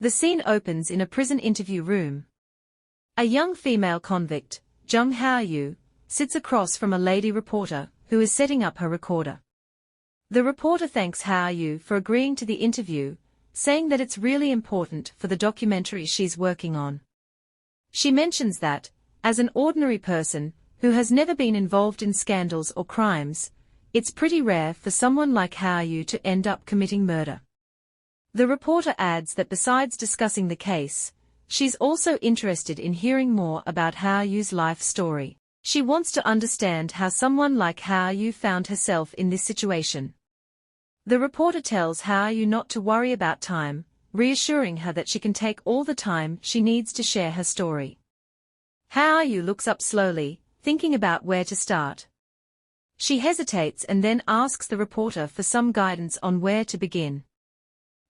The scene opens in a prison interview room. A young female convict, Jung Hao-yu, sits across from a lady reporter who is setting up her recorder. The reporter thanks Hao-yu for agreeing to the interview, saying that it's really important for the documentary she's working on. She mentions that, as an ordinary person who has never been involved in scandals or crimes, it's pretty rare for someone like Hao-yu to end up committing murder. The reporter adds that besides discussing the case, she's also interested in hearing more about Hao-yu's life story. She wants to understand how someone like Hao-yu found herself in this situation. The reporter tells Hao-yu not to worry about time, reassuring her that she can take all the time she needs to share her story. Hao-yu looks up slowly, thinking about where to start. She hesitates and then asks the reporter for some guidance on where to begin.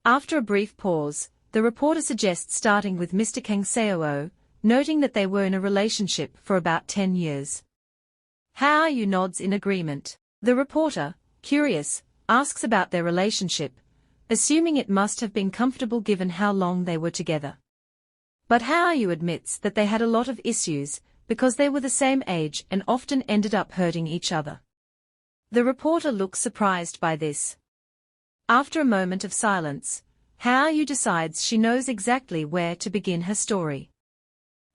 After a brief pause, the reporter suggests starting with Mr. Kang Seo, noting that they were in a relationship for about 10 years. Hao-yu nods in agreement. The reporter, curious, asks about their relationship, assuming it must have been comfortable given how long they were together. But Hao-yu admits that they had a lot of issues, because they were the same age and often ended up hurting each other. The reporter looks surprised by this. After a moment of silence, Hao-yu decides she knows exactly where to begin her story.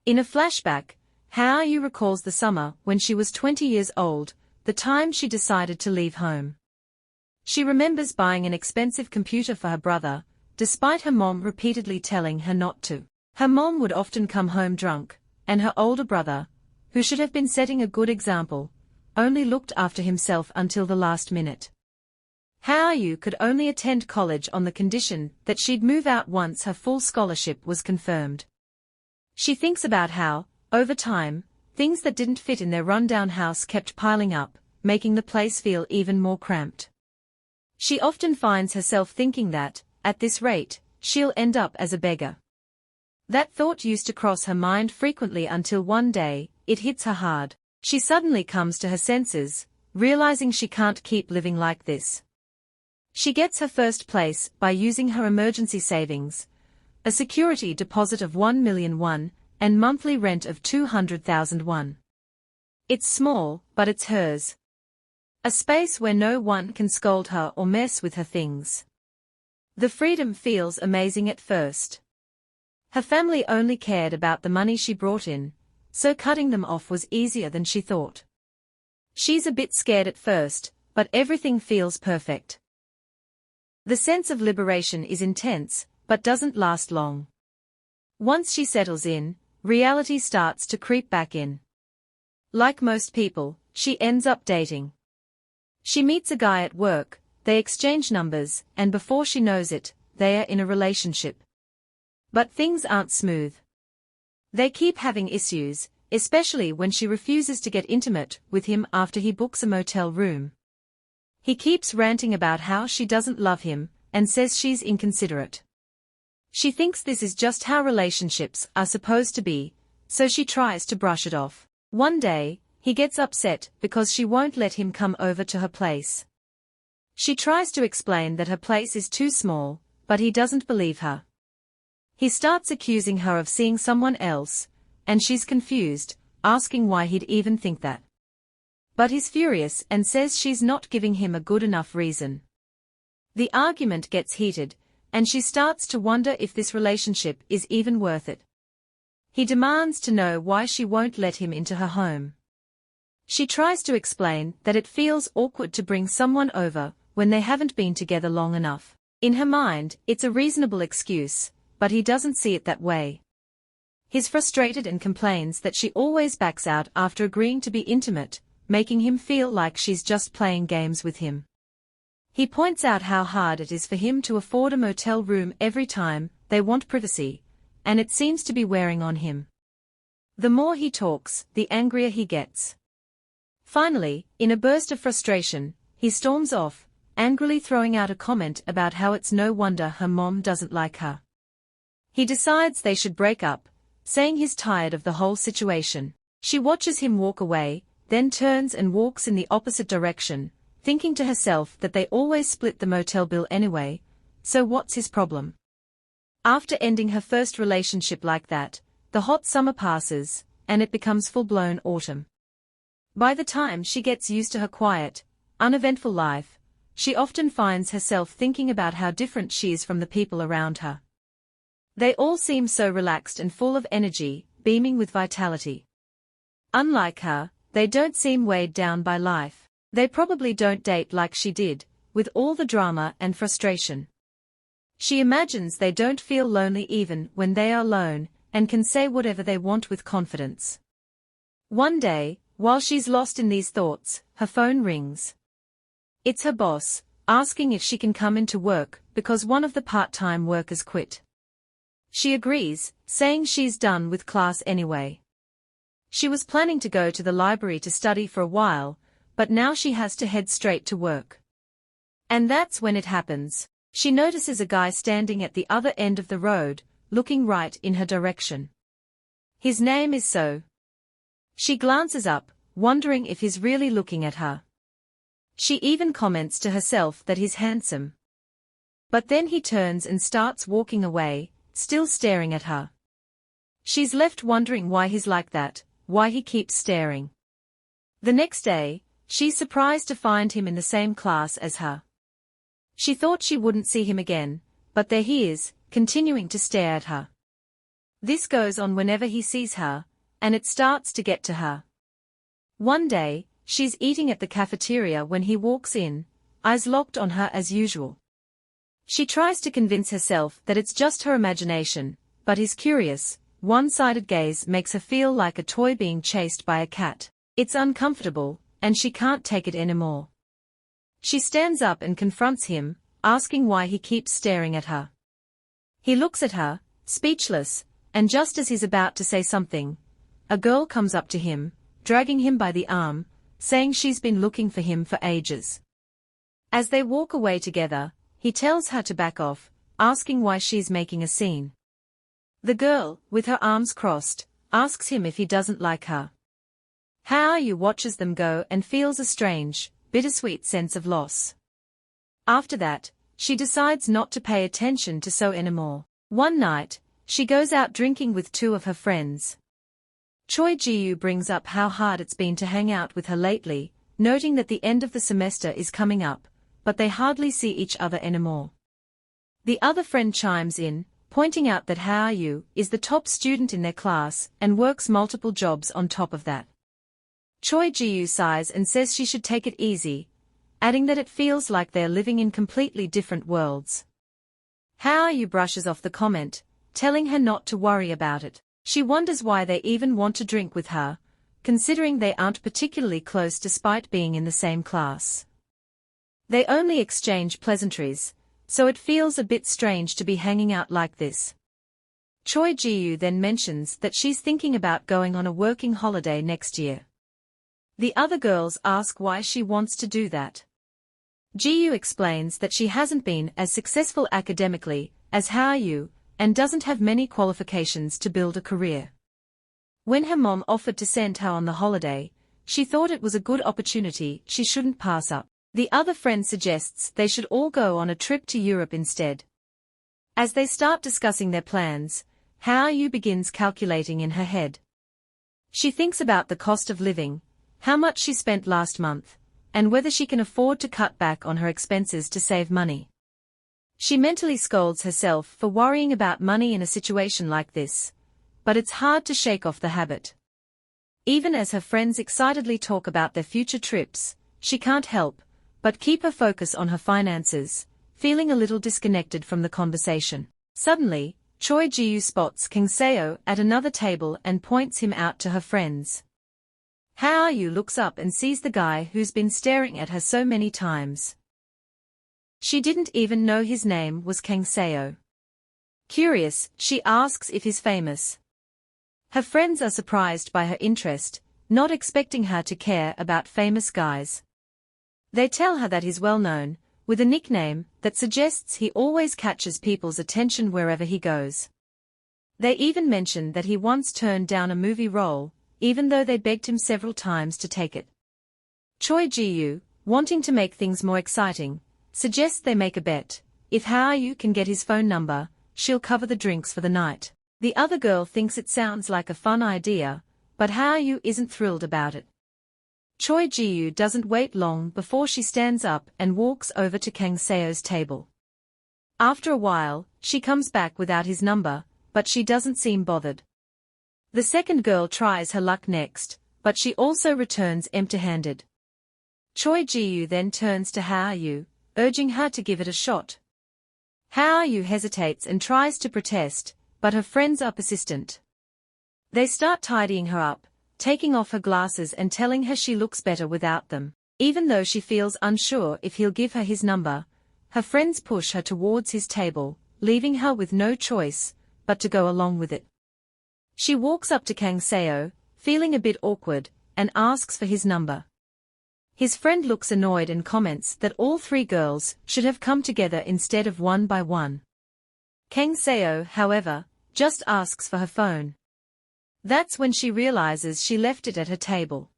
In a flashback, Hao-yu recalls the summer when she was 20 years old, the time she decided to leave home. She remembers buying an expensive computer for her brother, despite her mom repeatedly telling her not to. Her mom would often come home drunk, and her older brother, who should have been setting a good example, only looked after himself until the last minute. Hao-yu could only attend college on the condition that she'd move out once her full scholarship was confirmed. She thinks about how, over time, things that didn't fit in their rundown house kept piling up, making the place feel even more cramped. She often finds herself thinking that, at this rate, she'll end up as a beggar. That thought used to cross her mind frequently until one day, it hits her hard. She suddenly comes to her senses, realizing she can't keep living like this. She gets her first place by using her emergency savings, a security deposit of 1 million won, and monthly rent of 200,000 won. It's small, but it's hers. A space where no one can scold her or mess with her things. The freedom feels amazing at first. Her family only cared about the money she brought in, so cutting them off was easier than she thought. She's a bit scared at first, but everything feels perfect. The sense of liberation is intense, but doesn't last long. Once she settles in, reality starts to creep back in. Like most people, she ends up dating. She meets a guy at work, they exchange numbers, and before she knows it, they are in a relationship. But things aren't smooth. They keep having issues, especially when she refuses to get intimate with him after he books a motel room. He keeps ranting about how she doesn't love him, and says she's inconsiderate. She thinks this is just how relationships are supposed to be, so she tries to brush it off. One day, he gets upset because she won't let him come over to her place. She tries to explain that her place is too small, but he doesn't believe her. He starts accusing her of seeing someone else, and she's confused, asking why he'd even think that. But he's furious and says she's not giving him a good enough reason. The argument gets heated, and she starts to wonder if this relationship is even worth it. He demands to know why she won't let him into her home. She tries to explain that it feels awkward to bring someone over when they haven't been together long enough. In her mind, it's a reasonable excuse, but he doesn't see it that way. He's frustrated and complains that she always backs out after agreeing to be intimate, making him feel like she's just playing games with him. He points out how hard it is for him to afford a motel room every time they want privacy, and it seems to be wearing on him. The more he talks, the angrier he gets. Finally, in a burst of frustration, he storms off, angrily throwing out a comment about how it's no wonder her mom doesn't like her. He decides they should break up, saying he's tired of the whole situation. She watches him walk away, then turns and walks in the opposite direction, thinking to herself that they always split the motel bill anyway, so what's his problem? After ending her first relationship like that, the hot summer passes, and it becomes full-blown autumn. By the time she gets used to her quiet, uneventful life, she often finds herself thinking about how different she is from the people around her. They all seem so relaxed and full of energy, beaming with vitality. Unlike her, they don't seem weighed down by life. They probably don't date like she did, with all the drama and frustration. She imagines they don't feel lonely even when they are alone, and can say whatever they want with confidence. One day, while she's lost in these thoughts, her phone rings. It's her boss, asking if she can come into work because one of the part-time workers quit. She agrees, saying she's done with class anyway. She was planning to go to the library to study for a while, but now she has to head straight to work. And that's when it happens. She notices a guy standing at the other end of the road, looking right in her direction. His name is Seo. She glances up, wondering if he's really looking at her. She even comments to herself that he's handsome. But then he turns and starts walking away, still staring at her. She's left wondering why he's like that, why he keeps staring. The next day, she's surprised to find him in the same class as her. She thought she wouldn't see him again, but there he is, continuing to stare at her. This goes on whenever he sees her, and it starts to get to her. One day, she's eating at the cafeteria when he walks in, eyes locked on her as usual. She tries to convince herself that it's just her imagination, but his curious, one-sided gaze makes her feel like a toy being chased by a cat. It's uncomfortable, and she can't take it anymore. She stands up and confronts him, asking why he keeps staring at her. He looks at her, speechless, and just as he's about to say something, a girl comes up to him, dragging him by the arm, saying she's been looking for him for ages. As they walk away together, he tells her to back off, asking why she's making a scene. The girl, with her arms crossed, asks him if he doesn't like her. How are you? Watches them go and feels a strange, bittersweet sense of loss. After that, she decides not to pay attention to Seo anymore. One night, she goes out drinking with two of her friends. Choi Ji-yu brings up how hard it's been to hang out with her lately, noting that the end of the semester is coming up, but they hardly see each other anymore. The other friend chimes in, pointing out that Ha-yu is the top student in their class and works multiple jobs on top of that. Choi Ji-yu sighs and says she should take it easy, adding that it feels like they're living in completely different worlds. Ha-yu brushes off the comment, telling her not to worry about it. She wonders why they even want to drink with her, considering they aren't particularly close despite being in the same class. They only exchange pleasantries, so it feels a bit strange to be hanging out like this. Choi Ji-yu then mentions that she's thinking about going on a working holiday next year. The other girls ask why she wants to do that. Ji-yu explains that she hasn't been as successful academically as Ha-yu, and doesn't have many qualifications to build a career. When her mom offered to send her on the holiday, she thought it was a good opportunity she shouldn't pass up. The other friend suggests they should all go on a trip to Europe instead. As they start discussing their plans, Ha-yu begins calculating in her head. She thinks about the cost of living, how much she spent last month, and whether she can afford to cut back on her expenses to save money. She mentally scolds herself for worrying about money in a situation like this, but it's hard to shake off the habit. Even as her friends excitedly talk about their future trips, she can't help but keep her focus on her finances, feeling a little disconnected from the conversation. Suddenly, Choi Ji-yu spots Kang Seo at another table and points him out to her friends. Ha-yu looks up and sees the guy who's been staring at her so many times. She didn't even know his name was Kang Seo. Curious, she asks if he's famous. Her friends are surprised by her interest, not expecting her to care about famous guys. They tell her that he's well known, with a nickname that suggests he always catches people's attention wherever he goes. They even mention that he once turned down a movie role, even though they begged him several times to take it. Choi Ji-yu, wanting to make things more exciting, suggests they make a bet. If Ha-yu can get his phone number, she'll cover the drinks for the night. The other girl thinks it sounds like a fun idea, but Hao-yu isn't thrilled about it. Choi Ji-yu doesn't wait long before she stands up and walks over to Kang Seo's table. After a while, she comes back without his number, but she doesn't seem bothered. The second girl tries her luck next, but she also returns empty-handed. Choi Ji-yu then turns to Hao-yu, urging her to give it a shot. Hao-yu hesitates and tries to protest, but her friends are persistent. They start tidying her up, taking off her glasses and telling her she looks better without them. Even though she feels unsure if he'll give her his number, her friends push her towards his table, leaving her with no choice but to go along with it. She walks up to Kang Seo, feeling a bit awkward, and asks for his number. His friend looks annoyed and comments that all three girls should have come together instead of one by one. Kang Seo, however, just asks for her phone. That's when she realizes she left it at her table.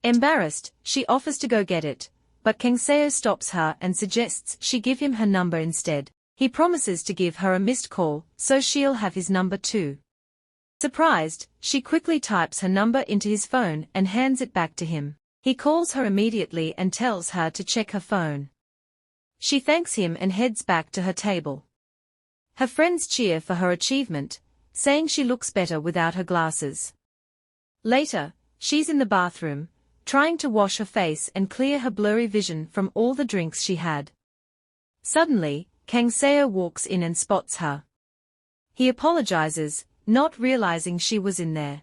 Embarrassed, she offers to go get it, but Kang Seo stops her and suggests she give him her number instead. He promises to give her a missed call so she'll have his number too. Surprised, she quickly types her number into his phone and hands it back to him. He calls her immediately and tells her to check her phone. She thanks him and heads back to her table. Her friends cheer for her achievement, saying she looks better without her glasses. Later, she's in the bathroom, trying to wash her face and clear her blurry vision from all the drinks she had. Suddenly, Kang Seo walks in and spots her. He apologizes, not realizing she was in there.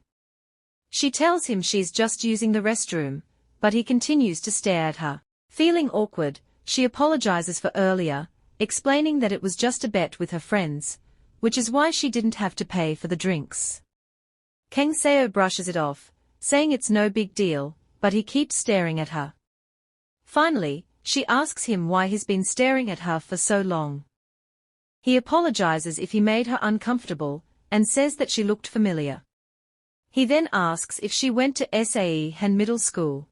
She tells him she's just using the restroom, but he continues to stare at her. Feeling awkward, she apologizes for earlier, explaining that it was just a bet with her friends, which is why she didn't have to pay for the drinks. Kang Seo brushes it off, saying it's no big deal, but he keeps staring at her. Finally, she asks him why he's been staring at her for so long. He apologizes if he made her uncomfortable, and says that she looked familiar. He then asks if she went to SAE Han Middle School.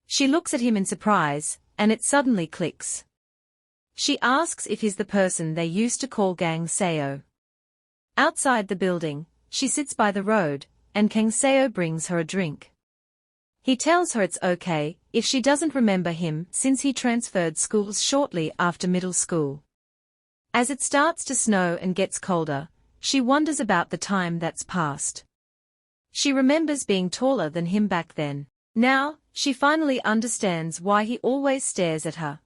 She looks at him in surprise, and it suddenly clicks. She asks if he's the person they used to call Kang Seo. Outside the building, she sits by the road, and Kang Seo brings her a drink. He tells her it's okay if she doesn't remember him since he transferred schools shortly after middle school. As it starts to snow and gets colder, she wonders about the time that's passed. She remembers being taller than him back then. Now, she finally understands why he always stares at her.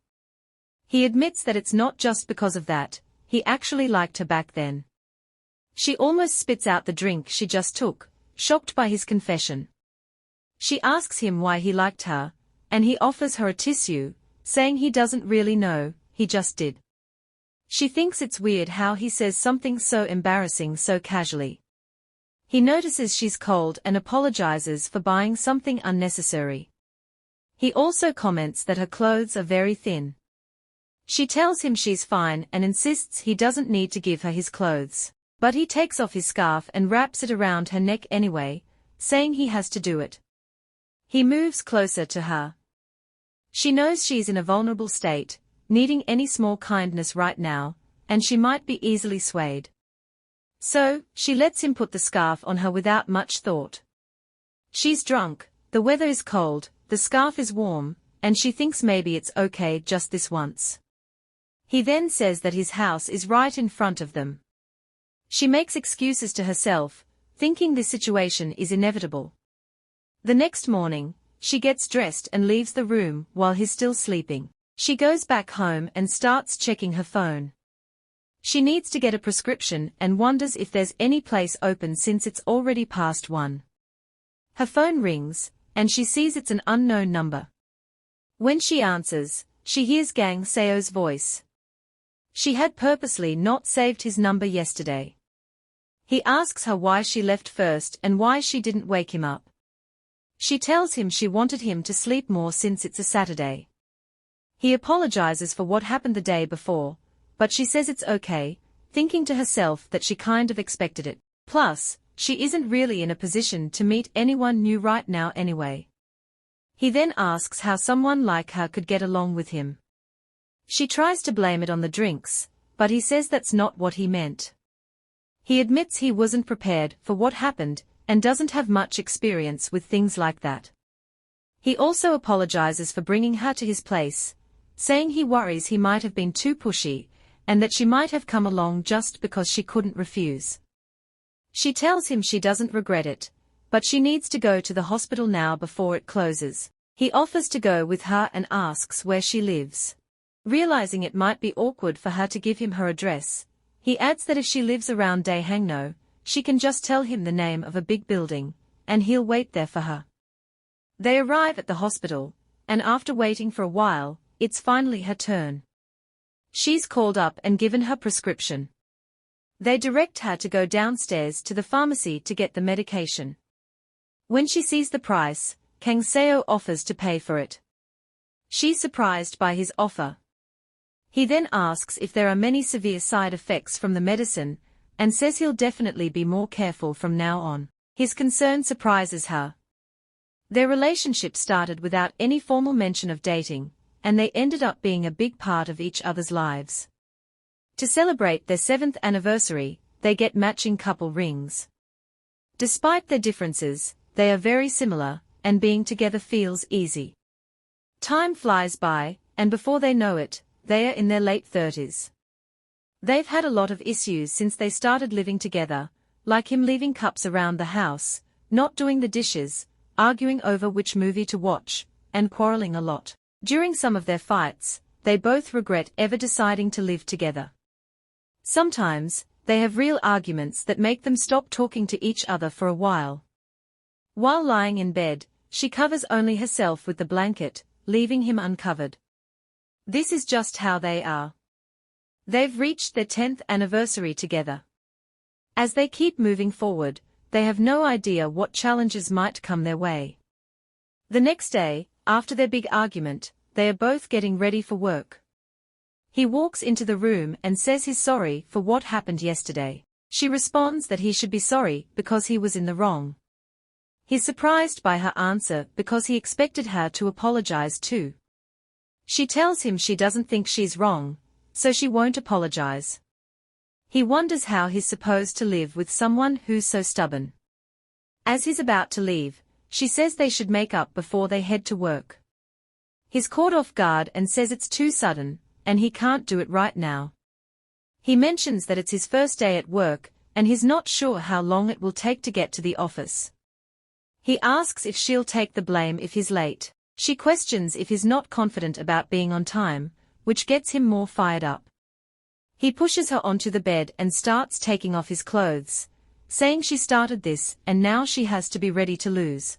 He admits that it's not just because of that, he actually liked her back then. She almost spits out the drink she just took, shocked by his confession. She asks him why he liked her, and he offers her a tissue, saying he doesn't really know, he just did. She thinks it's weird how he says something so embarrassing so casually. He notices she's cold and apologizes for buying something unnecessary. He also comments that her clothes are very thin. She tells him she's fine and insists he doesn't need to give her his clothes, but he takes off his scarf and wraps it around her neck anyway, saying he has to do it. He moves closer to her. She knows she's in a vulnerable state, needing any small kindness right now, and she might be easily swayed. So, she lets him put the scarf on her without much thought. She's drunk, the weather is cold, the scarf is warm, and she thinks maybe it's okay just this once. He then says that his house is right in front of them. She makes excuses to herself, thinking this situation is inevitable. The next morning, she gets dressed and leaves the room while he's still sleeping. She goes back home and starts checking her phone. She needs to get a prescription and wonders if there's any place open since it's already past 1. Her phone rings, and she sees it's an unknown number. When she answers, she hears Kang Seo's voice. She had purposely not saved his number yesterday. He asks her why she left first and why she didn't wake him up. She tells him she wanted him to sleep more since it's a Saturday. He apologizes for what happened the day before, but she says it's okay, thinking to herself that she kind of expected it. Plus, she isn't really in a position to meet anyone new right now anyway. He then asks how someone like her could get along with him. She tries to blame it on the drinks, but he says that's not what he meant. He admits he wasn't prepared for what happened and doesn't have much experience with things like that. He also apologizes for bringing her to his place, saying he worries he might have been too pushy and that she might have come along just because she couldn't refuse. She tells him she doesn't regret it, but she needs to go to the hospital now before it closes. He offers to go with her and asks where she lives. Realizing it might be awkward for her to give him her address, he adds that if she lives around Daehangno, she can just tell him the name of a big building, and he'll wait there for her. They arrive at the hospital, and after waiting for a while, it's finally her turn. She's called up and given her prescription. They direct her to go downstairs to the pharmacy to get the medication. When she sees the price, Kang Seo offers to pay for it. She's surprised by his offer. He then asks if there are many severe side effects from the medicine, and says he'll definitely be more careful from now on. His concern surprises her. Their relationship started without any formal mention of dating, and they ended up being a big part of each other's lives. To celebrate their 7th anniversary, they get matching couple rings. Despite their differences, they are very similar, and being together feels easy. Time flies by, and before they know it, they are in their late 30s. They've had a lot of issues since they started living together, like him leaving cups around the house, not doing the dishes, arguing over which movie to watch, and quarreling a lot. During some of their fights, they both regret ever deciding to live together. Sometimes, they have real arguments that make them stop talking to each other for a while. While lying in bed, she covers only herself with the blanket, leaving him uncovered. This is just how they are. They've reached their 10th anniversary together. As they keep moving forward, they have no idea what challenges might come their way. The next day, after their big argument, they are both getting ready for work. He walks into the room and says he's sorry for what happened yesterday. She responds that he should be sorry because he was in the wrong. He's surprised by her answer because he expected her to apologize too. She tells him she doesn't think she's wrong, so she won't apologize. He wonders how he's supposed to live with someone who's so stubborn. As he's about to leave, she says they should make up before they head to work. He's caught off guard and says it's too sudden, and he can't do it right now. He mentions that it's his first day at work, and he's not sure how long it will take to get to the office. He asks if she'll take the blame if he's late. She questions if he's not confident about being on time, which gets him more fired up. He pushes her onto the bed and starts taking off his clothes, saying she started this and now she has to be ready to lose.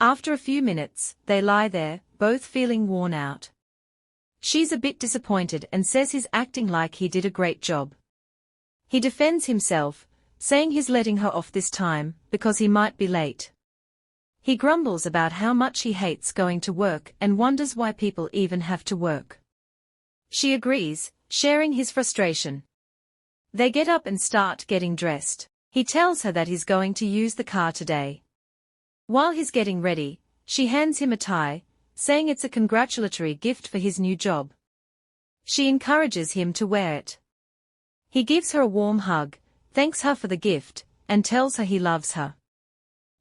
After a few minutes, they lie there, both feeling worn out. She's a bit disappointed and says he's acting like he did a great job. He defends himself, saying he's letting her off this time because he might be late. He grumbles about how much he hates going to work and wonders why people even have to work. She agrees, sharing his frustration. They get up and start getting dressed. He tells her that he's going to use the car today. While he's getting ready, she hands him a tie, saying it's a congratulatory gift for his new job. She encourages him to wear it. He gives her a warm hug, thanks her for the gift, and tells her he loves her.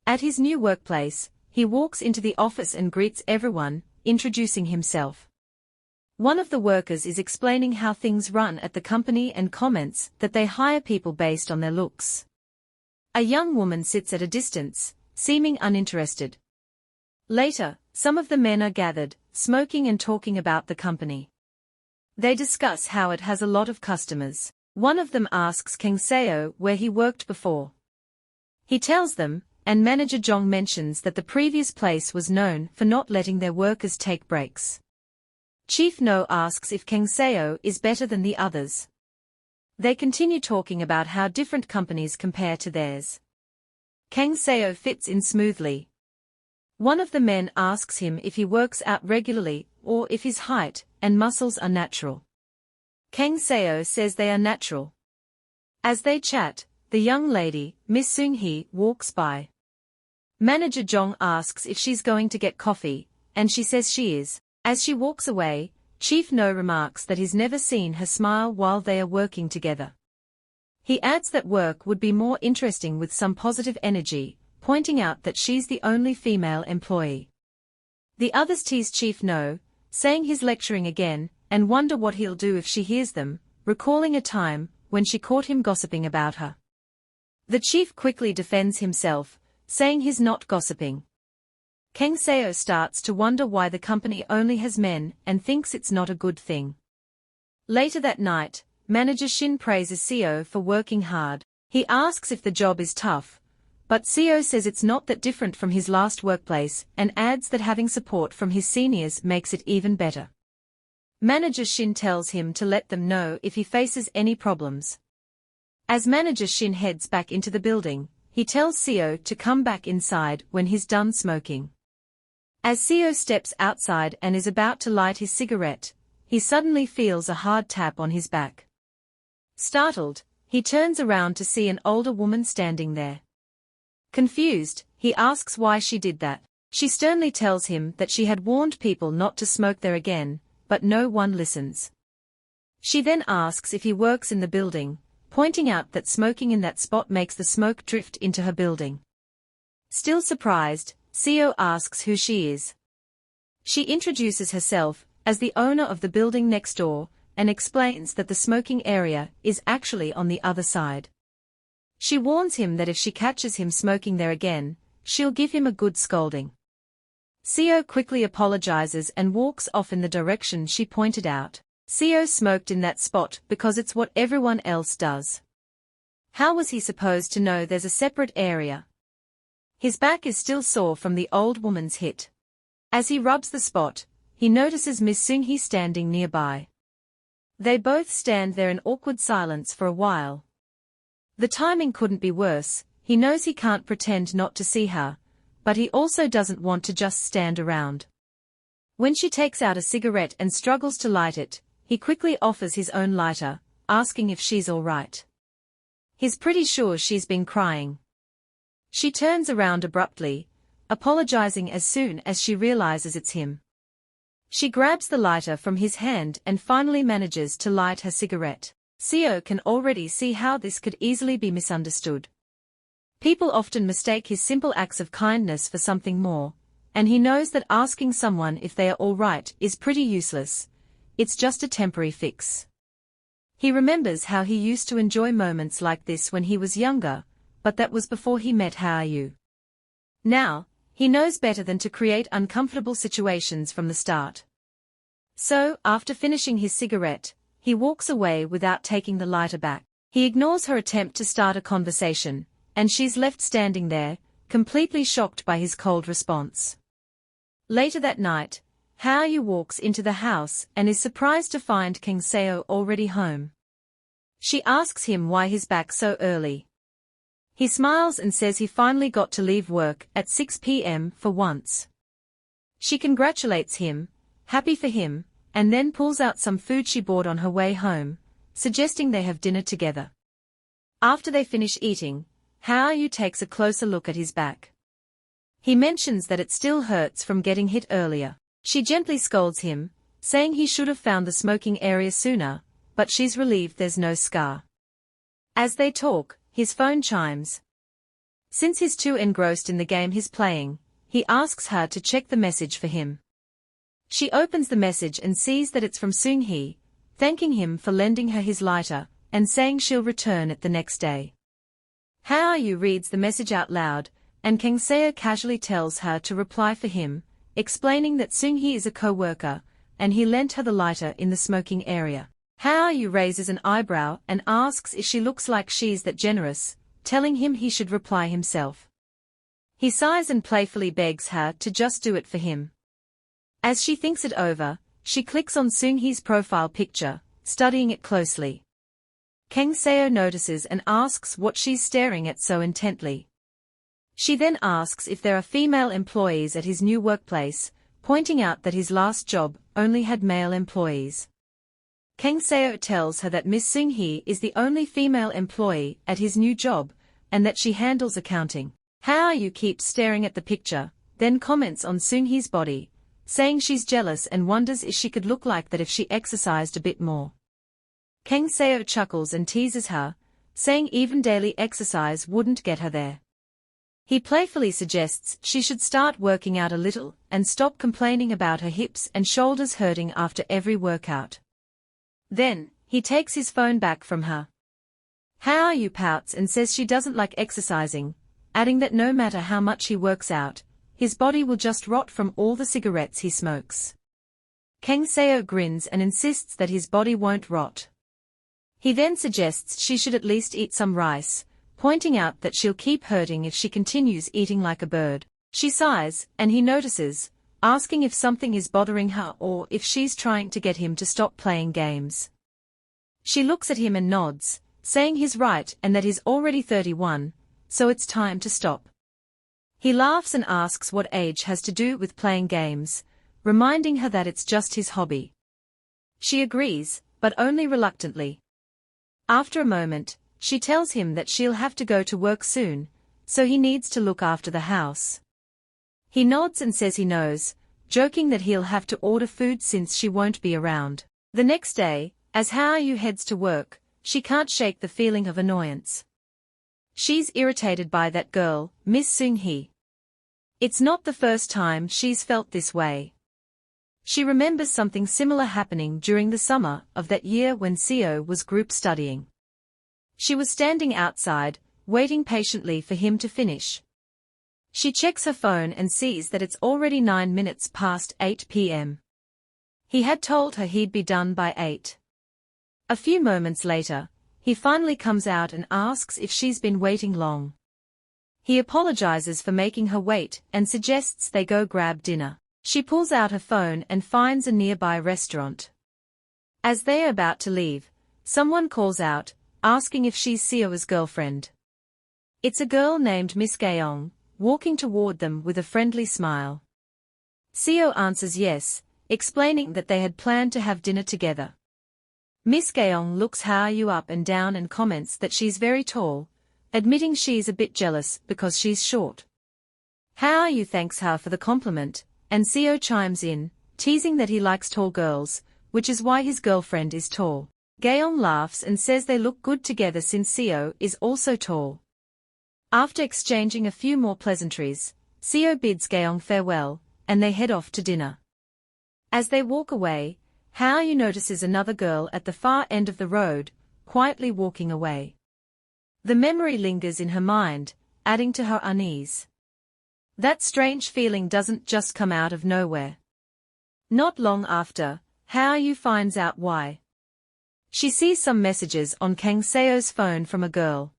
At his new workplace, he walks into the office and greets everyone, introducing himself. One of the workers is explaining how things run at the company and comments that they hire people based on their looks. A young woman sits at a distance, seeming uninterested. Later, some of the men are gathered, smoking and talking about the company. They discuss how it has a lot of customers. One of them asks Kang Seo where he worked before. He tells them, and manager Jong mentions that the previous place was known for not letting their workers take breaks. Chief No asks if Kang Seo is better than the others. They continue talking about how different companies compare to theirs. Kang Seo fits in smoothly. One of the men asks him if he works out regularly or if his height and muscles are natural. Kang Seo says they are natural. As they chat, the young lady, Miss Seung-hee, walks by. Manager Jong asks if she's going to get coffee, and she says she is. As she walks away, Chief No remarks that he's never seen her smile while they are working together. He adds that work would be more interesting with some positive energy, pointing out that she's the only female employee. The others tease Chief No, saying he's lecturing again, and wonder what he'll do if she hears them, recalling a time when she caught him gossiping about her. The chief quickly defends himself, saying he's not gossiping. Kang Seo starts to wonder why the company only has men and thinks it's not a good thing. Later that night, manager Shin praises Seo for working hard. He asks if the job is tough, but Seo says it's not that different from his last workplace and adds that having support from his seniors makes it even better. Manager Shin tells him to let them know if he faces any problems. As manager Shin heads back into the building, he tells Seo to come back inside when he's done smoking. As Seo steps outside and is about to light his cigarette, he suddenly feels a hard tap on his back. Startled, he turns around to see an older woman standing there. Confused, he asks why she did that. She sternly tells him that she had warned people not to smoke there again, but no one listens. She then asks if he works in the building, pointing out that smoking in that spot makes the smoke drift into her building. Still surprised, Seo asks who she is. She introduces herself as the owner of the building next door, and explains that the smoking area is actually on the other side. She warns him that if she catches him smoking there again, she'll give him a good scolding. Seo quickly apologizes and walks off in the direction she pointed out. Seo smoked in that spot because it's what everyone else does. How was he supposed to know there's a separate area? His back is still sore from the old woman's hit. As he rubs the spot, he notices Miss Seung-hee standing nearby. They both stand there in awkward silence for a while. The timing couldn't be worse. He knows he can't pretend not to see her, but he also doesn't want to just stand around. When she takes out a cigarette and struggles to light it, he quickly offers his own lighter, asking if she's all right. He's pretty sure she's been crying. She turns around abruptly, apologizing as soon as she realizes it's him. She grabs the lighter from his hand and finally manages to light her cigarette. Seo can already see how this could easily be misunderstood. People often mistake his simple acts of kindness for something more, and he knows that asking someone if they are all right is pretty useless. It's just a temporary fix. He remembers how he used to enjoy moments like this when he was younger, but that was before he met Hao-yu. Now, he knows better than to create uncomfortable situations from the start. So, after finishing his cigarette, he walks away without taking the lighter back. He ignores her attempt to start a conversation, and she's left standing there, completely shocked by his cold response. Later that night, Hao-yu walks into the house and is surprised to find Kang Seo already home. She asks him why he's back so early. He smiles and says he finally got to leave work at 6 p.m. for once. She congratulates him, happy for him, and then pulls out some food she bought on her way home, suggesting they have dinner together. After they finish eating, Hao-yu takes a closer look at his back. He mentions that it still hurts from getting hit earlier. She gently scolds him, saying he should have found the smoking area sooner, but she's relieved there's no scar. As they talk, his phone chimes. Since he's too engrossed in the game he's playing, he asks her to check the message for him. She opens the message and sees that it's from Seung-hee, thanking him for lending her his lighter, and saying she'll return it the next day. Hao-yu reads the message out loud, and Kang Seo casually tells her to reply for him, explaining that Seung-hee is a co-worker, and he lent her the lighter in the smoking area. Hao-yu raises an eyebrow and asks if she looks like she's that generous, telling him he should reply himself. He sighs and playfully begs her to just do it for him. As she thinks it over, she clicks on Seung-hee's profile picture, studying it closely. Kang Seo notices and asks what she's staring at so intently. She then asks if there are female employees at his new workplace, pointing out that his last job only had male employees. Kang Seo tells her that Miss Seung-hee is the only female employee at his new job, and that she handles accounting. Hao-yu keeps staring at the picture, then comments on Seung-hee's body, saying she's jealous and wonders if she could look like that if she exercised a bit more. Kang Seo chuckles and teases her, saying even daily exercise wouldn't get her there. He playfully suggests she should start working out a little and stop complaining about her hips and shoulders hurting after every workout. Then, he takes his phone back from her. How are you pouts and says she doesn't like exercising, adding that no matter how much he works out, his body will just rot from all the cigarettes he smokes. Kang Seo grins and insists that his body won't rot. He then suggests she should at least eat some rice, pointing out that she'll keep hurting if she continues eating like a bird. She sighs, and he notices, asking if something is bothering her or if she's trying to get him to stop playing games. She looks at him and nods, saying he's right and that he's already 31, so it's time to stop. He laughs and asks what age has to do with playing games, reminding her that it's just his hobby. She agrees, but only reluctantly. After a moment, she tells him that she'll have to go to work soon, so he needs to look after the house. He nods and says he knows, joking that he'll have to order food since she won't be around. The next day, as Hao-yu heads to work, she can't shake the feeling of annoyance. She's irritated by that girl, Miss Seung-hee. It's not the first time she's felt this way. She remembers something similar happening during the summer of that year when Seo was group studying. She was standing outside, waiting patiently for him to finish. She checks her phone and sees that it's already 9 minutes past 8 p.m. He had told her he'd be done by 8. A few moments later, he finally comes out and asks if she's been waiting long. He apologizes for making her wait and suggests they go grab dinner. She pulls out her phone and finds a nearby restaurant. As they are about to leave, someone calls out, asking if she's Seo's girlfriend. It's a girl named Miss Gaeong, walking toward them with a friendly smile. Seo answers yes, explaining that they had planned to have dinner together. Miss Gaeong looks Hao-yu up and down and comments that she's very tall, admitting she's a bit jealous because she's short. Hao-yu thanks her for the compliment, and Seo chimes in, teasing that he likes tall girls, which is why his girlfriend is tall. Gaeong laughs and says they look good together since Seo is also tall. After exchanging a few more pleasantries, Seo bids Gaeong farewell, and they head off to dinner. As they walk away, Hao-yu notices another girl at the far end of the road, quietly walking away. The memory lingers in her mind, adding to her unease. That strange feeling doesn't just come out of nowhere. Not long after, Hao-yu finds out why. She sees some messages on Kang Seo's phone from a girl.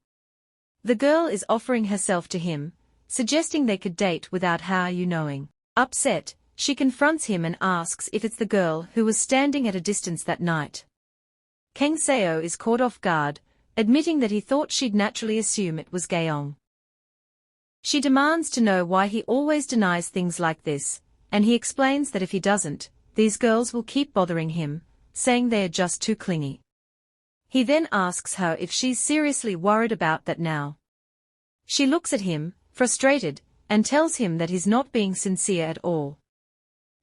The girl is offering herself to him, suggesting they could date without Hao-yu knowing. Upset, she confronts him and asks if it's the girl who was standing at a distance that night. Kang Seo is caught off guard, admitting that he thought she'd naturally assume it was Gaeong. She demands to know why he always denies things like this, and he explains that if he doesn't, these girls will keep bothering him, saying they are just too clingy. He then asks her if she's seriously worried about that now. She looks at him, frustrated, and tells him that he's not being sincere at all.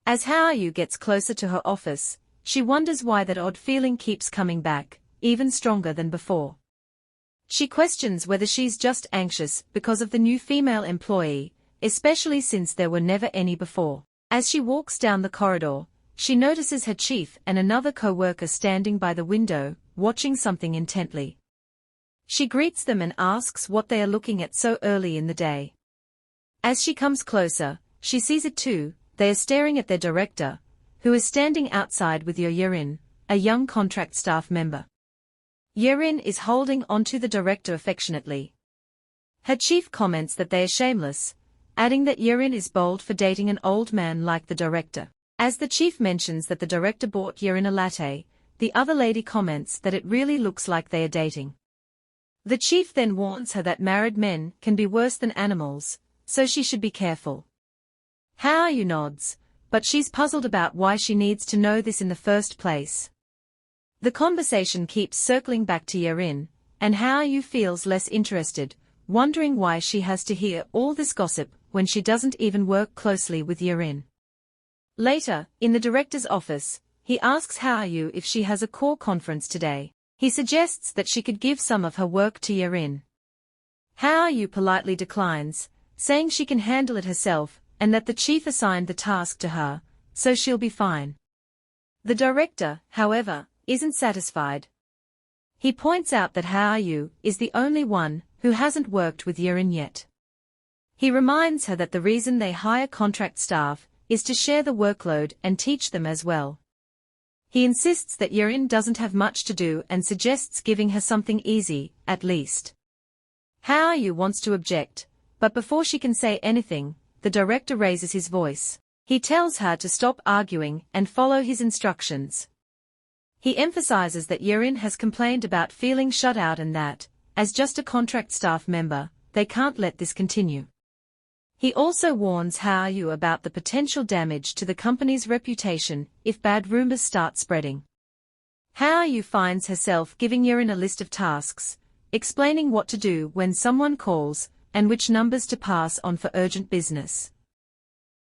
As Hao-yu gets closer to her office, she wonders why that odd feeling keeps coming back, even stronger than before. She questions whether she's just anxious because of the new female employee, especially since there were never any before. As she walks down the corridor, she notices her chief and another co-worker standing by the window, watching something intently. She greets them and asks what they are looking at so early in the day. As she comes closer, she sees it too. They are staring at their director, who is standing outside with Yerin, a young contract staff member. Yerin is holding onto the director affectionately. Her chief comments that they are shameless, adding that Yerin is bold for dating an old man like the director. As the chief mentions that the director bought Yerin a latte, the other lady comments that it really looks like they are dating. The chief then warns her that married men can be worse than animals, so she should be careful. Hao-yu nods, but she's puzzled about why she needs to know this in the first place. The conversation keeps circling back to Yerin, and Hao-yu feels less interested, wondering why she has to hear all this gossip when she doesn't even work closely with Yerin. Later, in the director's office, he asks Hao-yu if she has a core conference today. He suggests that she could give some of her work to Yerin. Hao-yu politely declines, saying she can handle it herself and that the chief assigned the task to her, so she'll be fine. The director, however, isn't satisfied. He points out that Hao-yu is the only one who hasn't worked with Yerin yet. He reminds her that the reason they hire contract staff is to share the workload and teach them as well. He insists that Yerin doesn't have much to do and suggests giving her something easy, at least. Hao-yu wants to object, but before she can say anything, the director raises his voice. He tells her to stop arguing and follow his instructions. He emphasizes that Yerin has complained about feeling shut out and that, as just a contract staff member, they can't let this continue. He also warns Hao-yu about the potential damage to the company's reputation if bad rumors start spreading. Hao-yu finds herself giving Yerin a list of tasks, explaining what to do when someone calls and which numbers to pass on for urgent business.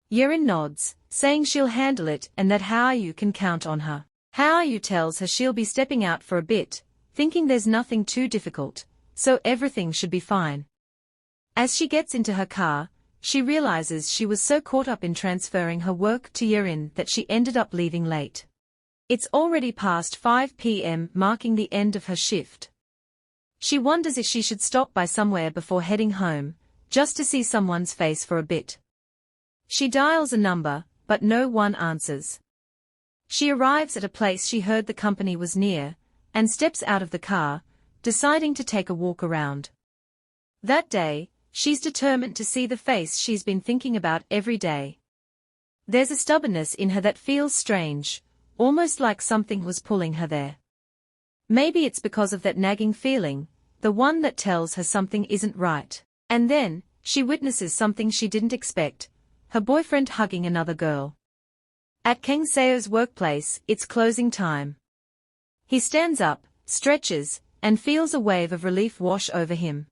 Yerin nods, saying she'll handle it and that Hao-yu can count on her. Hao-yu tells her she'll be stepping out for a bit, thinking there's nothing too difficult, so everything should be fine. As she gets into her car, she realizes she was so caught up in transferring her work to Yerin that she ended up leaving late. It's already past 5 p.m., marking the end of her shift. She wonders if she should stop by somewhere before heading home, just to see someone's face for a bit. She dials a number, but no one answers. She arrives at a place she heard the company was near, and steps out of the car, deciding to take a walk around. That day, she's determined to see the face she's been thinking about every day. There's a stubbornness in her that feels strange, almost like something was pulling her there. Maybe it's because of that nagging feeling, the one that tells her something isn't right. And then, she witnesses something she didn't expect, her boyfriend hugging another girl. At Kang Seo's workplace, it's closing time. He stands up, stretches, and feels a wave of relief wash over him.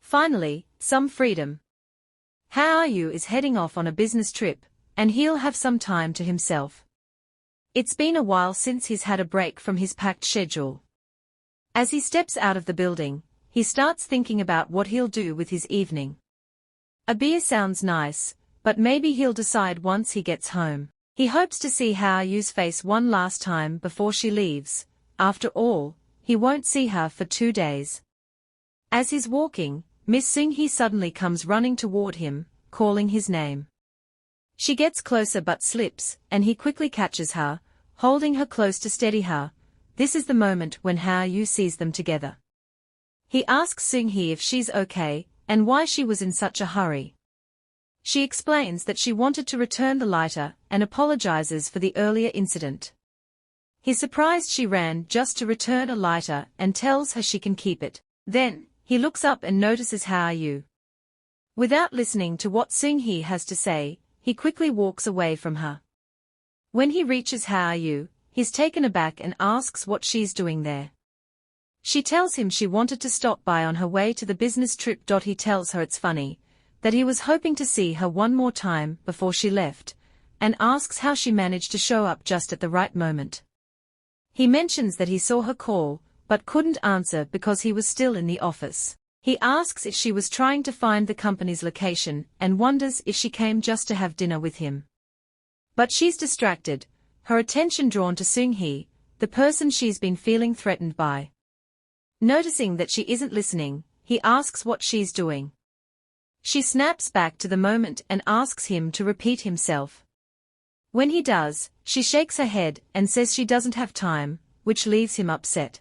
Finally, some freedom. Hao-yu is heading off on a business trip, and he'll have some time to himself. It's been a while since he's had a break from his packed schedule. As he steps out of the building, he starts thinking about what he'll do with his evening. A beer sounds nice, but maybe he'll decide once he gets home. He hopes to see Hao-yu's face one last time before she leaves. After all, he won't see her for 2 days. As he's walking, Miss Seung-hee suddenly comes running toward him, calling his name. She gets closer but slips, and he quickly catches her, holding her close to steady her. This is the moment when Hao-yu sees them together. He asks Seung-hee if she's okay, and why she was in such a hurry. She explains that she wanted to return the lighter and apologizes for the earlier incident. He's surprised she ran just to return a lighter and tells her she can keep it. Then, he looks up and notices Hao-yu. Without listening to what Seung-hee has to say, he quickly walks away from her. When he reaches Hao-yu, he's taken aback and asks what she's doing there. She tells him she wanted to stop by on her way to the business trip. He tells her it's funny, that he was hoping to see her one more time before she left, and asks how she managed to show up just at the right moment. He mentions that he saw her call, but couldn't answer because he was still in the office. He asks if she was trying to find the company's location and wonders if she came just to have dinner with him. But she's distracted, her attention drawn to Seung-hee, the person she's been feeling threatened by. Noticing that she isn't listening, he asks what she's doing. She snaps back to the moment and asks him to repeat himself. When he does, she shakes her head and says she doesn't have time, which leaves him upset.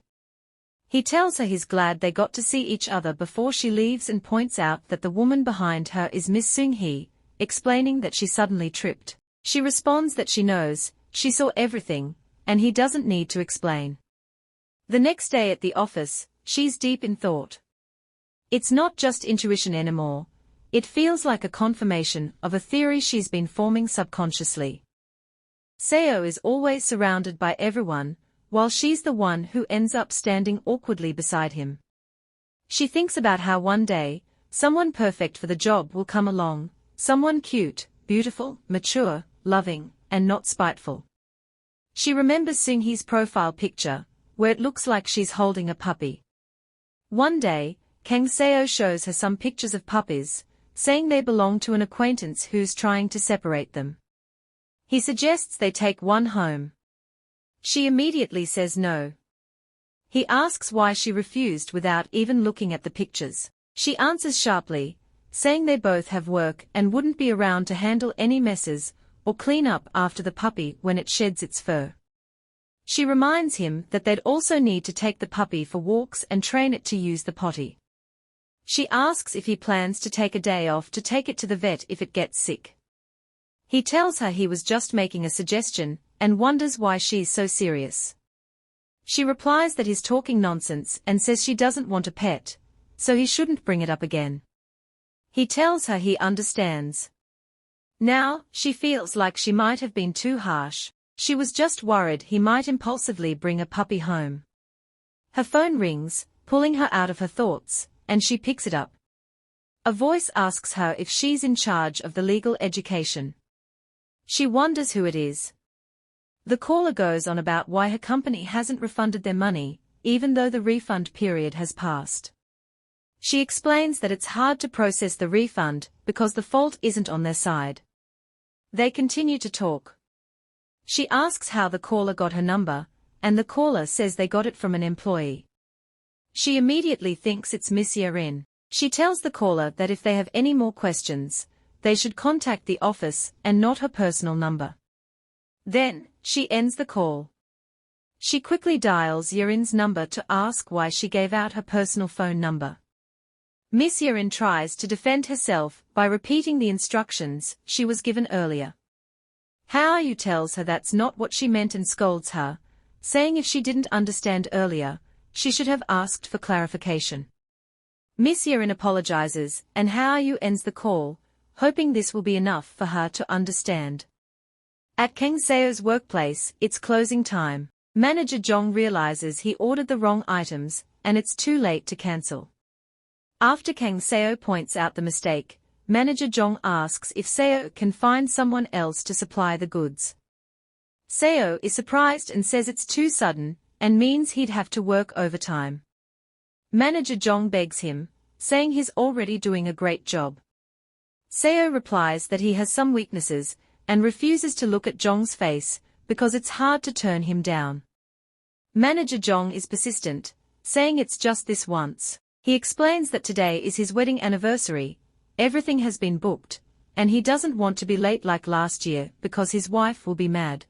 He tells her he's glad they got to see each other before she leaves and points out that the woman behind her is Miss Seung-hee, explaining that she suddenly tripped. She responds that she knows, she saw everything, and he doesn't need to explain. The next day at the office, she's deep in thought. It's not just intuition anymore. It feels like a confirmation of a theory she's been forming subconsciously. Seo is always surrounded by everyone, while she's the one who ends up standing awkwardly beside him. She thinks about how one day, someone perfect for the job will come along, someone cute, beautiful, mature, loving, and not spiteful. She remembers Seung-hee's profile picture, where it looks like she's holding a puppy. One day, Kang Seo shows her some pictures of puppies, saying they belong to an acquaintance who's trying to separate them. He suggests they take one home. She immediately says no. He asks why she refused without even looking at the pictures. She answers sharply, saying they both have work and wouldn't be around to handle any messes or clean up after the puppy when it sheds its fur. She reminds him that they'd also need to take the puppy for walks and train it to use the potty. She asks if he plans to take a day off to take it to the vet if it gets sick. He tells her he was just making a suggestion and wonders why she's so serious. She replies that he's talking nonsense and says she doesn't want a pet, so he shouldn't bring it up again. He tells her he understands. Now, she feels like she might have been too harsh. She was just worried he might impulsively bring a puppy home. Her phone rings, pulling her out of her thoughts, and she picks it up. A voice asks her if she's in charge of the legal education. She wonders who it is. The caller goes on about why her company hasn't refunded their money, even though the refund period has passed. She explains that it's hard to process the refund because the fault isn't on their side. They continue to talk. She asks how the caller got her number, and the caller says they got it from an employee. She immediately thinks it's Miss Yerin. She tells the caller that if they have any more questions, they should contact the office and not her personal number. Then, she ends the call. She quickly dials Yerin's number to ask why she gave out her personal phone number. Miss Yerin tries to defend herself by repeating the instructions she was given earlier. Hao-yu tells her that's not what she meant and scolds her, saying if she didn't understand earlier, she should have asked for clarification. Miss Yerin apologizes and Hao-yu ends the call, hoping this will be enough for her to understand. At Kang Seo's workplace, it's closing time. Manager Jong realizes he ordered the wrong items, and it's too late to cancel. After Kang Seo points out the mistake, Manager Jong asks if Seo can find someone else to supply the goods. Seo is surprised and says it's too sudden, and means he'd have to work overtime. Manager Jong begs him, saying he's already doing a great job. Seo replies that he has some weaknesses, and refuses to look at Jong's face, because it's hard to turn him down. Manager Jong is persistent, saying it's just this once. He explains that today is his wedding anniversary, everything has been booked, and he doesn't want to be late like last year because his wife will be mad.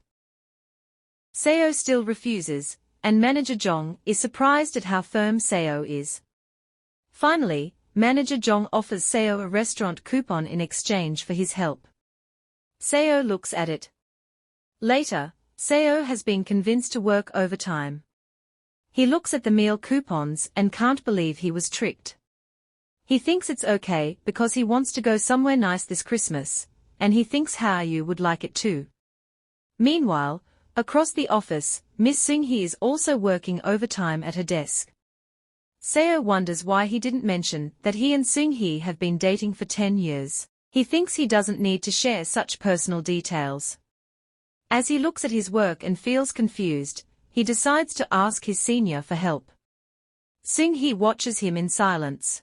Seo still refuses, and Manager Jong is surprised at how firm Seo is. Finally, Manager Jong offers Seo a restaurant coupon in exchange for his help. Seo looks at it. Later, Seo has been convinced to work overtime. He looks at the meal coupons and can't believe he was tricked. He thinks it's okay because he wants to go somewhere nice this Christmas, and he thinks Hao-yu would like it too. Meanwhile, across the office, Miss Seung-hee is also working overtime at her desk. Seo wonders why he didn't mention that he and Seung-hee have been dating for 10 years. He thinks he doesn't need to share such personal details. As he looks at his work and feels confused, he decides to ask his senior for help. Seung-hee watches him in silence.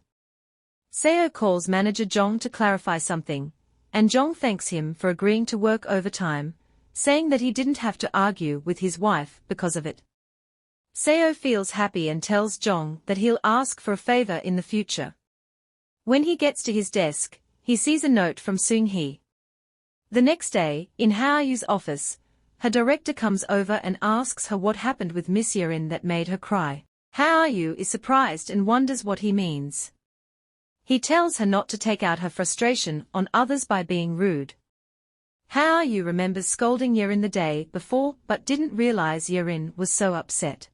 Seo calls Manager Jong to clarify something, and Jong thanks him for agreeing to work overtime, saying that he didn't have to argue with his wife because of it. Seo feels happy and tells Jong that he'll ask for a favor in the future. When he gets to his desk, he sees a note from Seung-hee. The next day, in Hao-yu's office, her director comes over and asks her what happened with Miss Yerin that made her cry. Hao-yu is surprised and wonders what he means. He tells her not to take out her frustration on others by being rude. Hao-yu remembers scolding Yerin the day before but didn't realize Yerin was so upset.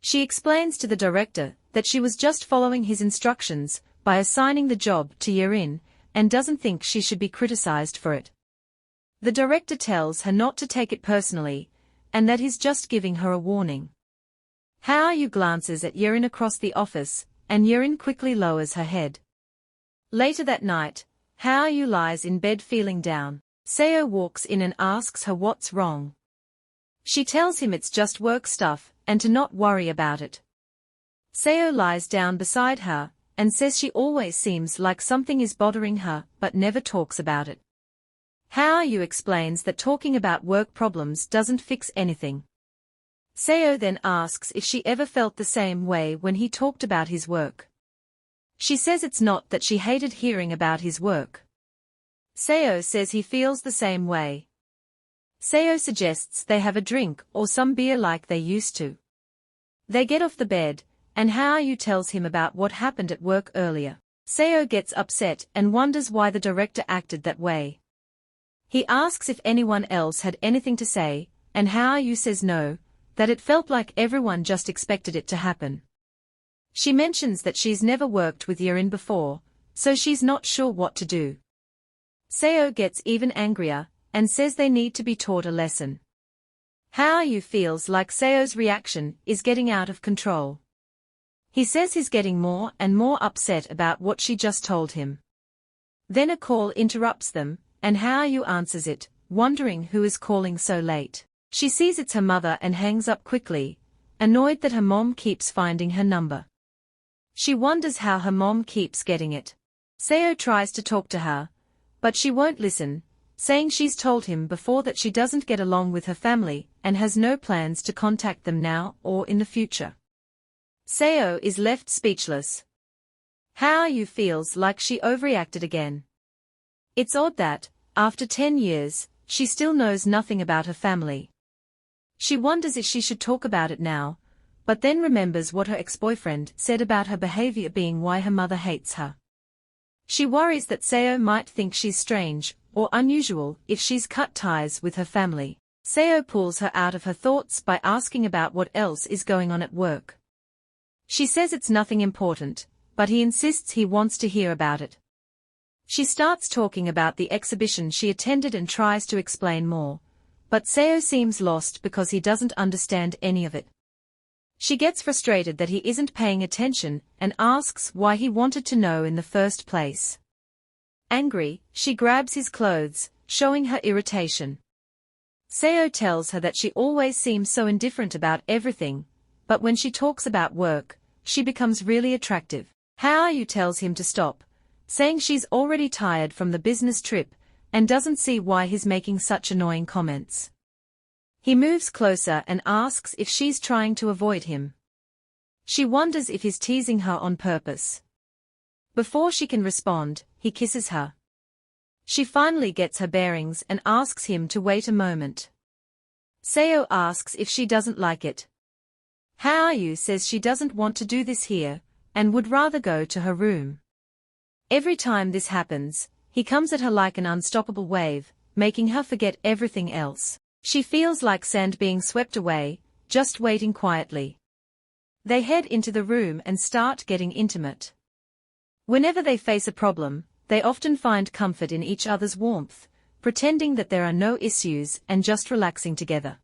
She explains to the director that she was just following his instructions by assigning the job to Yerin, and doesn't think she should be criticized for it. The director tells her not to take it personally, and that he's just giving her a warning. Hao-yu glances at Yerin across the office, and Yerin quickly lowers her head. Later that night, Hao-yu lies in bed feeling down. Seo walks in and asks her what's wrong. She tells him it's just work stuff, and to not worry about it. Seo lies down beside her, and says she always seems like something is bothering her, but never talks about it. Hao-yu explains that talking about work problems doesn't fix anything. Seo then asks if she ever felt the same way when he talked about his work. She says it's not that she hated hearing about his work. Seo says he feels the same way. Seo suggests they have a drink or some beer like they used to. They get off the bed, and Hao-yu tells him about what happened at work earlier. Seo gets upset and wonders why the director acted that way. He asks if anyone else had anything to say, and Hao-yu says no, that it felt like everyone just expected it to happen. She mentions that she's never worked with Yerin before, so she's not sure what to do. Seo gets even angrier, and says they need to be taught a lesson. Hao-yu feels like Seo's reaction is getting out of control. He says he's getting more and more upset about what she just told him. Then a call interrupts them, and Hao-yu answers it, wondering who is calling so late. She sees it's her mother and hangs up quickly, annoyed that her mom keeps finding her number. She wonders how her mom keeps getting it. Seo tries to talk to her, but she won't listen, saying she's told him before that she doesn't get along with her family and has no plans to contact them now or in the future. Seo is left speechless. Hao-yu feels like she overreacted again. It's odd that, after 10 years, she still knows nothing about her family. She wonders if she should talk about it now, but then remembers what her ex-boyfriend said about her behavior being why her mother hates her. She worries that Seo might think she's strange or unusual if she's cut ties with her family. Seo pulls her out of her thoughts by asking about what else is going on at work. She says it's nothing important, but he insists he wants to hear about it. She starts talking about the exhibition she attended and tries to explain more, but Seo seems lost because he doesn't understand any of it. She gets frustrated that he isn't paying attention and asks why he wanted to know in the first place. Angry, she grabs his clothes, showing her irritation. Seo tells her that she always seems so indifferent about everything, but when she talks about work, she becomes really attractive. Hao-yu tells him to stop, saying she's already tired from the business trip and doesn't see why he's making such annoying comments. He moves closer and asks if she's trying to avoid him. She wonders if he's teasing her on purpose. Before she can respond, he kisses her. She finally gets her bearings and asks him to wait a moment. Seo asks if she doesn't like it. Hao-yu says she doesn't want to do this here, and would rather go to her room. Every time this happens, he comes at her like an unstoppable wave, making her forget everything else. She feels like sand being swept away, just waiting quietly. They head into the room and start getting intimate. Whenever they face a problem, they often find comfort in each other's warmth, pretending that there are no issues and just relaxing together.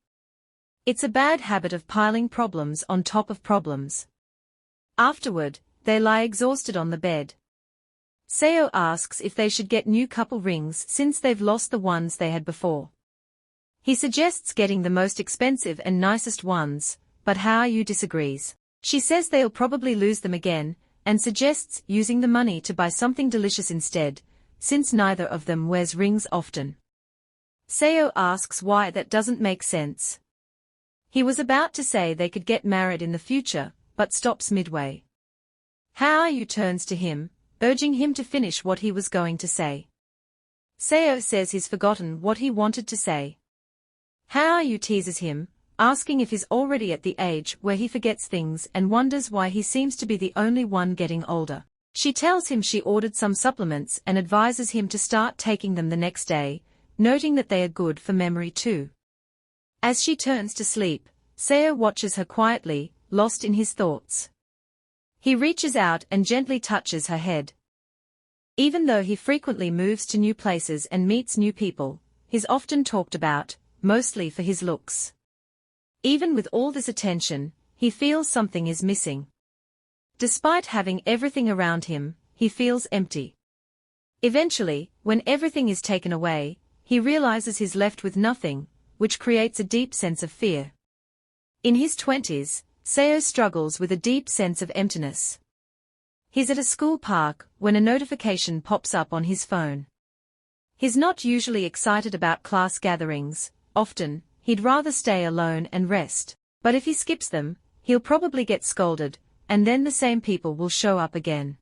It's a bad habit of piling problems on top of problems. Afterward, they lie exhausted on the bed. Seo asks if they should get new couple rings since they've lost the ones they had before. He suggests getting the most expensive and nicest ones, but Hao-yu disagrees. She says they'll probably lose them again, and suggests using the money to buy something delicious instead, since neither of them wears rings often. Seo asks why that doesn't make sense. He was about to say they could get married in the future, but stops midway. Hao-yu turns to him, urging him to finish what he was going to say. Seo says he's forgotten what he wanted to say. Hao-yu teases him, asking if he's already at the age where he forgets things and wonders why he seems to be the only one getting older. She tells him she ordered some supplements and advises him to start taking them the next day, noting that they are good for memory too. As she turns to sleep, Seo watches her quietly, lost in his thoughts. He reaches out and gently touches her head. Even though he frequently moves to new places and meets new people, he's often talked about, mostly for his looks. Even with all this attention, he feels something is missing. Despite having everything around him, he feels empty. Eventually, when everything is taken away, he realizes he's left with nothing, which creates a deep sense of fear. In his 20s, Seo struggles with a deep sense of emptiness. He's at a school park when a notification pops up on his phone. He's not usually excited about class gatherings. Often, he'd rather stay alone and rest, but if he skips them, he'll probably get scolded, and then the same people will show up again.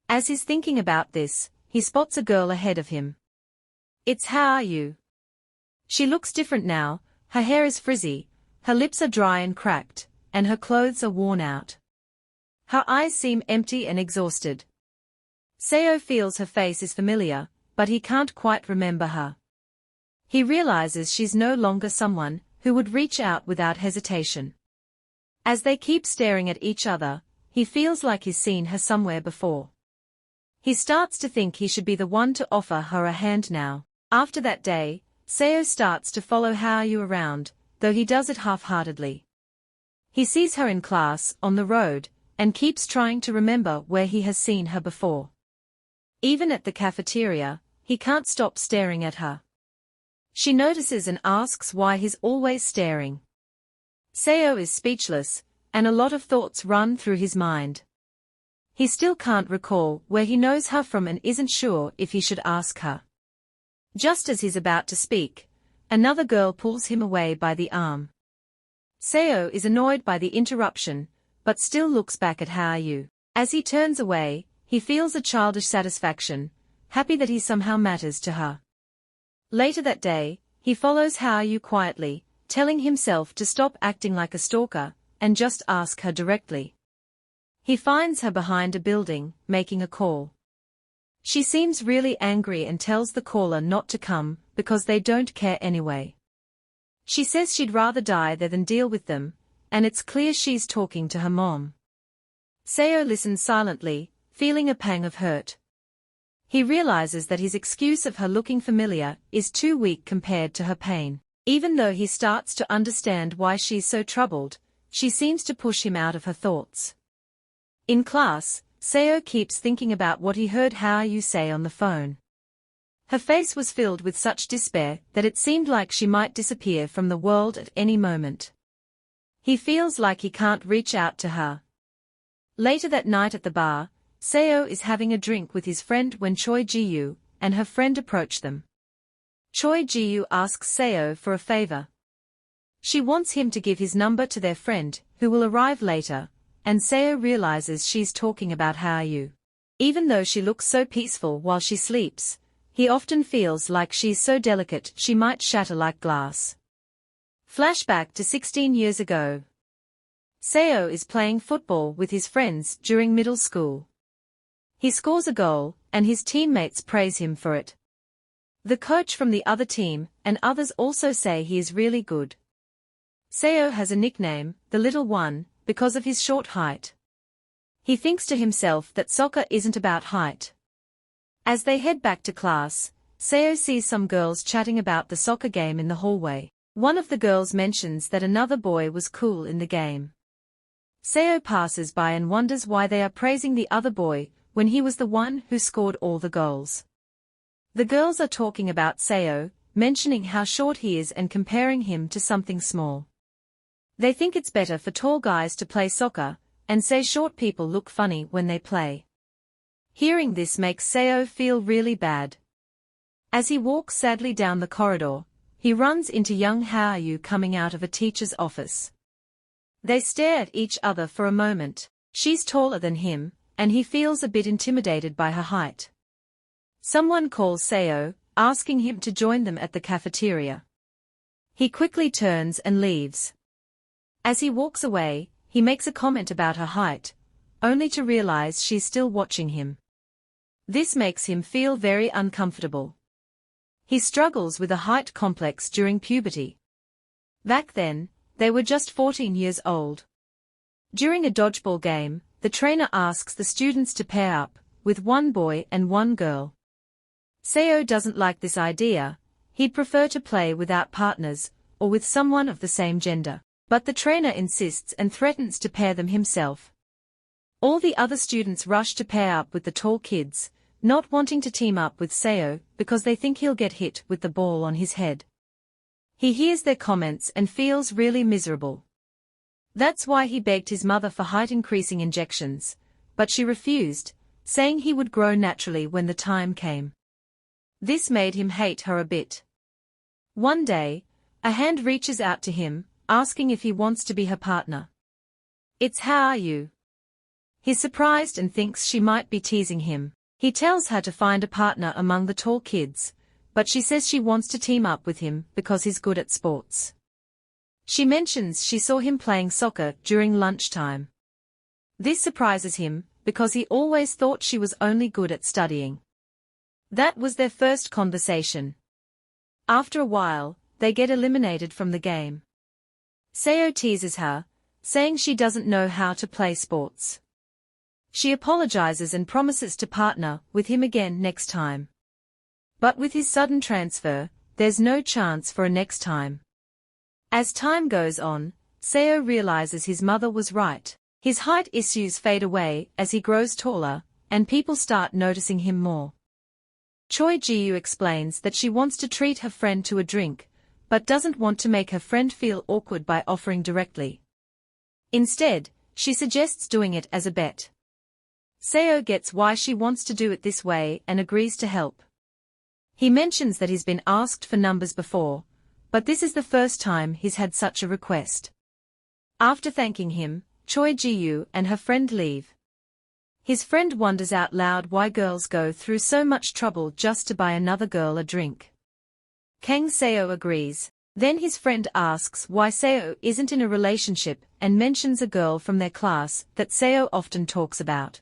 As he's thinking about this, he spots a girl ahead of him. "It's how are you?" She looks different now, her hair is frizzy, her lips are dry and cracked, and her clothes are worn out. Her eyes seem empty and exhausted. Seo feels her face is familiar, but he can't quite remember her. He realizes she's no longer someone who would reach out without hesitation. As they keep staring at each other, he feels like he's seen her somewhere before. He starts to think he should be the one to offer her a hand now. After that day, Seo starts to follow Haoyu around, though he does it half-heartedly. He sees her in class, on the road, and keeps trying to remember where he has seen her before. Even at the cafeteria, he can't stop staring at her. She notices and asks why he's always staring. Seo is speechless, and a lot of thoughts run through his mind. He still can't recall where he knows her from and isn't sure if he should ask her. Just as he's about to speak, another girl pulls him away by the arm. Seo is annoyed by the interruption, but still looks back at Haoyu. As he turns away, he feels a childish satisfaction, happy that he somehow matters to her. Later that day, he follows Haoyu quietly, telling himself to stop acting like a stalker, and just ask her directly. He finds her behind a building, making a call. She seems really angry and tells the caller not to come, because they don't care anyway. She says she'd rather die there than deal with them, and it's clear she's talking to her mom. Seo listens silently, feeling a pang of hurt. He realizes that his excuse of her looking familiar is too weak compared to her pain. Even though he starts to understand why she's so troubled, she seems to push him out of her thoughts. In class, Seo keeps thinking about what he heard Haoyu say on the phone. Her face was filled with such despair that it seemed like she might disappear from the world at any moment. He feels like he can't reach out to her. Later that night at the bar, Seo is having a drink with his friend when Choi Ji-yu and her friend approach them. Choi Ji-yu asks Seo for a favor. She wants him to give his number to their friend, who will arrive later, and Seo realizes she's talking about Haoyu. Even though she looks so peaceful while she sleeps, he often feels like she's so delicate she might shatter like glass. Flashback to 16 years ago. Seo is playing football with his friends during middle school. He scores a goal, and his teammates praise him for it. The coach from the other team and others also say he is really good. Seo has a nickname, the Little One, because of his short height. He thinks to himself that soccer isn't about height. As they head back to class, Seo sees some girls chatting about the soccer game in the hallway. One of the girls mentions that another boy was cool in the game. Seo passes by and wonders why they are praising the other boy when he was the one who scored all the goals. The girls are talking about Seo, mentioning how short he is and comparing him to something small. They think it's better for tall guys to play soccer, and say short people look funny when they play. Hearing this makes Seo feel really bad. As he walks sadly down the corridor, he runs into young Haoyu coming out of a teacher's office. They stare at each other for a moment. She's taller than him, and he feels a bit intimidated by her height. Someone calls Seo, asking him to join them at the cafeteria. He quickly turns and leaves. As he walks away, he makes a comment about her height, only to realize she's still watching him. This makes him feel very uncomfortable. He struggles with a height complex during puberty. Back then, they were just 14 years old. During a dodgeball game, the trainer asks the students to pair up, with one boy and one girl. Seo doesn't like this idea. He'd prefer to play without partners, or with someone of the same gender. But the trainer insists and threatens to pair them himself. All the other students rush to pair up with the tall kids, not wanting to team up with Seo because they think he'll get hit with the ball on his head. He hears their comments and feels really miserable. That's why he begged his mother for height-increasing injections, but she refused, saying he would grow naturally when the time came. This made him hate her a bit. One day, a hand reaches out to him, asking if he wants to be her partner. It's "How are you?" He's surprised and thinks she might be teasing him. He tells her to find a partner among the tall kids, but she says she wants to team up with him because he's good at sports. She mentions she saw him playing soccer during lunchtime. This surprises him, because he always thought she was only good at studying. That was their first conversation. After a while, they get eliminated from the game. Seo teases her, saying she doesn't know how to play sports. She apologizes and promises to partner with him again next time. But with his sudden transfer, there's no chance for a next time. As time goes on, Seo realizes his mother was right. His height issues fade away as he grows taller, and people start noticing him more. Choi Ji-yu explains that she wants to treat her friend to a drink, but doesn't want to make her friend feel awkward by offering directly. Instead, she suggests doing it as a bet. Seo gets why she wants to do it this way and agrees to help. He mentions that he's been asked for numbers before, but this is the first time he's had such a request. After thanking him, Choi Ji-yu and her friend leave. His friend wonders out loud why girls go through so much trouble just to buy another girl a drink. Kang Seo agrees. Then his friend asks why Seo isn't in a relationship and mentions a girl from their class that Seo often talks about.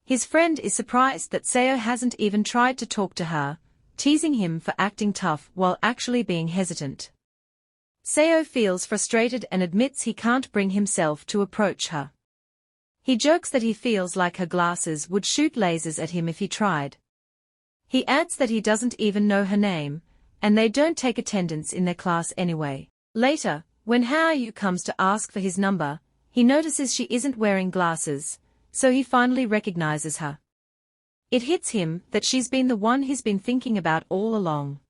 His friend is surprised that Seo hasn't even tried to talk to her, teasing him for acting tough while actually being hesitant. Seo feels frustrated and admits he can't bring himself to approach her. He jokes that he feels like her glasses would shoot lasers at him if he tried. He adds that he doesn't even know her name, and they don't take attendance in their class anyway. Later, when Hao-yu comes to ask for his number, he notices she isn't wearing glasses, so he finally recognizes her. It hits him that she's been the one he's been thinking about all along.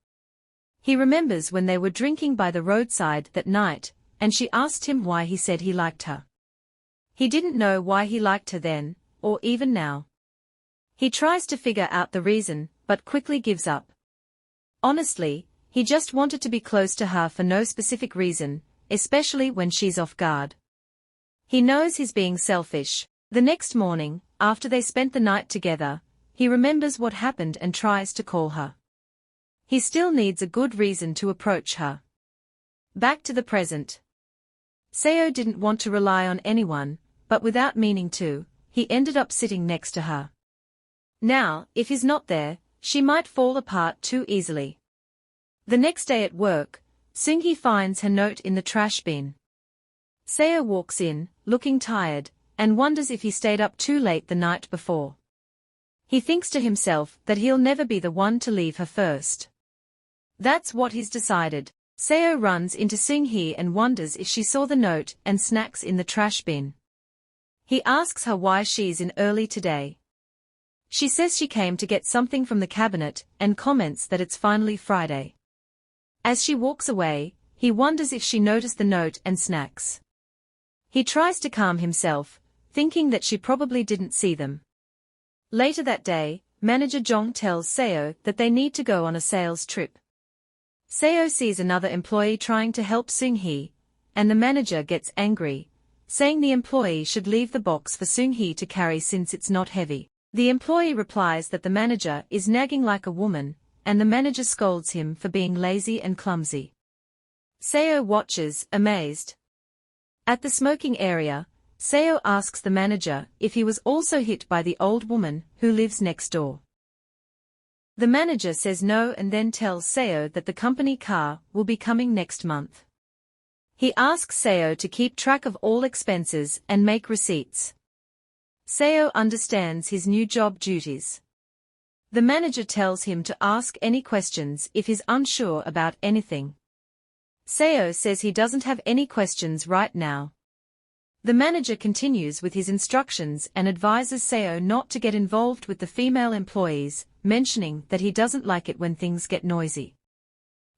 He remembers when they were drinking by the roadside that night, and she asked him why he said he liked her. He didn't know why he liked her then, or even now. He tries to figure out the reason, but quickly gives up. Honestly, he just wanted to be close to her for no specific reason, especially when she's off guard. He knows he's being selfish. The next morning, after they spent the night together, he remembers what happened and tries to call her. He still needs a good reason to approach her. Back to the present. Seo didn't want to rely on anyone, but without meaning to, he ended up sitting next to her. Now, if he's not there, she might fall apart too easily. The next day at work, Seung-hee finds her note in the trash bin. Seo walks in, looking tired, and wonders if he stayed up too late the night before. He thinks to himself that he'll never be the one to leave her first. That's what he's decided. Seo runs into Seung-hee and wonders if she saw the note and snacks in the trash bin. He asks her why she's in early today. She says she came to get something from the cabinet and comments that it's finally Friday. As she walks away, he wonders if she noticed the note and snacks. He tries to calm himself, thinking that she probably didn't see them. Later that day, manager Jong tells Seo that they need to go on a sales trip. Seo sees another employee trying to help Seung-hee, and the manager gets angry, saying the employee should leave the box for Seung-hee to carry since it's not heavy. The employee replies that the manager is nagging like a woman, and the manager scolds him for being lazy and clumsy. Seo watches, amazed. At the smoking area, Seo asks the manager if he was also hit by the old woman who lives next door. The manager says no and then tells Seo that the company car will be coming next month. He asks Seo to keep track of all expenses and make receipts. Seo understands his new job duties. The manager tells him to ask any questions if he's unsure about anything. Seo says he doesn't have any questions right now. The manager continues with his instructions and advises Seo not to get involved with the female employees, mentioning that he doesn't like it when things get noisy.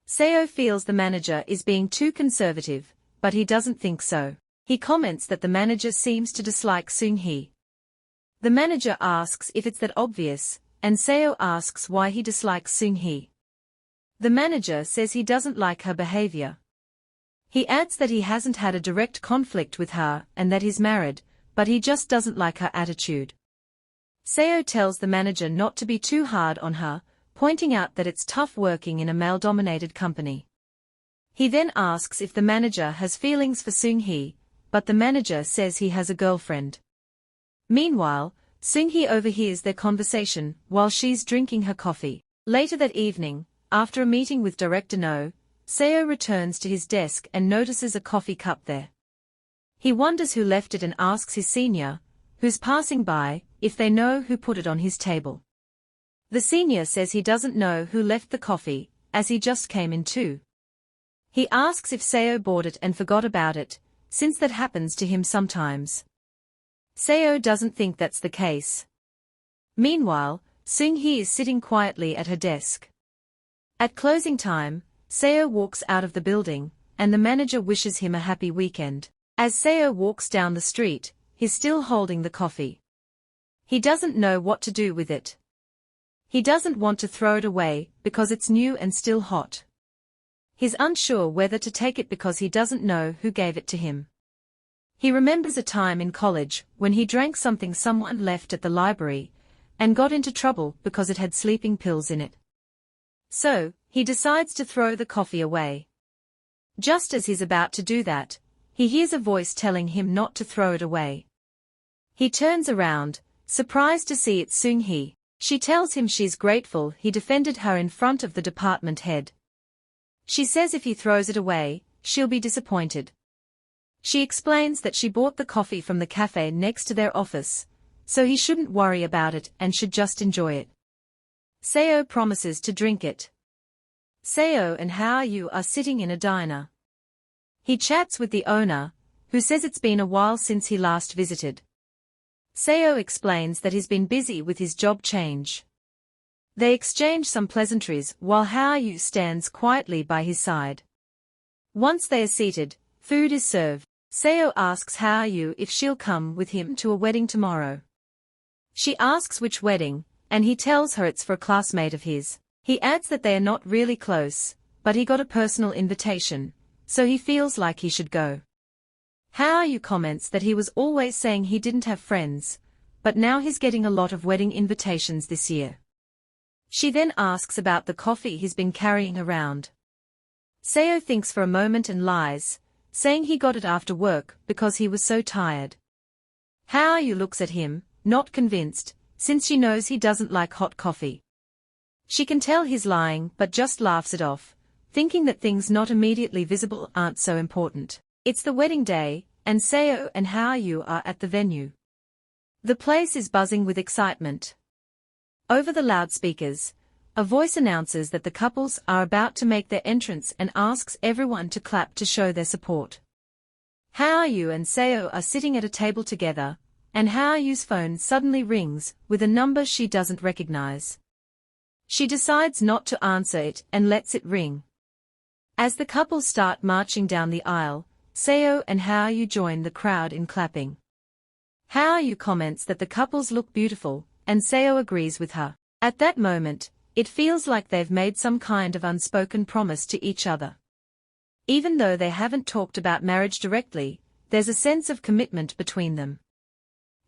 Seo feels the manager is being too conservative, but he doesn't think so. He comments that the manager seems to dislike Seung-hee. The manager asks if it's that obvious, and Seo asks why he dislikes Seung-hee. The manager says he doesn't like her behavior. He adds that he hasn't had a direct conflict with her and that he's married, but he just doesn't like her attitude. Seo tells the manager not to be too hard on her, pointing out that it's tough working in a male-dominated company. He then asks if the manager has feelings for Seung-hee, but the manager says he has a girlfriend. Meanwhile, Seung-hee overhears their conversation while she's drinking her coffee. Later that evening, after a meeting with Director No, Seo returns to his desk and notices a coffee cup there. He wonders who left it and asks his senior, who's passing by, if they know who put it on his table. The senior says he doesn't know who left the coffee, as he just came in too. He asks if Seo bought it and forgot about it, since that happens to him sometimes. Seo doesn't think that's the case. Meanwhile, Seung-hee is sitting quietly at her desk. At closing time, Seo walks out of the building, and the manager wishes him a happy weekend. As Seo walks down the street, he's still holding the coffee. He doesn't know what to do with it. He doesn't want to throw it away, because it's new and still hot. He's unsure whether to take it because he doesn't know who gave it to him. He remembers a time in college when he drank something someone left at the library, and got into trouble because it had sleeping pills in it. So, he decides to throw the coffee away. Just as he's about to do that, he hears a voice telling him not to throw it away. He turns around, surprised to see it's Seung-hee. She tells him she's grateful he defended her in front of the department head. She says if he throws it away, she'll be disappointed. She explains that she bought the coffee from the cafe next to their office, so he shouldn't worry about it and should just enjoy it. Seo promises to drink it. Seo and Hao-yu are sitting in a diner. He chats with the owner, who says it's been a while since he last visited. Seo explains that he's been busy with his job change. They exchange some pleasantries while Hao-yu stands quietly by his side. Once they are seated, food is served. Seo asks Hao-yu if she'll come with him to a wedding tomorrow. She asks which wedding, and he tells her it's for a classmate of his. He adds that they are not really close, but he got a personal invitation, so he feels like he should go. Hao-yu comments that he was always saying he didn't have friends, but now he's getting a lot of wedding invitations this year. She then asks about the coffee he's been carrying around. Seo thinks for a moment and lies, saying he got it after work because he was so tired. Hao-yu looks at him, not convinced, since she knows he doesn't like hot coffee. She can tell he's lying but just laughs it off, thinking that things not immediately visible aren't so important. It's the wedding day, and Seo and Hao-yu are at the venue. The place is buzzing with excitement. Over the loudspeakers, a voice announces that the couples are about to make their entrance and asks everyone to clap to show their support. Hao-yu and Seo are sitting at a table together, and Hao-yu's phone suddenly rings with a number she doesn't recognize. She decides not to answer it and lets it ring. As the couple start marching down the aisle, Seo and Hao-yu join the crowd in clapping. Hao-yu comments that the couples look beautiful, and Seo agrees with her. At that moment, it feels like they've made some kind of unspoken promise to each other. Even though they haven't talked about marriage directly, there's a sense of commitment between them.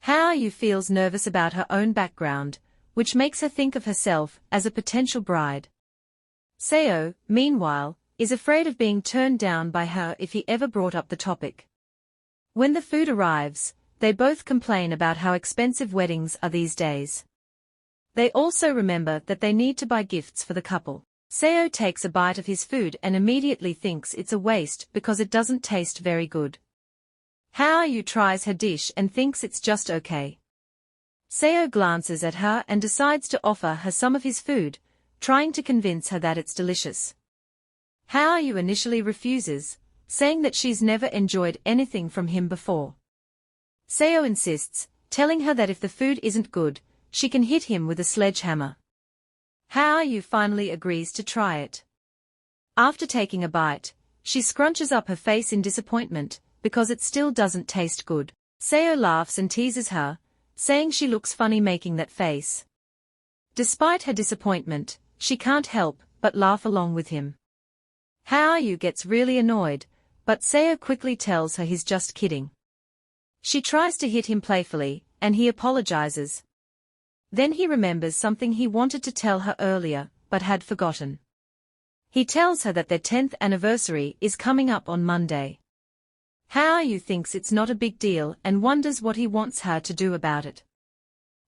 Hao-yu feels nervous about her own background, which makes her think of herself as a potential bride. Seo, meanwhile, is afraid of being turned down by her if he ever brought up the topic. When the food arrives, they both complain about how expensive weddings are these days. They also remember that they need to buy gifts for the couple. Seo takes a bite of his food and immediately thinks it's a waste because it doesn't taste very good. Hao-yu tries her dish and thinks it's just okay. Seo glances at her and decides to offer her some of his food, trying to convince her that it's delicious. Hao-yu initially refuses, saying that she's never enjoyed anything from him before. Seo insists, telling her that if the food isn't good, she can hit him with a sledgehammer. Hao-yu finally agrees to try it. After taking a bite, she scrunches up her face in disappointment, because it still doesn't taste good. Seo laughs and teases her, saying she looks funny making that face. Despite her disappointment, she can't help but laugh along with him. Hao-yu gets really annoyed, but Seo quickly tells her he's just kidding. She tries to hit him playfully, and he apologizes. Then he remembers something he wanted to tell her earlier, but had forgotten. He tells her that their 10th anniversary is coming up on Monday. Hao-yu thinks it's not a big deal and wonders what he wants her to do about it.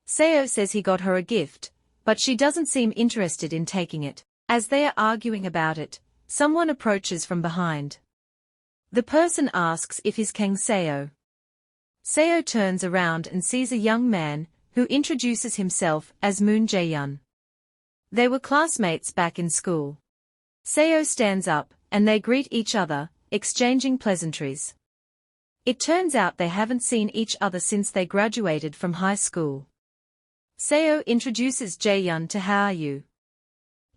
Seo says he got her a gift, but she doesn't seem interested in taking it. As they are arguing about it, someone approaches from behind. The person asks if he's Kang Seo. Seo turns around and sees a young man, who introduces himself as Moon Jae-yun. They were classmates back in school. Seo stands up, and they greet each other, exchanging pleasantries. It turns out they haven't seen each other since they graduated from high school. Seo introduces Jae-yun to Hao-yu.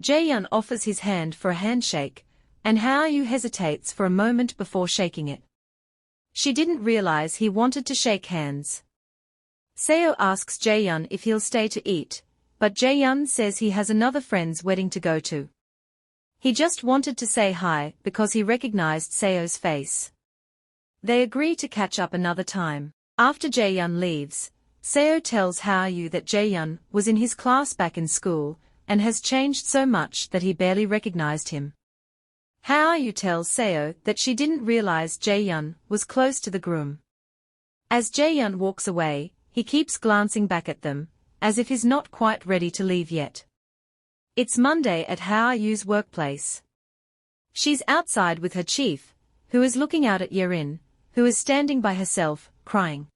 Jae-yun offers his hand for a handshake, and Hao-yu hesitates for a moment before shaking it. She didn't realize he wanted to shake hands. Seo asks Jae-yun if he'll stay to eat, but Jae-yun says he has another friend's wedding to go to. He just wanted to say hi because he recognized Seo's face. They agree to catch up another time. After Jae-yun leaves, Seo tells Hao-yu that Jae-yun was in his class back in school, and has changed so much that he barely recognized him. Hao-yu tells Seo that she didn't realize Jae-yun was close to the groom. As Jae-yun walks away, he keeps glancing back at them, as if he's not quite ready to leave yet. It's Monday at Hao-yu's workplace. She's outside with her chief, who is looking out at Yerin, who is standing by herself, crying.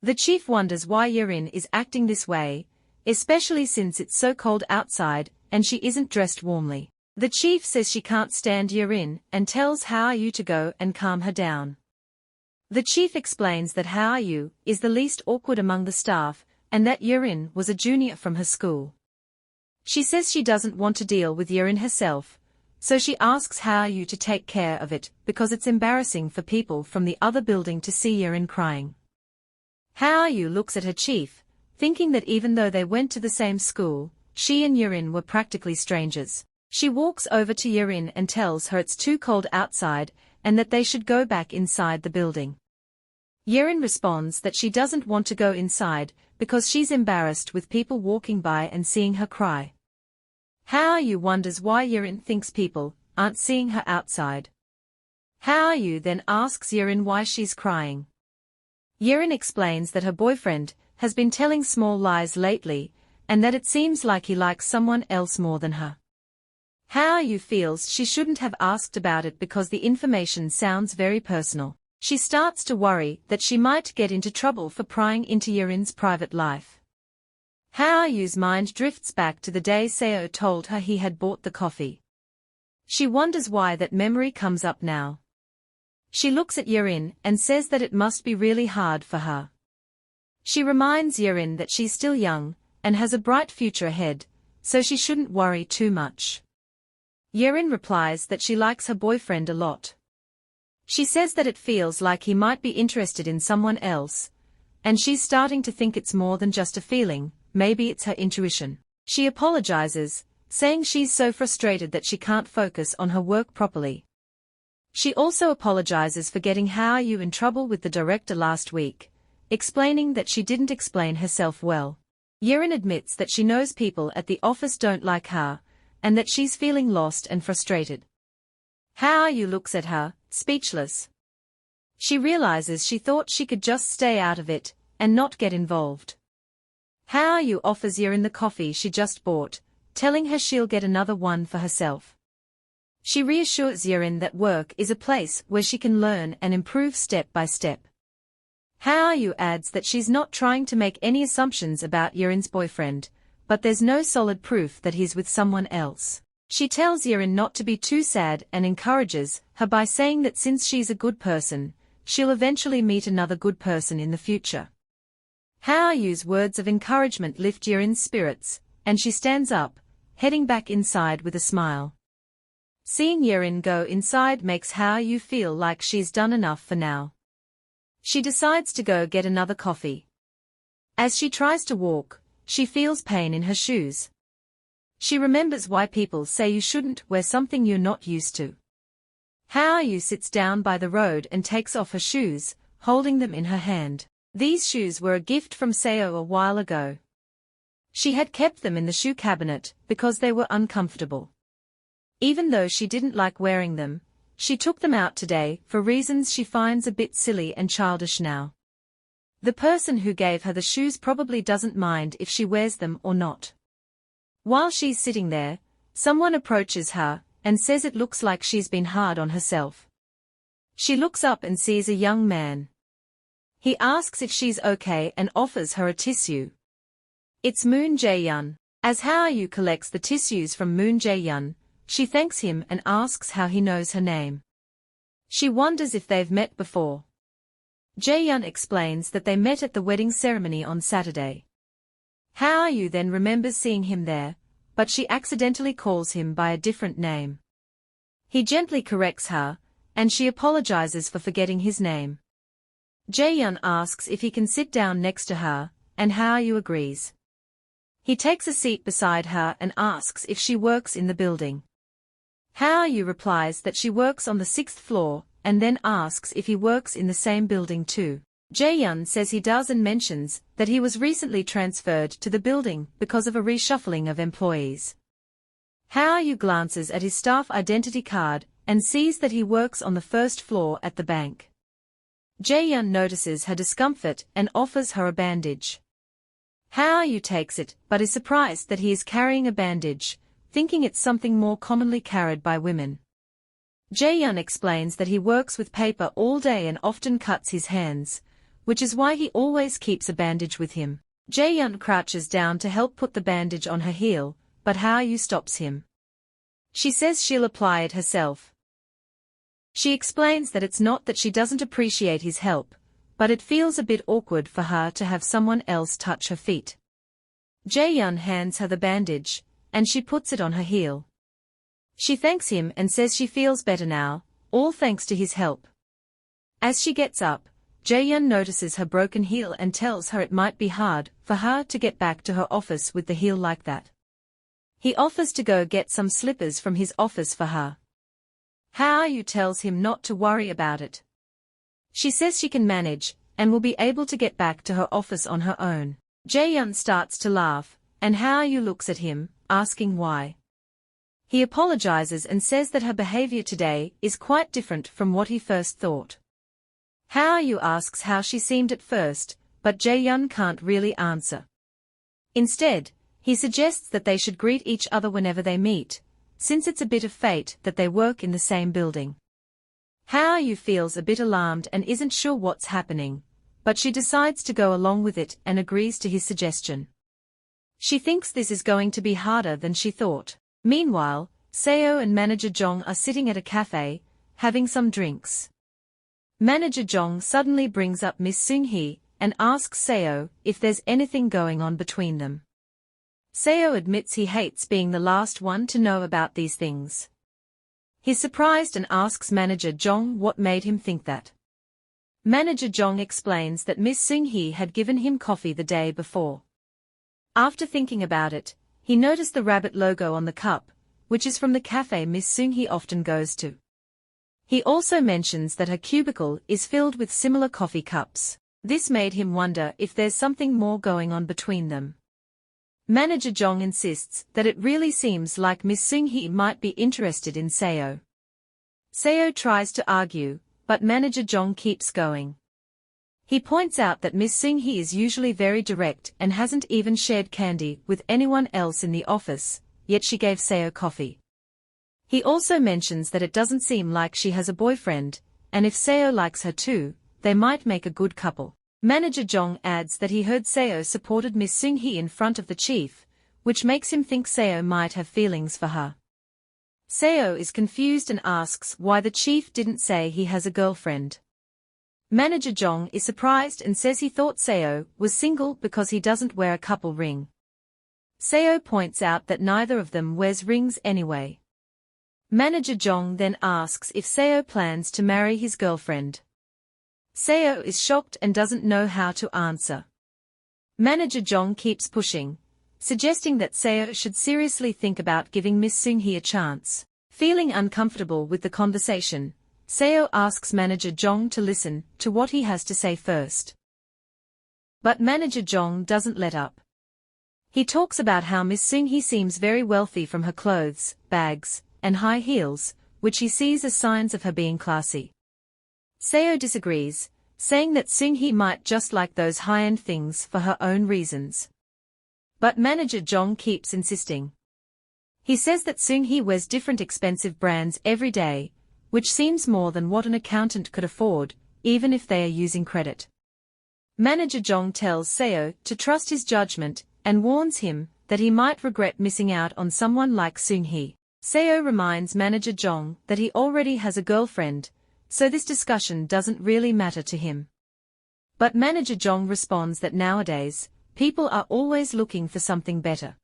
The chief wonders why Yerin is acting this way, especially since it's so cold outside and she isn't dressed warmly. The chief says she can't stand Yerin and tells Hao-yu to go and calm her down. The chief explains that Hao-yu is the least awkward among the staff, and that Yerin was a junior from her school. She says she doesn't want to deal with Yerin herself, so she asks Hao-yu to take care of it because it's embarrassing for people from the other building to see Yerin crying. Hao-yu looks at her chief, thinking that even though they went to the same school, she and Yerin were practically strangers. She walks over to Yerin and tells her it's too cold outside and that they should go back inside the building. Yerin responds that she doesn't want to go inside because she's embarrassed with people walking by and seeing her cry. Hao-yu wonders why Yerin thinks people aren't seeing her outside. Hao-yu then asks Yerin why she's crying. Yerin explains that her boyfriend has been telling small lies lately, and that it seems like he likes someone else more than her. Hao-yu feels she shouldn't have asked about it because the information sounds very personal. She starts to worry that she might get into trouble for prying into Yerin's private life. Hao-yu's mind drifts back to the day Seo told her he had bought the coffee. She wonders why that memory comes up now. She looks at Yerin and says that it must be really hard for her. She reminds Yerin that she's still young and has a bright future ahead, so she shouldn't worry too much. Yerin replies that she likes her boyfriend a lot. She says that it feels like he might be interested in someone else, and she's starting to think it's more than just a feeling, maybe it's her intuition. She apologizes, saying she's so frustrated that she can't focus on her work properly. She also apologizes for getting Hao-yu in trouble with the director last week, explaining that she didn't explain herself well. Yerin admits that she knows people at the office don't like her, and that she's feeling lost and frustrated. Hao-yu looks at her, speechless. She realizes she thought she could just stay out of it and not get involved. Hao-yu offers Yerin the coffee she just bought, telling her she'll get another one for herself. She reassures Yerin that work is a place where she can learn and improve step by step. Hao-yu adds that she's not trying to make any assumptions about Yerin's boyfriend, but there's no solid proof that he's with someone else. She tells Yerin not to be too sad and encourages her by saying that since she's a good person, she'll eventually meet another good person in the future. Haoyu's words of encouragement lift Yerin's spirits, and she stands up, heading back inside with a smile. Seeing Yerin go inside makes Haoyu feel like she's done enough for now. She decides to go get another coffee. As she tries to walk, she feels pain in her shoes. She remembers why people say you shouldn't wear something you're not used to. Haoyu sits down by the road and takes off her shoes, holding them in her hand. These shoes were a gift from Seo a while ago. She had kept them in the shoe cabinet because they were uncomfortable. Even though she didn't like wearing them, she took them out today for reasons she finds a bit silly and childish now. The person who gave her the shoes probably doesn't mind if she wears them or not. While she's sitting there, someone approaches her and says it looks like she's been hard on herself. She looks up and sees a young man. He asks if she's okay and offers her a tissue. It's Moon Jae-yun. As Haoyu collects the tissues from Moon Jae-yun, she thanks him and asks how he knows her name. She wonders if they've met before. Jae-yun explains that they met at the wedding ceremony on Saturday. Haoyu then remembers seeing him there, but she accidentally calls him by a different name. He gently corrects her, and she apologizes for forgetting his name. Jae-yun asks if he can sit down next to her, and Haoyu agrees. He takes a seat beside her and asks if she works in the building. Haoyu replies that she works on the 6th floor, and then asks if he works in the same building too. Jae-yun says he does and mentions that he was recently transferred to the building because of a reshuffling of employees. Haoyu glances at his staff identity card and sees that he works on the 1st floor at the bank. Jae-yun notices her discomfort and offers her a bandage. Haoyu takes it but is surprised that he is carrying a bandage, thinking it's something more commonly carried by women. Jae-yun explains that he works with paper all day and often cuts his hands, which is why he always keeps a bandage with him. Jae-yun crouches down to help put the bandage on her heel, but Haoyu stops him. She says she'll apply it herself. She explains that it's not that she doesn't appreciate his help, but it feels a bit awkward for her to have someone else touch her feet. Jae-yun hands her the bandage, and she puts it on her heel. She thanks him and says she feels better now, all thanks to his help. As she gets up, Jae-yun notices her broken heel and tells her it might be hard for her to get back to her office with the heel like that. He offers to go get some slippers from his office for her. Haoyu tells him not to worry about it. She says she can manage, and will be able to get back to her office on her own. Jae-yun starts to laugh, and Haoyu looks at him, asking why. He apologizes and says that her behavior today is quite different from what he first thought. Haoyu asks how she seemed at first, but Jae-yun can't really answer. Instead, he suggests that they should greet each other whenever they meet, since it's a bit of fate that they work in the same building. Haoyu feels a bit alarmed and isn't sure what's happening, but she decides to go along with it and agrees to his suggestion. She thinks this is going to be harder than she thought. Meanwhile, Seo and Manager Jong are sitting at a cafe, having some drinks. Manager Jong suddenly brings up Miss Seung-hee and asks Seo if there's anything going on between them. Seo admits he hates being the last one to know about these things. He's surprised and asks Manager Jong what made him think that. Manager Jong explains that Miss Seung-hee had given him coffee the day before. After thinking about it, he noticed the rabbit logo on the cup, which is from the cafe Miss Seung-hee often goes to. He also mentions that her cubicle is filled with similar coffee cups. This made him wonder if there's something more going on between them. Manager Jong insists that it really seems like Miss Seung-hee might be interested in Seo. Seo tries to argue, but Manager Jong keeps going. He points out that Miss Seung-hee is usually very direct and hasn't even shared candy with anyone else in the office, yet she gave Seo coffee. He also mentions that it doesn't seem like she has a boyfriend, and if Seo likes her too, they might make a good couple. Manager Jong adds that he heard Seo supported Miss Seung-hee in front of the chief, which makes him think Seo might have feelings for her. Seo is confused and asks why the chief didn't say he has a girlfriend. Manager Jong is surprised and says he thought Seo was single because he doesn't wear a couple ring. Seo points out that neither of them wears rings anyway. Manager Jong then asks if Seo plans to marry his girlfriend. Seo is shocked and doesn't know how to answer. Manager Jong keeps pushing, suggesting that Seo should seriously think about giving Miss Seung-hee a chance. Feeling uncomfortable with the conversation, Seo asks Manager Jong to listen to what he has to say first. But Manager Jong doesn't let up. He talks about how Miss Seung-hee seems very wealthy from her clothes, bags, and high heels, which he sees as signs of her being classy. Seo disagrees, saying that Seung-hee might just like those high-end things for her own reasons. But Manager Jong keeps insisting. He says that Seung-hee wears different expensive brands every day, which seems more than what an accountant could afford, even if they are using credit. Manager Jong tells Seo to trust his judgment and warns him that he might regret missing out on someone like Seung-hee. Seo reminds Manager Jong that he already has a girlfriend, so this discussion doesn't really matter to him. But Manager Jong responds that nowadays, people are always looking for something better.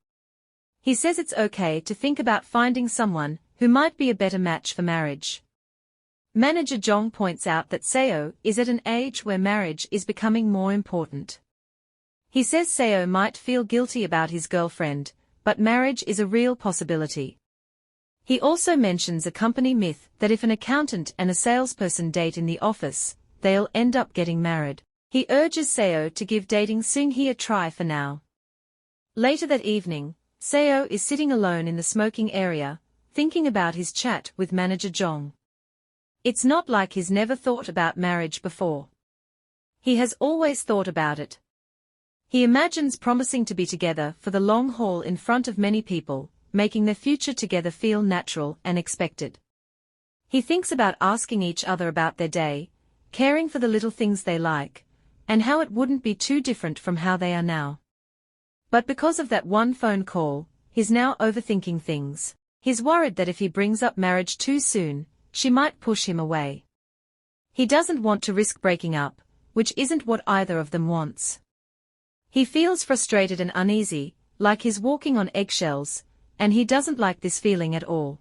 He says it's okay to think about finding someone who might be a better match for marriage. Manager Jong points out that Seo is at an age where marriage is becoming more important. He says Seo might feel guilty about his girlfriend, but marriage is a real possibility. He also mentions a company myth that if an accountant and a salesperson date in the office, they'll end up getting married. He urges Seo to give dating Seung-hee a try for now. Later that evening, Seo is sitting alone in the smoking area, thinking about his chat with Manager Jong. It's not like he's never thought about marriage before. He has always thought about it. He imagines promising to be together for the long haul in front of many people, making their future together feel natural and expected. He thinks about asking each other about their day, caring for the little things they like, and how it wouldn't be too different from how they are now. But because of that one phone call, he's now overthinking things. He's worried that if he brings up marriage too soon, she might push him away. He doesn't want to risk breaking up, which isn't what either of them wants. He feels frustrated and uneasy, like he's walking on eggshells, and he doesn't like this feeling at all.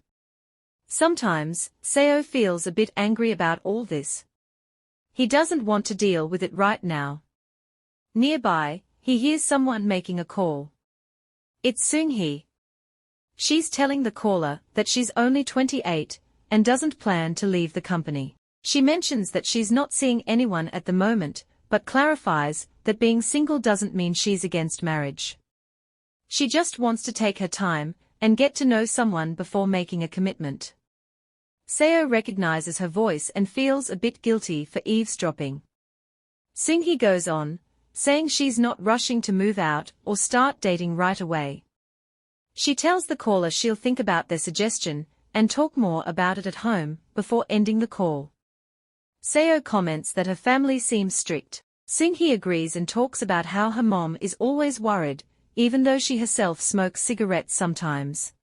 Sometimes, Seo feels a bit angry about all this. He doesn't want to deal with it right now. Nearby, he hears someone making a call. It's Seung-hee. She's telling the caller that she's only 28, and doesn't plan to leave the company. She mentions that she's not seeing anyone at the moment, but clarifies that being single doesn't mean she's against marriage. She just wants to take her time and get to know someone before making a commitment. Seo recognizes her voice and feels a bit guilty for eavesdropping. Seung-hee goes on, saying she's not rushing to move out or start dating right away. She tells the caller she'll think about their suggestion and talk more about it at home before ending the call. Seo comments that her family seems strict. Seung-hee agrees and talks about how her mom is always worried, even though she herself smokes cigarettes sometimes.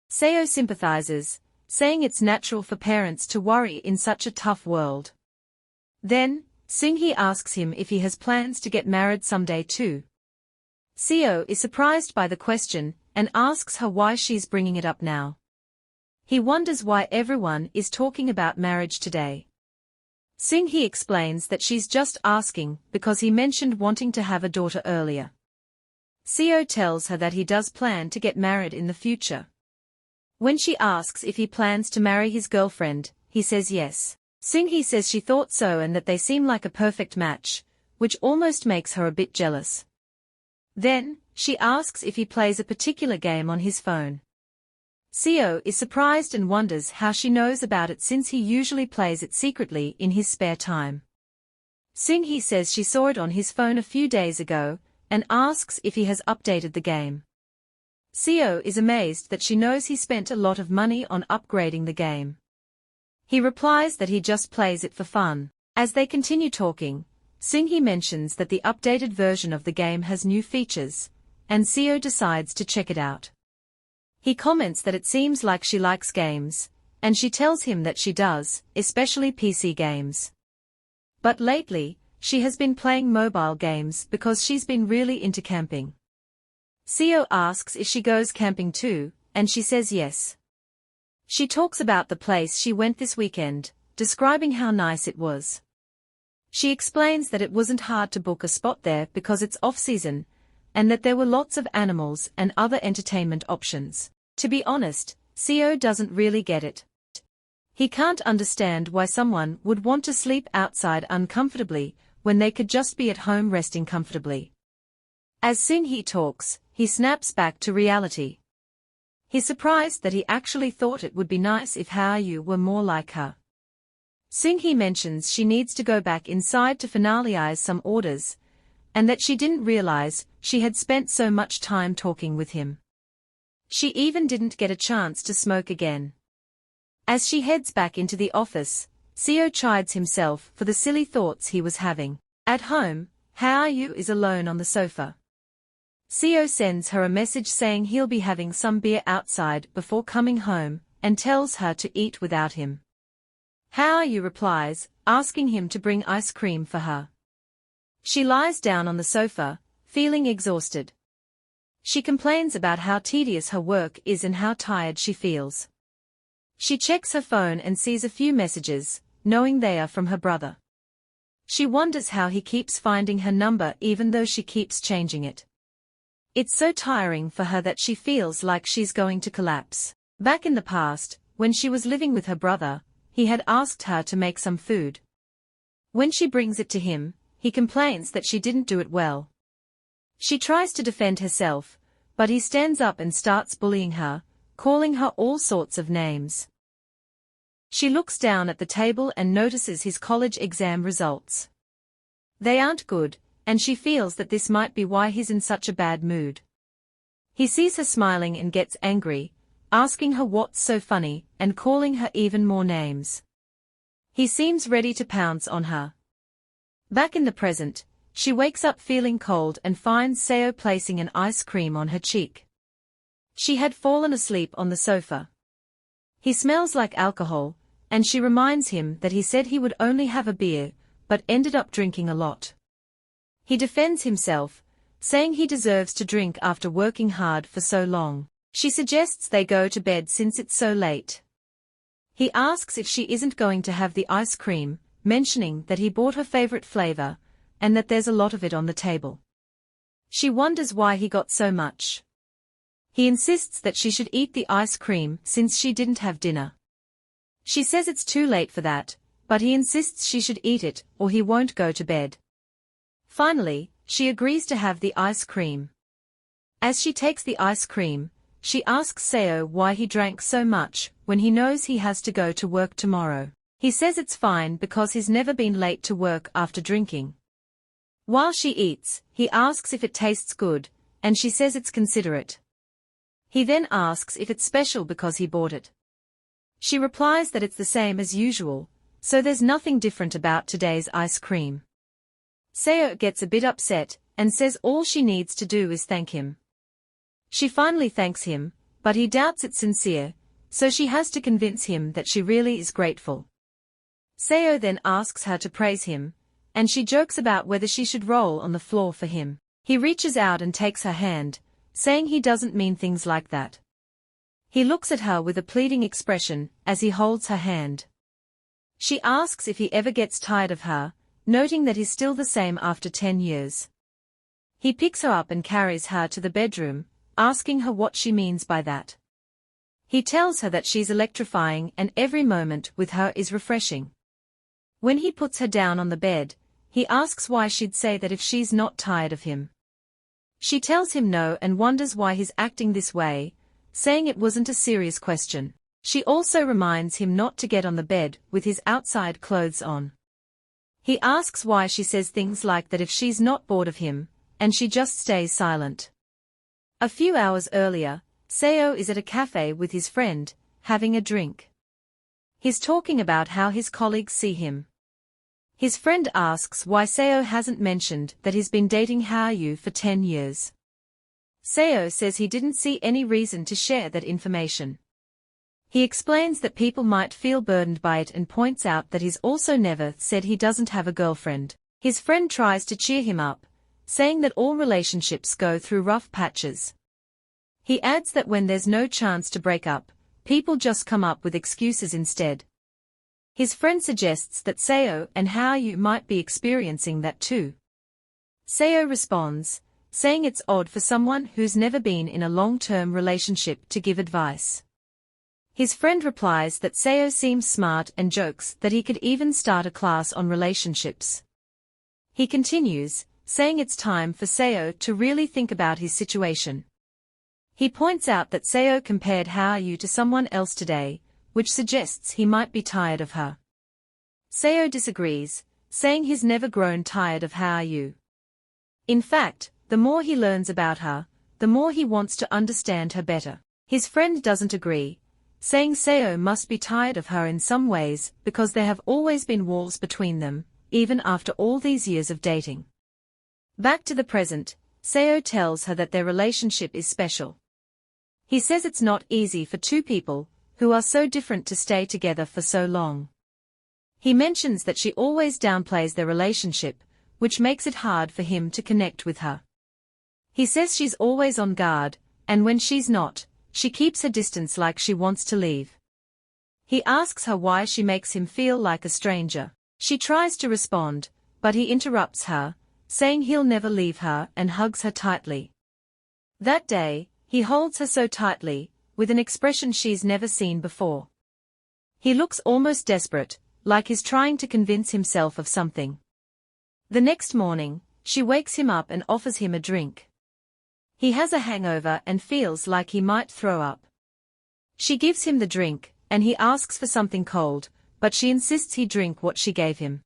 Seo sympathizes, saying it's natural for parents to worry in such a tough world. Then, Seung-hee asks him if he has plans to get married someday too. Seo is surprised by the question and asks her why she's bringing it up now. He wonders why everyone is talking about marriage today. Seung-hee explains that she's just asking because he mentioned wanting to have a daughter earlier. Seo tells her that he does plan to get married in the future. When she asks if he plans to marry his girlfriend, he says yes. Seung-hee says she thought so and that they seem like a perfect match, which almost makes her a bit jealous. Then, she asks if he plays a particular game on his phone. Seo is surprised and wonders how she knows about it since he usually plays it secretly in his spare time. Seung-hee says she saw it on his phone a few days ago, and asks if he has updated the game. Seo is amazed that she knows he spent a lot of money on upgrading the game. He replies that he just plays it for fun. As they continue talking, Seung-hee mentions that the updated version of the game has new features, and Seo decides to check it out. He comments that it seems like she likes games, and she tells him that she does, especially PC games. But lately, she has been playing mobile games because she's been really into camping. Seo asks if she goes camping too, and she says yes. She talks about the place she went this weekend, describing how nice it was. She explains that it wasn't hard to book a spot there because it's off-season, and that there were lots of animals and other entertainment options. To be honest, Seo doesn't really get it. He can't understand why someone would want to sleep outside uncomfortably when they could just be at home resting comfortably. As soon he talks, he snaps back to reality. He's surprised that he actually thought it would be nice if Hao-yu were more like her. Soon he mentions she needs to go back inside to finalize some orders, and that she didn't realize she had spent so much time talking with him. She even didn't get a chance to smoke again. As she heads back into the office, Seo chides himself for the silly thoughts he was having. At home, Hao-yu is alone on the sofa. Seo sends her a message saying he'll be having some beer outside before coming home, and tells her to eat without him. Hao-yu replies, asking him to bring ice cream for her. She lies down on the sofa, feeling exhausted. She complains about how tedious her work is and how tired she feels. She checks her phone and sees a few messages, knowing they are from her brother. She wonders how he keeps finding her number even though she keeps changing it. It's so tiring for her that she feels like she's going to collapse. Back in the past, when she was living with her brother, he had asked her to make some food. When she brings it to him, he complains that she didn't do it well. She tries to defend herself, but he stands up and starts bullying her, calling her all sorts of names. She looks down at the table and notices his college exam results. They aren't good, and she feels that this might be why he's in such a bad mood. He sees her smiling and gets angry, asking her what's so funny, and calling her even more names. He seems ready to pounce on her. Back in the present, she wakes up feeling cold and finds Seo placing an ice cream on her cheek. She had fallen asleep on the sofa. He smells like alcohol, and she reminds him that he said he would only have a beer, but ended up drinking a lot. He defends himself, saying he deserves to drink after working hard for so long. She suggests they go to bed since it's so late. He asks if she isn't going to have the ice cream, mentioning that he bought her favorite flavor, and that there's a lot of it on the table. She wonders why he got so much. He insists that she should eat the ice cream since she didn't have dinner. She says it's too late for that, but he insists she should eat it or he won't go to bed. Finally, she agrees to have the ice cream. As she takes the ice cream, she asks Seo why he drank so much when he knows he has to go to work tomorrow. He says it's fine because he's never been late to work after drinking. While she eats, he asks if it tastes good, and she says it's considerate. He then asks if it's special because he bought it. She replies that it's the same as usual, so there's nothing different about today's ice cream. Seo gets a bit upset, and says all she needs to do is thank him. She finally thanks him, but he doubts it's sincere, so she has to convince him that she really is grateful. Seo then asks her to praise him, and she jokes about whether she should roll on the floor for him. He reaches out and takes her hand, saying he doesn't mean things like that. He looks at her with a pleading expression as he holds her hand. She asks if he ever gets tired of her, noting that he's still the same after 10 years. He picks her up and carries her to the bedroom, asking her what she means by that. He tells her that she's electrifying and every moment with her is refreshing. When he puts her down on the bed, he asks why she'd say that if she's not tired of him. She tells him no and wonders why he's acting this way, saying it wasn't a serious question. She also reminds him not to get on the bed with his outside clothes on. He asks why she says things like that if she's not bored of him, and she just stays silent. A few hours earlier, Seo is at a cafe with his friend, having a drink. He's talking about how his colleagues see him. His friend asks why Seo hasn't mentioned that he's been dating Hao-yu for 10 years. Seo says he didn't see any reason to share that information. He explains that people might feel burdened by it and points out that he's also never said he doesn't have a girlfriend. His friend tries to cheer him up, saying that all relationships go through rough patches. He adds that when there's no chance to break up, people just come up with excuses instead. His friend suggests that Seo and Hao-yu might be experiencing that too. Seo responds, saying it's odd for someone who's never been in a long-term relationship to give advice. His friend replies that Seo seems smart and jokes that he could even start a class on relationships. He continues, saying it's time for Seo to really think about his situation. He points out that Seo compared Hao-yu to someone else today, which suggests he might be tired of her. Seo disagrees, saying he's never grown tired of Hao-yu. In fact, the more he learns about her, the more he wants to understand her better. His friend doesn't agree, saying Seo must be tired of her in some ways because there have always been walls between them, even after all these years of dating. Back to the present, Seo tells her that their relationship is special. He says it's not easy for two people who are so different to stay together for so long. He mentions that she always downplays their relationship, which makes it hard for him to connect with her. He says she's always on guard, and when she's not, she keeps her distance like she wants to leave. He asks her why she makes him feel like a stranger. She tries to respond, but he interrupts her, saying he'll never leave her and hugs her tightly. That day, he holds her so tightly, with an expression she's never seen before. He looks almost desperate, like he's trying to convince himself of something. The next morning, she wakes him up and offers him a drink. He has a hangover and feels like he might throw up. She gives him the drink, and he asks for something cold, but she insists he drink what she gave him.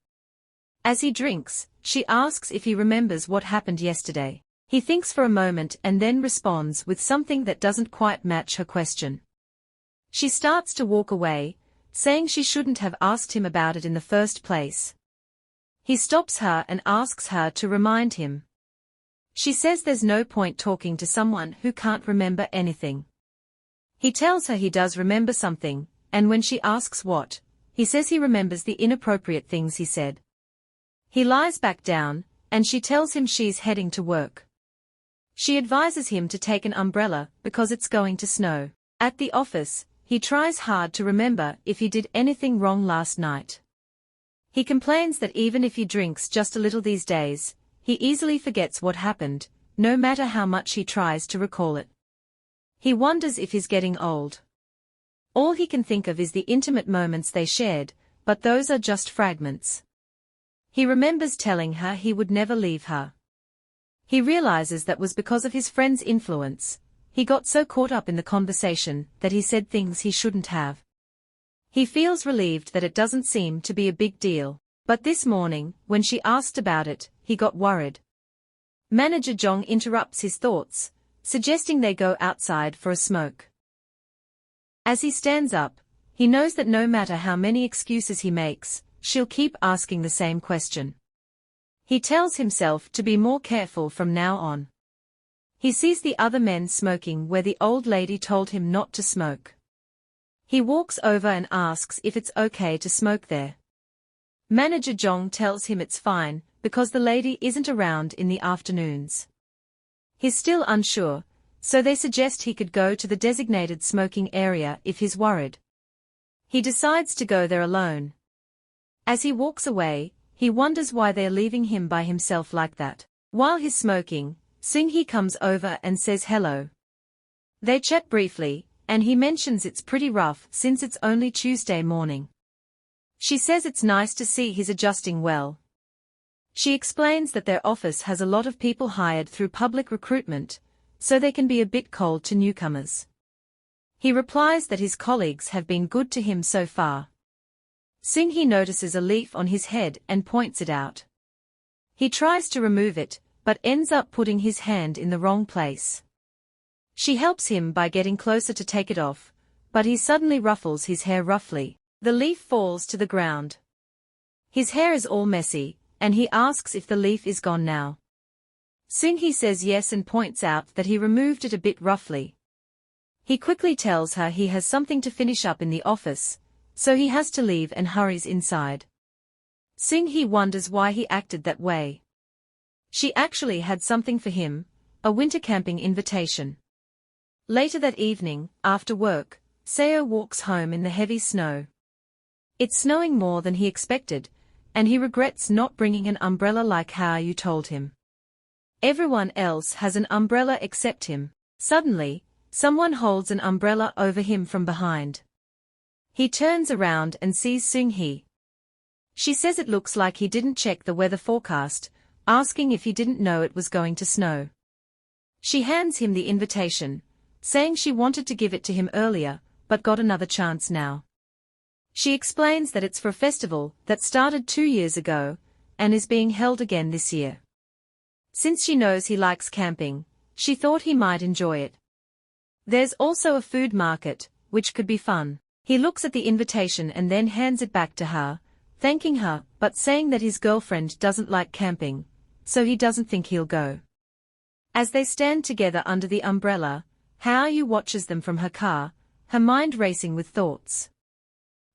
As he drinks, she asks if he remembers what happened yesterday. He thinks for a moment and then responds with something that doesn't quite match her question. She starts to walk away, saying she shouldn't have asked him about it in the first place. He stops her and asks her to remind him. She says there's no point talking to someone who can't remember anything. He tells her he does remember something, and when she asks what, he says he remembers the inappropriate things he said. He lies back down, and she tells him she's heading to work. She advises him to take an umbrella because it's going to snow. At the office, he tries hard to remember if he did anything wrong last night. He complains that even if he drinks just a little these days, he easily forgets what happened, no matter how much he tries to recall it. He wonders if he's getting old. All he can think of is the intimate moments they shared, but those are just fragments. He remembers telling her he would never leave her. He realizes that was because of his friend's influence. He got so caught up in the conversation that he said things he shouldn't have. He feels relieved that it doesn't seem to be a big deal, but this morning, when she asked about it, he got worried. Manager Jong interrupts his thoughts, suggesting they go outside for a smoke. As he stands up, he knows that no matter how many excuses he makes, she'll keep asking the same question. He tells himself to be more careful from now on. He sees the other men smoking where the old lady told him not to smoke. He walks over and asks if it's okay to smoke there. Manager Jong tells him it's fine, because the lady isn't around in the afternoons. He's still unsure, so they suggest he could go to the designated smoking area if he's worried. He decides to go there alone. As he walks away, he wonders why they're leaving him by himself like that. While he's smoking, Seung-hee comes over and says hello. They chat briefly, and he mentions it's pretty rough since it's only Tuesday morning. She says it's nice to see he's adjusting well. She explains that their office has a lot of people hired through public recruitment, so they can be a bit cold to newcomers. He replies that his colleagues have been good to him so far. Seung-hee notices a leaf on his head and points it out. He tries to remove it, but ends up putting his hand in the wrong place. She helps him by getting closer to take it off, but he suddenly ruffles his hair roughly. The leaf falls to the ground. His hair is all messy, and he asks if the leaf is gone now. Seung-hee says yes and points out that he removed it a bit roughly. He quickly tells her he has something to finish up in the office, so he has to leave and hurries inside. Seung-hee wonders why he acted that way. She actually had something for him, a winter camping invitation. Later that evening, after work, Seo walks home in the heavy snow. It's snowing more than he expected, and he regrets not bringing an umbrella like how you told him. Everyone else has an umbrella except him. Suddenly, someone holds an umbrella over him from behind. He turns around and sees Seung-hee. She says it looks like he didn't check the weather forecast, asking if he didn't know it was going to snow. She hands him the invitation, saying she wanted to give it to him earlier, but got another chance now. She explains that it's for a festival that started 2 years ago, and is being held again this year. Since she knows he likes camping, she thought he might enjoy it. There's also a food market, which could be fun. He looks at the invitation and then hands it back to her, thanking her but saying that his girlfriend doesn't like camping, so he doesn't think he'll go. As they stand together under the umbrella, Hao-yu watches them from her car, her mind racing with thoughts.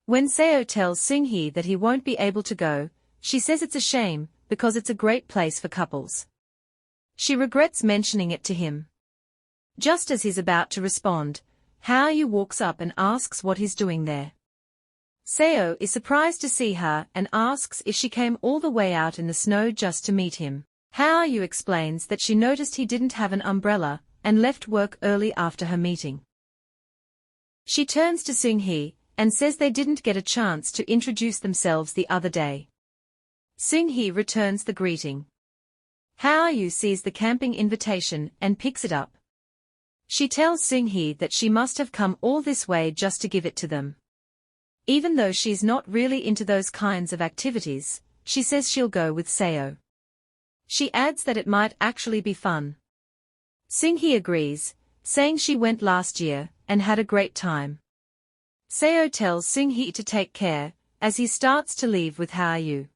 When Seo tells Seung-hee that he won't be able to go, she says it's a shame, because it's a great place for couples. She regrets mentioning it to him. Just as he's about to respond, Hao-yu walks up and asks what he's doing there. Seo is surprised to see her and asks if she came all the way out in the snow just to meet him. Hao-yu explains that she noticed he didn't have an umbrella and left work early after her meeting. She turns to Seung-hee and says they didn't get a chance to introduce themselves the other day. Seung-hee returns the greeting. Hao-yu sees the camping invitation and picks it up. She tells Seung-hee that she must have come all this way just to give it to them. Even though she's not really into those kinds of activities, she says she'll go with Seo. She adds that it might actually be fun. Seung-hee agrees, saying she went last year and had a great time. Seo tells Seung-hee to take care, as he starts to leave with Hao-yu.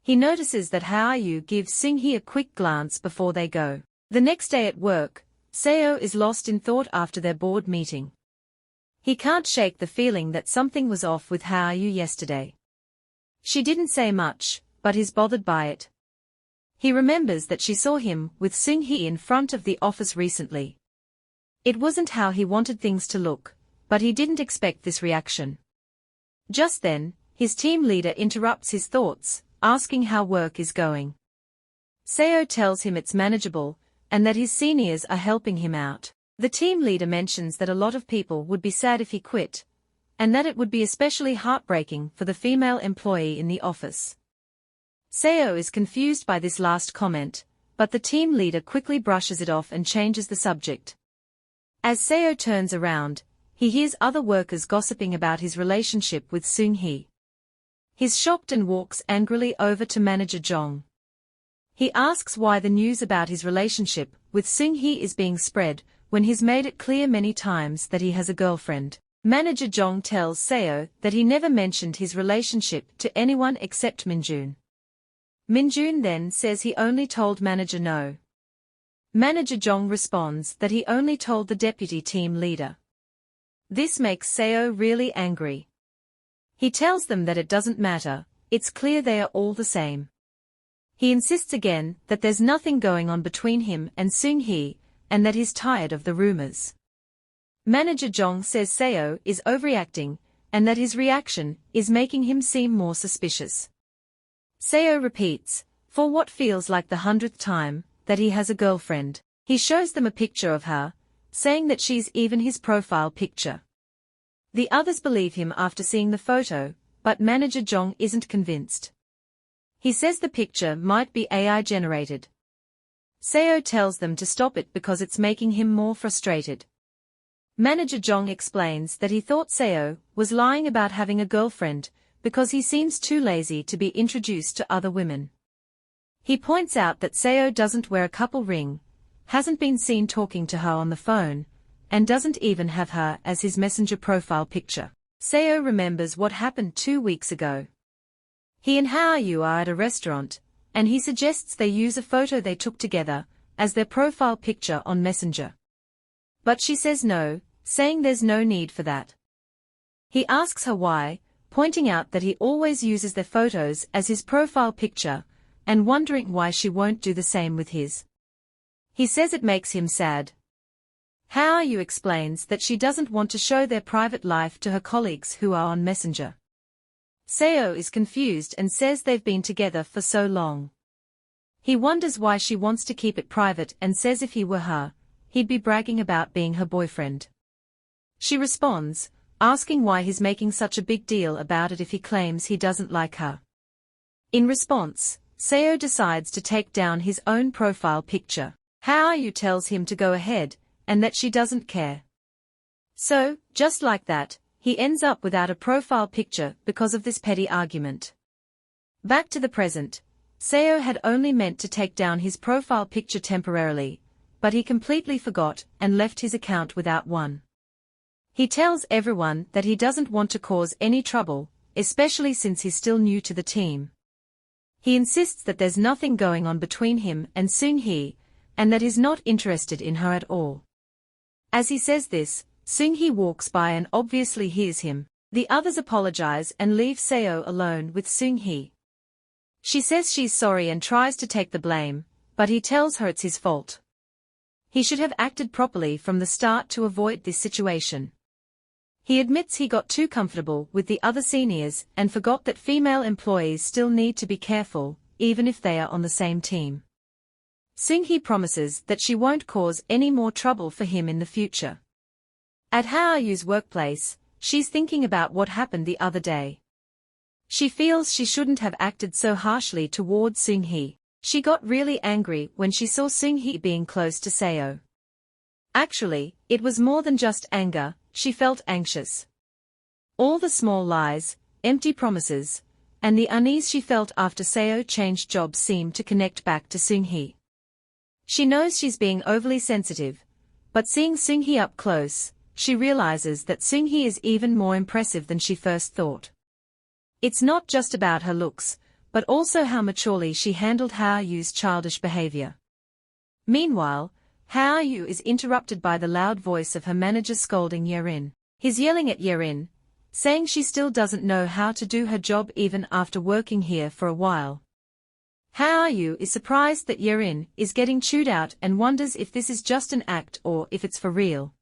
He notices that Hao-yu gives Seung-hee a quick glance before they go. The next day at work, Seo is lost in thought after their board meeting. He can't shake the feeling that something was off with Hao-yu yesterday. She didn't say much, but he's bothered by it. He remembers that she saw him with Seung-hee in front of the office recently. It wasn't how he wanted things to look, but he didn't expect this reaction. Just then, his team leader interrupts his thoughts, asking how work is going. Seo tells him it's manageable, and that his seniors are helping him out. The team leader mentions that a lot of people would be sad if he quit, and that it would be especially heartbreaking for the female employee in the office. Seo is confused by this last comment, but the team leader quickly brushes it off and changes the subject. As Seo turns around, he hears other workers gossiping about his relationship with Seung-hee. He's shocked and walks angrily over to manager Jong. He asks why the news about his relationship with Seung-hee is being spread, when he's made it clear many times that he has a girlfriend. Manager Jong tells Seo that he never mentioned his relationship to anyone except Minjun. Minjun then says he only told manager No. Manager Jong responds that he only told the deputy team leader. This makes Seo really angry. He tells them that it doesn't matter, it's clear they are all the same. He insists again that there's nothing going on between him and Seung-hee, and that he's tired of the rumors. Manager Jong says Seo is overreacting, and that his reaction is making him seem more suspicious. Seo repeats, for what feels like the 100th time, that he has a girlfriend. He shows them a picture of her, saying that she's even his profile picture. The others believe him after seeing the photo, but manager Jong isn't convinced. He says the picture might be AI generated. Seo tells them to stop it because it's making him more frustrated. Manager Jong explains that he thought Seo was lying about having a girlfriend, because he seems too lazy to be introduced to other women. He points out that Seo doesn't wear a couple ring, hasn't been seen talking to her on the phone, and doesn't even have her as his messenger profile picture. Seo remembers what happened 2 weeks ago. He and Hao-yu are at a restaurant, and he suggests they use a photo they took together as their profile picture on Messenger. But she says no, saying there's no need for that. He asks her why, pointing out that he always uses their photos as his profile picture, and wondering why she won't do the same with his. He says it makes him sad. Hao-yu explains that she doesn't want to show their private life to her colleagues who are on Messenger. Seo is confused and says they've been together for so long. He wonders why she wants to keep it private and says if he were her, he'd be bragging about being her boyfriend. She responds, asking why he's making such a big deal about it if he claims he doesn't like her. In response, Seo decides to take down his own profile picture. Hao-yu tells him to go ahead, and that she doesn't care. So, just like that, he ends up without a profile picture because of this petty argument. Back to the present, Seo had only meant to take down his profile picture temporarily, but he completely forgot and left his account without one. He tells everyone that he doesn't want to cause any trouble, especially since he's still new to the team. He insists that there's nothing going on between him and Seung-hee, and that he's not interested in her at all. As he says this, Seung-hee walks by and obviously hears him. The others apologize and leave Seo alone with Seung-hee. She says she's sorry and tries to take the blame, but he tells her it's his fault. He should have acted properly from the start to avoid this situation. He admits he got too comfortable with the other seniors and forgot that female employees still need to be careful, even if they are on the same team. Seung-hee promises that she won't cause any more trouble for him in the future. At Hao-yu's workplace, she's thinking about what happened the other day. She feels she shouldn't have acted so harshly towards Seung-hee. She got really angry when she saw Seung-hee being close to Seo. Actually, it was more than just anger, she felt anxious. All the small lies, empty promises, and the unease she felt after Seo changed jobs seemed to connect back to Seung-hee. She knows she's being overly sensitive, but seeing Seung-hee up close, she realizes that Seung-hee is even more impressive than she first thought. It's not just about her looks, but also how maturely she handled Hao-yu's childish behavior. Meanwhile, Hao-yu is interrupted by the loud voice of her manager scolding Yerin. He's yelling at Yerin, saying she still doesn't know how to do her job even after working here for a while. Hao-yu is surprised that Yerin is getting chewed out and wonders if this is just an act or if it's for real.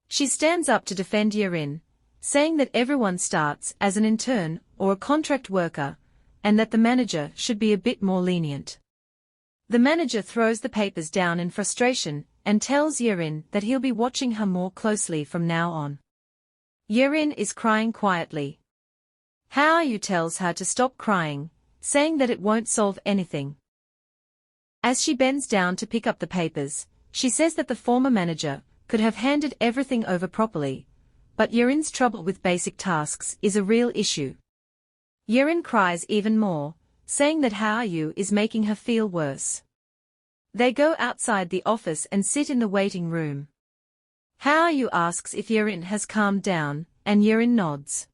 She stands up to defend Yerin, saying that everyone starts as an intern or a contract worker, and that the manager should be a bit more lenient. The manager throws the papers down in frustration and tells Yerin that he'll be watching her more closely from now on. Yerin is crying quietly. Hao-yu tells her to stop crying, saying that it won't solve anything. As she bends down to pick up the papers, she says that the former manager could have handed everything over properly, but Yerin's trouble with basic tasks is a real issue. Yerin cries even more, saying that Hao-yu is making her feel worse. They go outside the office and sit in the waiting room. Hao-yu asks if Yerin has calmed down, and Yerin nods.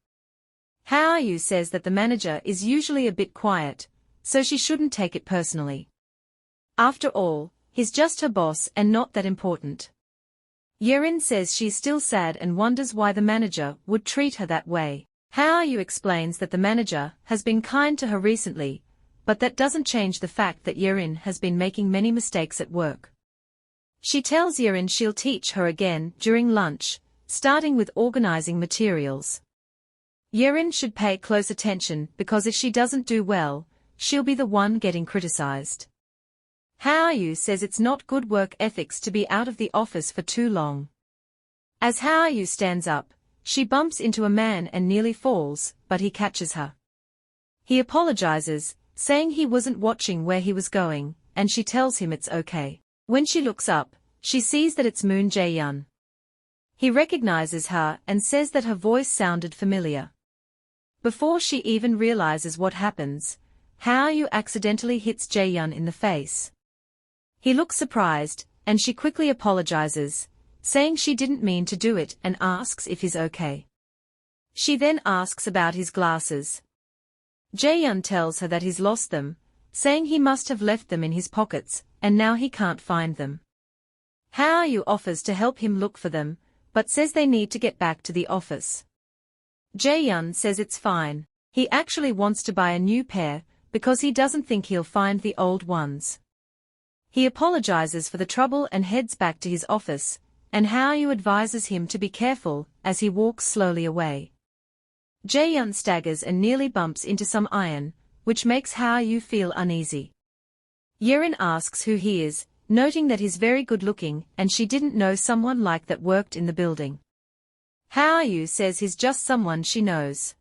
Hao-yu says that the manager is usually a bit quiet, so she shouldn't take it personally. After all, he's just her boss and not that important. Yerin says she's still sad and wonders why the manager would treat her that way. Hao-yu explains that the manager has been kind to her recently, but that doesn't change the fact that Yerin has been making many mistakes at work. She tells Yerin she'll teach her again during lunch, starting with organizing materials. Yerin should pay close attention because if she doesn't do well, she'll be the one getting criticized. Hao-yu says it's not good work ethics to be out of the office for too long. As Hao-yu stands up, she bumps into a man and nearly falls, but he catches her. He apologizes, saying he wasn't watching where he was going, and she tells him it's okay. When she looks up, she sees that it's Moon Jae-yun. He recognizes her and says that her voice sounded familiar. Before she even realizes what happens, Hao-yu accidentally hits Jae-yun in the face. He looks surprised, and she quickly apologizes, saying she didn't mean to do it and asks if he's okay. She then asks about his glasses. Jae-yun tells her that he's lost them, saying he must have left them in his pockets, and now he can't find them. Hao-yu offers to help him look for them, but says they need to get back to the office. Jae-yun says it's fine. He actually wants to buy a new pair, because he doesn't think he'll find the old ones. He apologizes for the trouble and heads back to his office, and Hao-yu advises him to be careful as he walks slowly away. Jae-yun staggers and nearly bumps into some iron, which makes Hao-yu feel uneasy. Yerin asks who he is, noting that he's very good-looking and she didn't know someone like that worked in the building. Hao-yu says he's just someone she knows.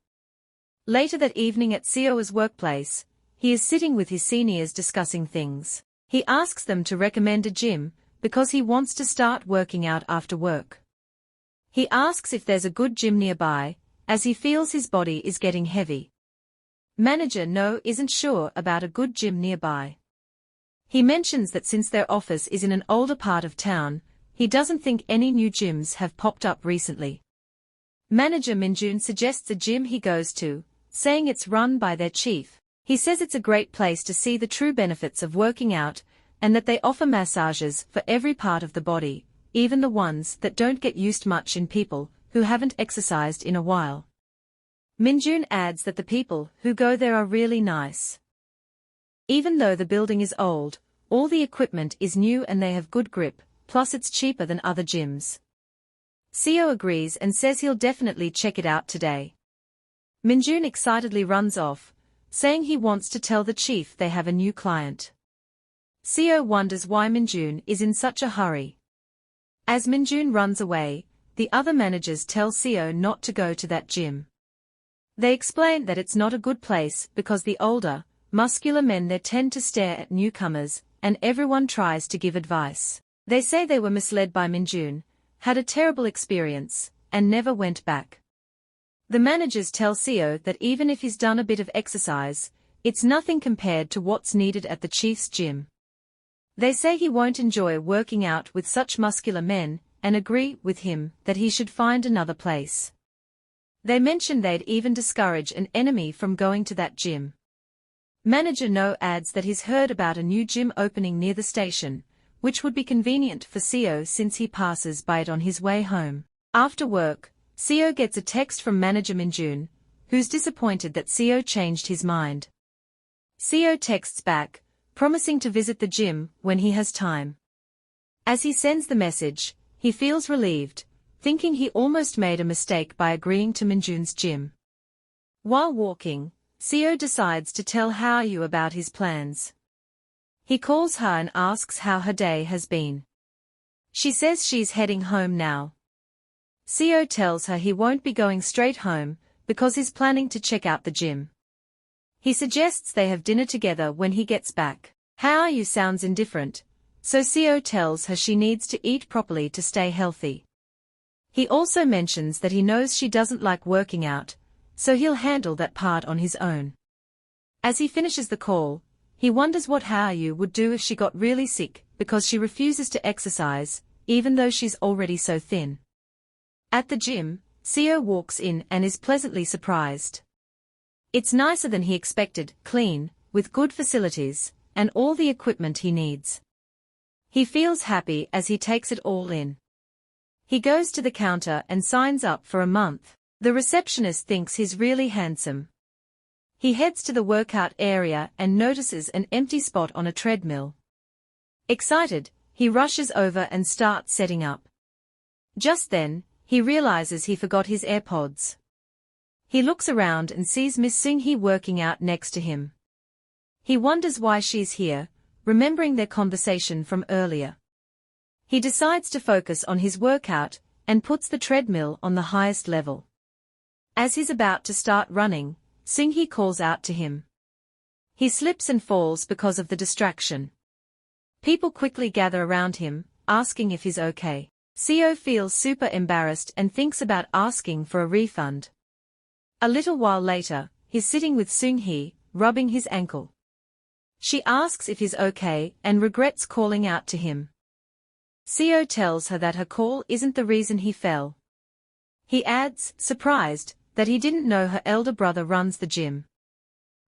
Later that evening at Seo's workplace, he is sitting with his seniors discussing things. He asks them to recommend a gym, because he wants to start working out after work. He asks if there's a good gym nearby, as he feels his body is getting heavy. Manager No isn't sure about a good gym nearby. He mentions that since their office is in an older part of town, he doesn't think any new gyms have popped up recently. Manager Minjun suggests a gym he goes to, saying it's run by their chief. He says it's a great place to see the true benefits of working out, and that they offer massages for every part of the body, even the ones that don't get used much in people who haven't exercised in a while. Minjun adds that the people who go there are really nice. Even though the building is old, all the equipment is new and they have good grip, plus it's cheaper than other gyms. Seo agrees and says he'll definitely check it out today. Minjun excitedly runs off, saying he wants to tell the chief they have a new client. Seo wonders why Minjun is in such a hurry. As Minjun runs away, the other managers tell Seo not to go to that gym. They explain that it's not a good place because the older, muscular men there tend to stare at newcomers, and everyone tries to give advice. They say they were misled by Minjun, had a terrible experience, and never went back. The managers tell Seo that even if he's done a bit of exercise, it's nothing compared to what's needed at the chief's gym. They say he won't enjoy working out with such muscular men, and agree with him that he should find another place. They mention they'd even discourage an enemy from going to that gym. Manager No adds that he's heard about a new gym opening near the station, which would be convenient for Seo since he passes by it on his way home. After work, Seo gets a text from manager Minjun, who's disappointed that Seo changed his mind. Seo texts back, promising to visit the gym when he has time. As he sends the message, he feels relieved, thinking he almost made a mistake by agreeing to Minjun's gym. While walking, Seo decides to tell Hao-yu about his plans. He calls her and asks how her day has been. She says she's heading home now. Seo tells her he won't be going straight home, because he's planning to check out the gym. He suggests they have dinner together when he gets back. Hao-yu sounds indifferent, so Seo tells her she needs to eat properly to stay healthy. He also mentions that he knows she doesn't like working out, so he'll handle that part on his own. As he finishes the call, he wonders what Hao-yu would do if she got really sick because she refuses to exercise, even though she's already so thin. At the gym, Seo walks in and is pleasantly surprised. It's nicer than he expected, clean, with good facilities, and all the equipment he needs. He feels happy as he takes it all in. He goes to the counter and signs up for a month. The receptionist thinks he's really handsome. He heads to the workout area and notices an empty spot on a treadmill. Excited, he rushes over and starts setting up. Just then, he realizes he forgot his AirPods. He looks around and sees Miss Seung-hee working out next to him. He wonders why she's here, remembering their conversation from earlier. He decides to focus on his workout, and puts the treadmill on the highest level. As he's about to start running, Seung-hee calls out to him. He slips and falls because of the distraction. People quickly gather around him, asking if he's okay. Seo feels super embarrassed and thinks about asking for a refund. A little while later, he's sitting with Seung-hee, rubbing his ankle. She asks if he's okay and regrets calling out to him. Seo tells her that her call isn't the reason he fell. He adds, surprised, that he didn't know her elder brother runs the gym.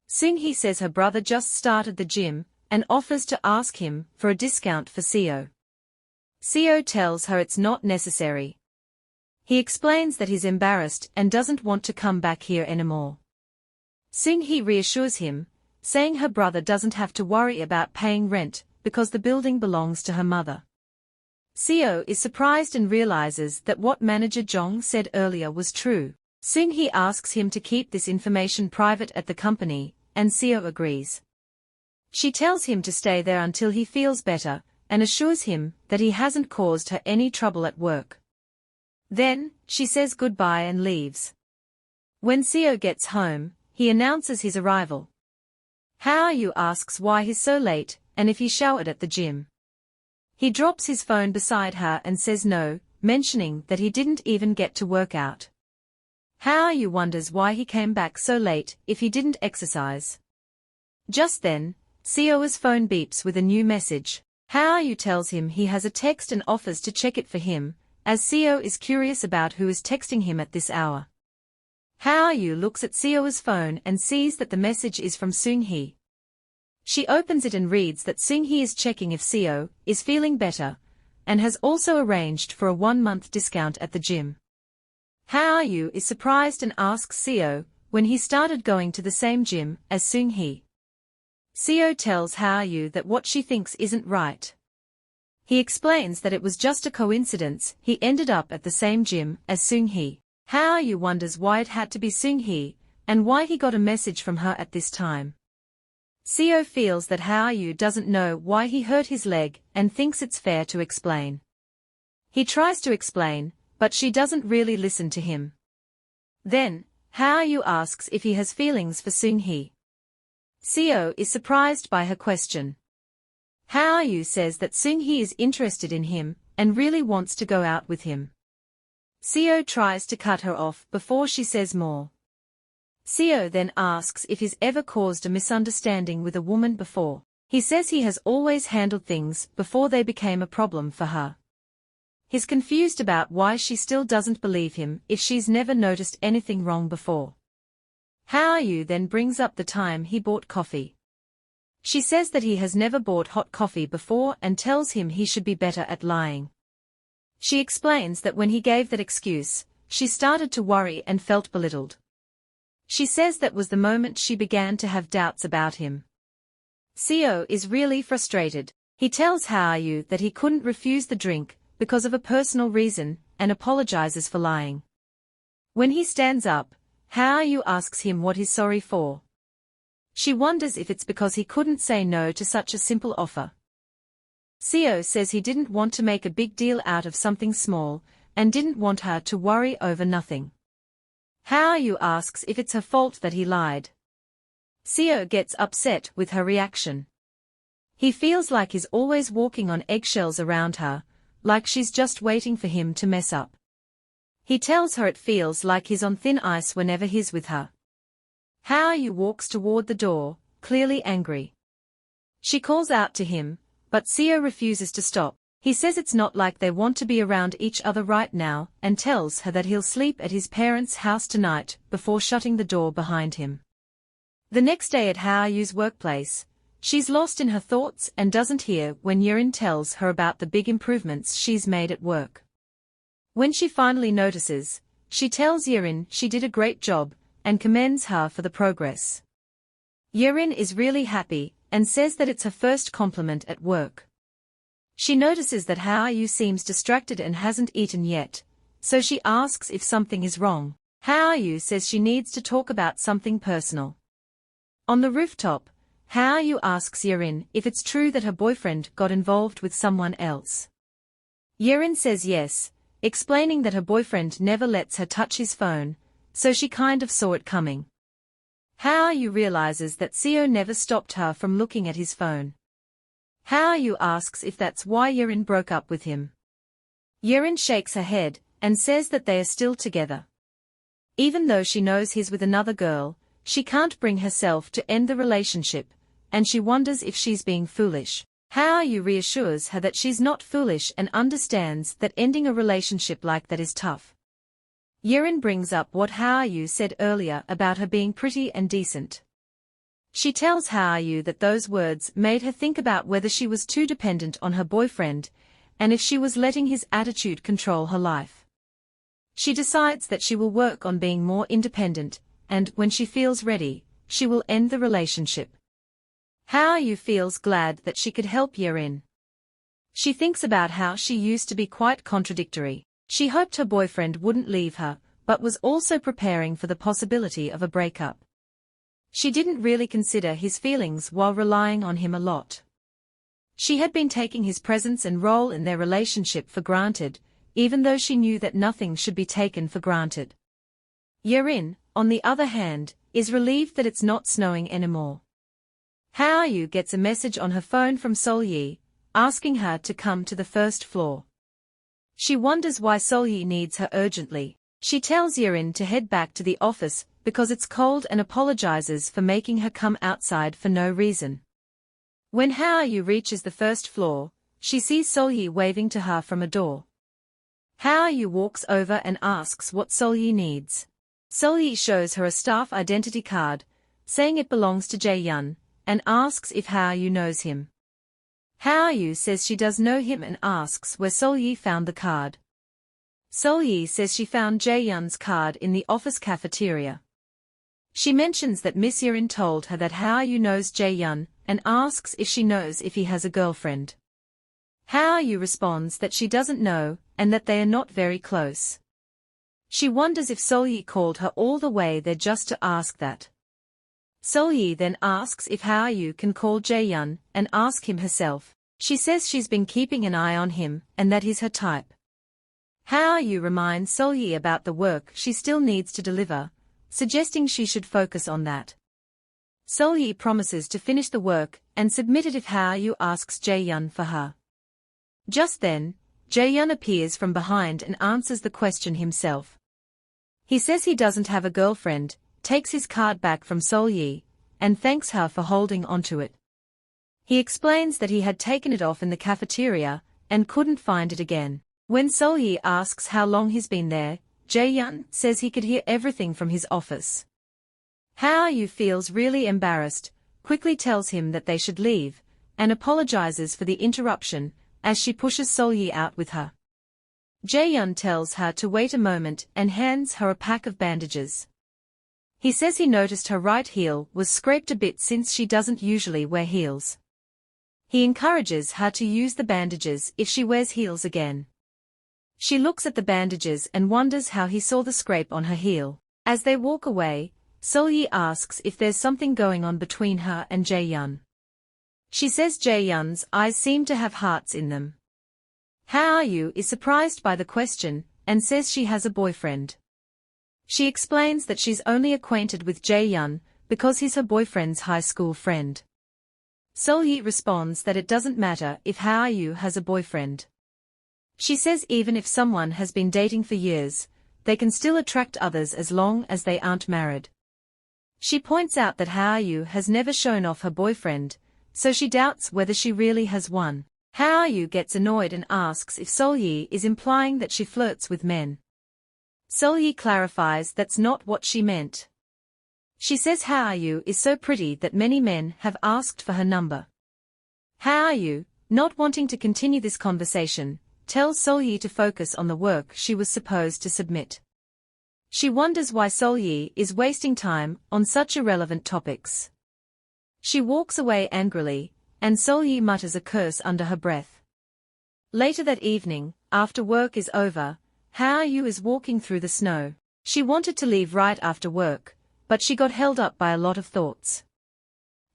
Seung-hee says her brother just started the gym, and offers to ask him for a discount for Seo. Seo tells her it's not necessary. He explains that he's embarrassed and doesn't want to come back here anymore. Seung-hee reassures him, saying her brother doesn't have to worry about paying rent because the building belongs to her mother. Seo is surprised and realizes that what manager Jong said earlier was true. Seung-hee asks him to keep this information private at the company, and Seo agrees. She tells him to stay there until he feels better, and assures him that he hasn't caused her any trouble at work. Then, she says goodbye and leaves. When Seo gets home, he announces his arrival. How are you asks why he's so late, and if he showered at the gym. He drops his phone beside her and says no, mentioning that he didn't even get to work out. How are you wonders why he came back so late if he didn't exercise. Just then, Seo's phone beeps with a new message. How are you tells him he has a text and offers to check it for him, as Seo is curious about who is texting him at this hour. How are you looks at Seo's phone and sees that the message is from Seung-hee. She opens it and reads that Seung-hee is checking if Seo is feeling better, and has also arranged for a 1-month discount at the gym. How are you is surprised and asks Seo when he started going to the same gym as Seung-hee. Seo tells How are you that what she thinks isn't right. He explains that it was just a coincidence he ended up at the same gym as Seung-hee. How are you wonders why it had to be Seung-hee, and why he got a message from her at this time. Seo feels that How are you doesn't know why he hurt his leg and thinks it's fair to explain. He tries to explain, but she doesn't really listen to him. Then, How are you asks if he has feelings for Seung-hee. Seo is surprised by her question. How are you says that Seung-hee is interested in him and really wants to go out with him. Seo tries to cut her off before she says more. Seo then asks if he's ever caused a misunderstanding with a woman before. He says he has always handled things before they became a problem for her. He's confused about why she still doesn't believe him if she's never noticed anything wrong before. How are you then brings up the time he bought coffee. She says that he has never bought hot coffee before and tells him he should be better at lying. She explains that when he gave that excuse, she started to worry and felt belittled. She says that was the moment she began to have doubts about him. Seo is really frustrated. He tells How are you that he couldn't refuse the drink because of a personal reason and apologizes for lying. When he stands up, How are you asks him what he's sorry for. She wonders if it's because he couldn't say no to such a simple offer. Seo says he didn't want to make a big deal out of something small and didn't want her to worry over nothing. How are you asks if it's her fault that he lied. Seo gets upset with her reaction. He feels like he's always walking on eggshells around her, like she's just waiting for him to mess up. He tells her it feels like he's on thin ice whenever he's with her. How are you walks toward the door, clearly angry. She calls out to him, but Seo refuses to stop. He says it's not like they want to be around each other right now and tells her that he'll sleep at his parents' house tonight before shutting the door behind him. The next day at How are you's workplace, she's lost in her thoughts and doesn't hear when Yerin tells her about the big improvements she's made at work. When she finally notices, she tells Yerin she did a great job and commends her for the progress. Yerin is really happy and says that it's her first compliment at work. She notices that How are you seems distracted and hasn't eaten yet, so she asks if something is wrong. How are you says she needs to talk about something personal. On the rooftop, How are you asks Yerin if it's true that her boyfriend got involved with someone else. Yerin says yes, explaining that her boyfriend never lets her touch his phone, so she kind of saw it coming. How are you realizes that Seo never stopped her from looking at his phone. How are you asks if that's why Yerin broke up with him. Yerin shakes her head and says that they are still together. Even though she knows he's with another girl, she can't bring herself to end the relationship, and she wonders if she's being foolish. How are you reassures her that she's not foolish and understands that ending a relationship like that is tough. Yerin brings up what How are you said earlier about her being pretty and decent. She tells How are you that those words made her think about whether she was too dependent on her boyfriend, and if she was letting his attitude control her life. She decides that she will work on being more independent, and when she feels ready, she will end the relationship. Hao-yu feels glad that she could help Yerin. She thinks about how she used to be quite contradictory. She hoped her boyfriend wouldn't leave her, but was also preparing for the possibility of a breakup. She didn't really consider his feelings while relying on him a lot. She had been taking his presence and role in their relationship for granted, even though she knew that nothing should be taken for granted. Yerin, on the other hand, is relieved that it's not snowing anymore. Hao-yu gets a message on her phone from Sol-yi, asking her to come to the first floor. She wonders why Sol-yi needs her urgently. She tells Yerin to head back to the office because it's cold and apologizes for making her come outside for no reason. When Hao-yu reaches the first floor, she sees Sol-yi waving to her from a door. Hao-yu walks over and asks what Sol-yi needs. Sol-yi shows her a staff identity card, saying it belongs to Jae-yun, and asks if Hao-yu knows him. Hao-yu says she does know him and asks where Sol-yi found the card. Sol-yi says she found Jae-yun's card in the office cafeteria. She mentions that Miss Yerin told her that Hao-yu knows Jae-yun, and asks if she knows if he has a girlfriend. Hao-yu responds that she doesn't know, and that they are not very close. She wonders if Sol-yi called her all the way there just to ask that. Sol-yi then asks if Hao-yu can call Jae-yun, and ask him herself. She says she's been keeping an eye on him, and that he's her type. Hao-yu reminds Sol-yi about the work she still needs to deliver, suggesting she should focus on that. Sol-yi promises to finish the work, and submit it if Hao-yu asks Jae-yun for her. Just then, Jae-yun appears from behind and answers the question himself. He says he doesn't have a girlfriend, takes his card back from Sol-yi, and thanks her for holding onto it. He explains that he had taken it off in the cafeteria, and couldn't find it again. When Sol-yi asks how long he's been there, Jae-yun says he could hear everything from his office. Hao-yu feels really embarrassed, quickly tells him that they should leave, and apologizes for the interruption, as she pushes Sol-yi out with her. Jae-yun tells her to wait a moment and hands her a pack of bandages. He says he noticed her right heel was scraped a bit since she doesn't usually wear heels. He encourages her to use the bandages if she wears heels again. She looks at the bandages and wonders how he saw the scrape on her heel. As they walk away, Sol-yi asks if there's something going on between her and Jae-yun. She says Jae-yun's eyes seem to have hearts in them. Hao-yu is surprised by the question, and says she has a boyfriend. She explains that she's only acquainted with Jae-yun, because he's her boyfriend's high school friend. Sol-yi responds that it doesn't matter if Hao-yu has a boyfriend. She says even if someone has been dating for years, they can still attract others as long as they aren't married. She points out that Hao-yu has never shown off her boyfriend, so she doubts whether she really has one. Hao-yu gets annoyed and asks if Sol-yi is implying that she flirts with men. Sol-yi clarifies that's not what she meant. She says Hao-yu is so pretty that many men have asked for her number. Hao-yu, not wanting to continue this conversation, tells Sol-yi to focus on the work she was supposed to submit. She wonders why Sol-yi is wasting time on such irrelevant topics. She walks away angrily, and Sol-yi mutters a curse under her breath. Later that evening, after work is over, Hao-yu is walking through the snow. She wanted to leave right after work, but she got held up by a lot of thoughts.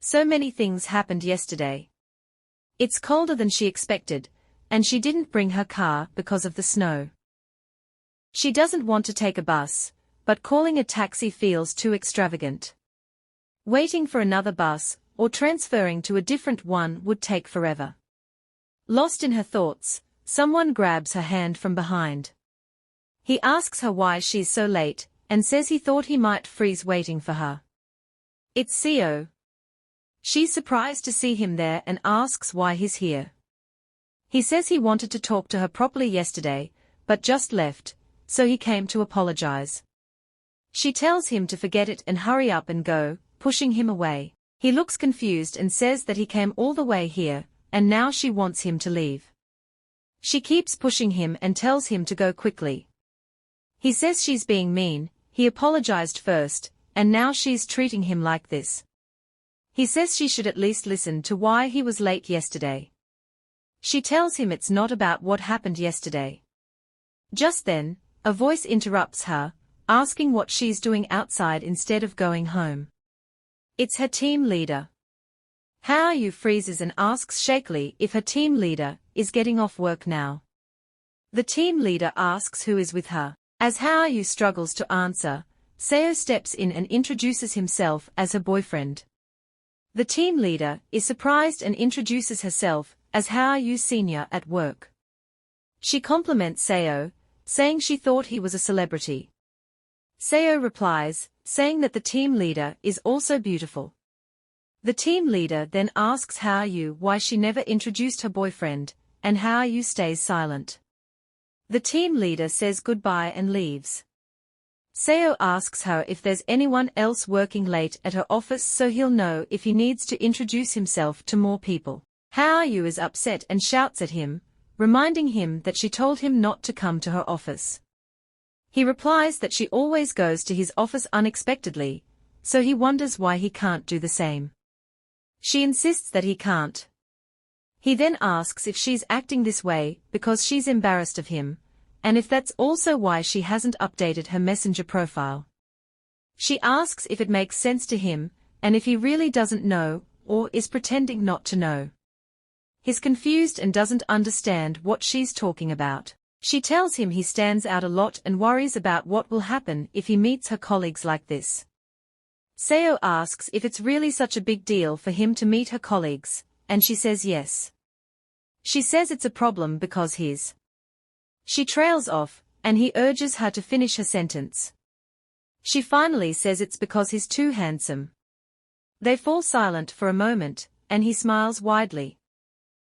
So many things happened yesterday. It's colder than she expected, and she didn't bring her car because of the snow. She doesn't want to take a bus, but calling a taxi feels too extravagant. Waiting for another bus, or transferring to a different one would take forever. Lost in her thoughts, someone grabs her hand from behind. He asks her why she's so late, and says he thought he might freeze waiting for her. It's Seo. She's surprised to see him there and asks why he's here. He says he wanted to talk to her properly yesterday, but just left, so he came to apologize. She tells him to forget it and hurry up and go, pushing him away. He looks confused and says that he came all the way here, and now she wants him to leave. She keeps pushing him and tells him to go quickly. He says she's being mean, he apologized first, and now she's treating him like this. He says she should at least listen to why he was late yesterday. She tells him it's not about what happened yesterday. Just then, a voice interrupts her, asking what she's doing outside instead of going home. It's her team leader. Hao-yu freezes and asks shakily if her team leader is getting off work now. The team leader asks who is with her. As Hao-yu struggles to answer, Seo steps in and introduces himself as her boyfriend. The team leader is surprised and introduces herself as Hao-yu Senior at work. She compliments Seo, saying she thought he was a celebrity. Seo replies, saying that the team leader is also beautiful. The team leader then asks Hao-yu why she never introduced her boyfriend, and Hao-yu stays silent. The team leader says goodbye and leaves. Seo asks her if there's anyone else working late at her office so he'll know if he needs to introduce himself to more people. Hao-yu is upset and shouts at him, reminding him that she told him not to come to her office. He replies that she always goes to his office unexpectedly, so he wonders why he can't do the same. She insists that he can't. He then asks if she's acting this way because she's embarrassed of him, and if that's also why she hasn't updated her Messenger profile. She asks if it makes sense to him, and if he really doesn't know, or is pretending not to know. He's confused and doesn't understand what she's talking about. She tells him he stands out a lot and worries about what will happen if he meets her colleagues like this. Seo asks if it's really such a big deal for him to meet her colleagues, and she says yes. She says it's a problem because he's. She trails off, and he urges her to finish her sentence. She finally says it's because he's too handsome. They fall silent for a moment, and he smiles widely.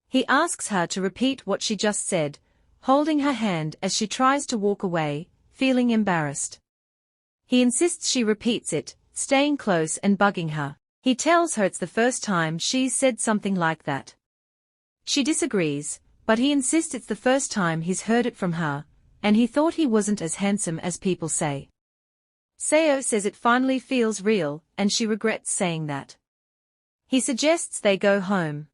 He asks her to repeat what she just said, holding her hand as she tries to walk away, feeling embarrassed. He insists she repeats it, staying close and bugging her. He tells her it's the first time she's said something like that. She disagrees, but he insists it's the first time he's heard it from her, and he thought he wasn't as handsome as people say. Seo says it finally feels real, and she regrets saying that. He suggests they go home.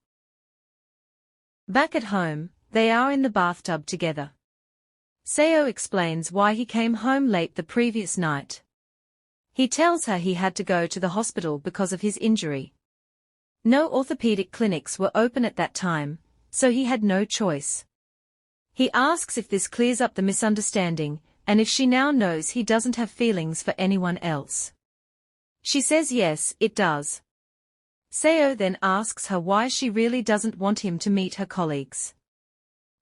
Back at home, they are in the bathtub together. Seo explains why he came home late the previous night. He tells her he had to go to the hospital because of his injury. No orthopedic clinics were open at that time, so he had no choice. He asks if this clears up the misunderstanding, and if she now knows he doesn't have feelings for anyone else. She says yes, it does. Seo then asks her why she really doesn't want him to meet her colleagues.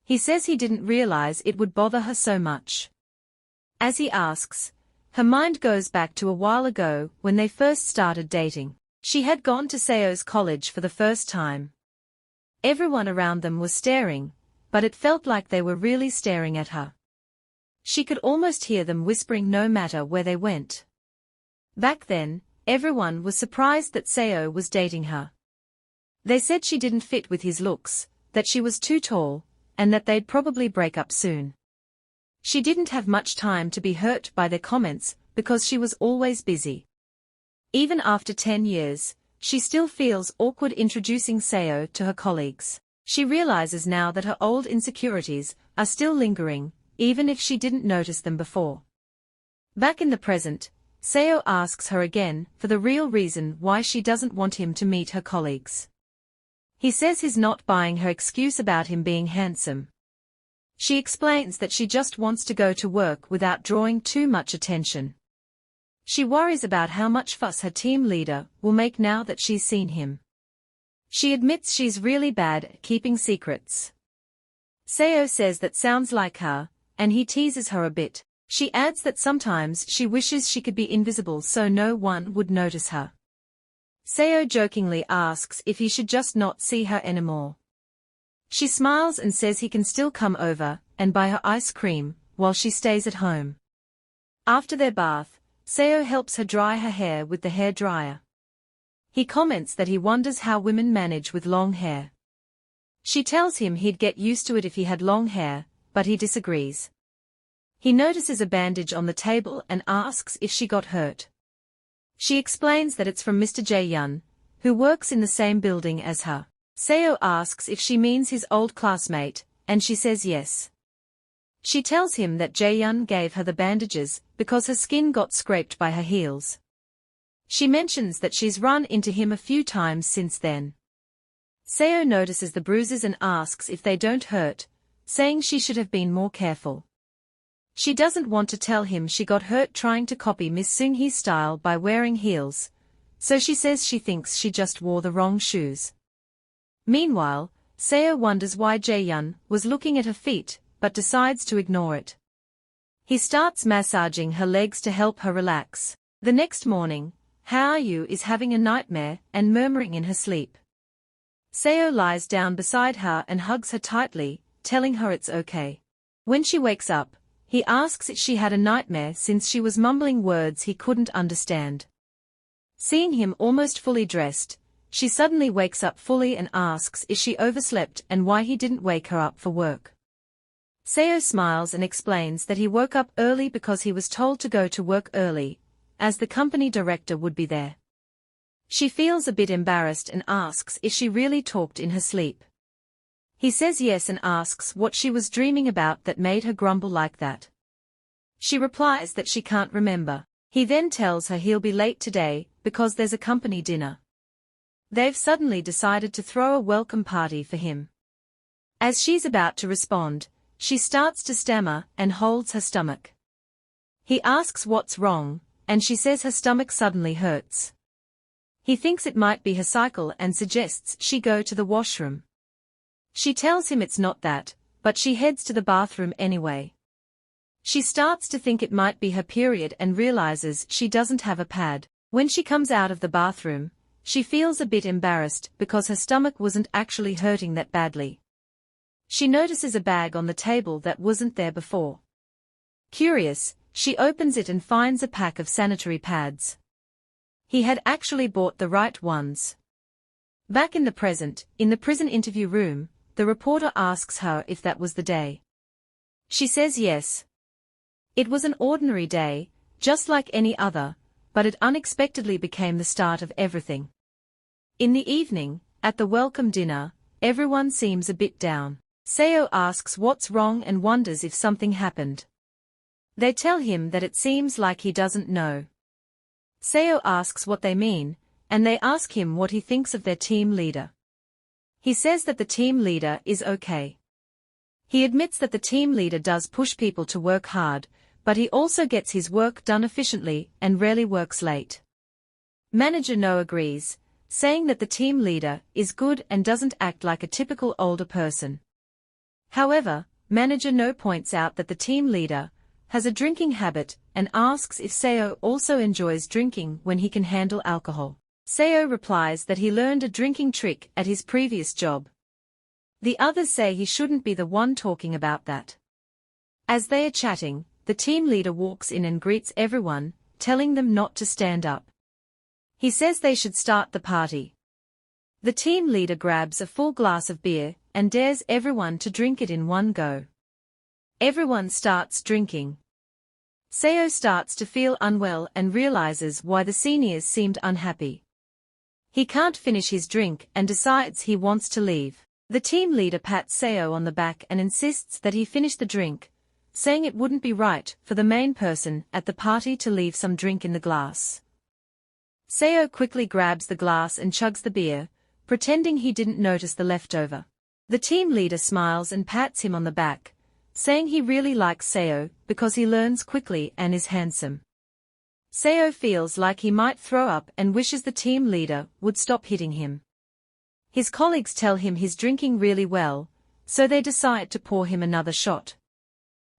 He says he didn't realize it would bother her so much. As he asks, her mind goes back to a while ago when they first started dating. She had gone to Seo's college for the first time. Everyone around them was staring, but it felt like they were really staring at her. She could almost hear them whispering no matter where they went. Back then, everyone was surprised that Seo was dating her. They said she didn't fit with his looks, that she was too tall, and that they'd probably break up soon. She didn't have much time to be hurt by their comments because she was always busy. Even after 10 years, she still feels awkward introducing Seo to her colleagues. She realizes now that her old insecurities are still lingering, even if she didn't notice them before. Back in the present, Seo asks her again for the real reason why she doesn't want him to meet her colleagues. He says he's not buying her excuse about him being handsome. She explains that she just wants to go to work without drawing too much attention. She worries about how much fuss her team leader will make now that she's seen him. She admits she's really bad at keeping secrets. Seo says that sounds like her, and he teases her a bit. She adds that sometimes she wishes she could be invisible so no one would notice her. Seo jokingly asks if he should just not see her anymore. She smiles and says he can still come over and buy her ice cream while she stays at home. After their bath, Seo helps her dry her hair with the hair dryer. He comments that he wonders how women manage with long hair. She tells him he'd get used to it if he had long hair, but he disagrees. He notices a bandage on the table and asks if she got hurt. She explains that it's from Mr. Jae-yun, who works in the same building as her. Seo asks if she means his old classmate, and she says yes. She tells him that Jae-yun gave her the bandages because her skin got scraped by her heels. She mentions that she's run into him a few times since then. Seo notices the bruises and asks if they don't hurt, saying she should have been more careful. She doesn't want to tell him she got hurt trying to copy Miss Seung-hee's style by wearing heels, so she says she thinks she just wore the wrong shoes. Meanwhile, Seo wonders why Jae-yun was looking at her feet, but decides to ignore it. He starts massaging her legs to help her relax. The next morning, Hao-yu is having a nightmare and murmuring in her sleep. Seo lies down beside her and hugs her tightly, telling her it's okay. When she wakes up, he asks if she had a nightmare since she was mumbling words he couldn't understand. Seeing him almost fully dressed, she suddenly wakes up fully and asks if she overslept and why he didn't wake her up for work. Seo smiles and explains that he woke up early because he was told to go to work early, as the company director would be there. She feels a bit embarrassed and asks if she really talked in her sleep. He says yes and asks what she was dreaming about that made her grumble like that. She replies that she can't remember. He then tells her he'll be late today because there's a company dinner. They've suddenly decided to throw a welcome party for him. As she's about to respond, she starts to stammer and holds her stomach. He asks what's wrong, and she says her stomach suddenly hurts. He thinks it might be her cycle and suggests she go to the washroom. She tells him it's not that, but she heads to the bathroom anyway. She starts to think it might be her period and realizes she doesn't have a pad. When she comes out of the bathroom, she feels a bit embarrassed because her stomach wasn't actually hurting that badly. She notices a bag on the table that wasn't there before. Curious, she opens it and finds a pack of sanitary pads. He had actually bought the right ones. Back in the present, in the prison interview room, the reporter asks her if that was the day. She says yes. It was an ordinary day, just like any other, but it unexpectedly became the start of everything. In the evening, at the welcome dinner, everyone seems a bit down. Seo asks what's wrong and wonders if something happened. They tell him that it seems like he doesn't know. Seo asks what they mean, and they ask him what he thinks of their team leader. He says that the team leader is okay. He admits that the team leader does push people to work hard, but he also gets his work done efficiently and rarely works late. Manager No agrees, saying that the team leader is good and doesn't act like a typical older person. However, Manager No points out that the team leader has a drinking habit and asks if Seo also enjoys drinking when he can handle alcohol. Seo replies that he learned a drinking trick at his previous job. The others say he shouldn't be the one talking about that. As they are chatting, the team leader walks in and greets everyone, telling them not to stand up. He says they should start the party. The team leader grabs a full glass of beer and dares everyone to drink it in one go. Everyone starts drinking. Seo starts to feel unwell and realizes why the seniors seemed unhappy. He can't finish his drink and decides he wants to leave. The team leader pats Seo on the back and insists that he finish the drink, saying it wouldn't be right for the main person at the party to leave some drink in the glass. Seo quickly grabs the glass and chugs the beer, pretending he didn't notice the leftover. The team leader smiles and pats him on the back, saying he really likes Seo because he learns quickly and is handsome. Seo feels like he might throw up and wishes the team leader would stop hitting him. His colleagues tell him he's drinking really well, so they decide to pour him another shot.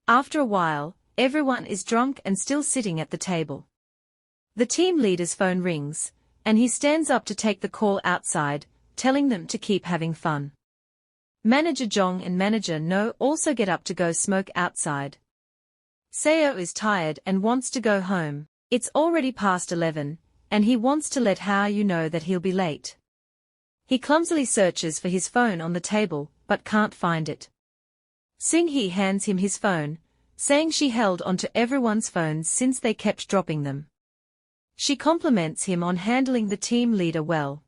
After a while, everyone is drunk and still sitting at the table. The team leader's phone rings, and he stands up to take the call outside, telling them to keep having fun. Manager Jong and Manager No also get up to go smoke outside. Seo is tired and wants to go home. It's already past 11, and he wants to let Hao-yu know that he'll be late. He clumsily searches for his phone on the table, but can't find it. Seung-hee hands him his phone, saying she held onto everyone's phones since they kept dropping them. She compliments him on handling the team leader well.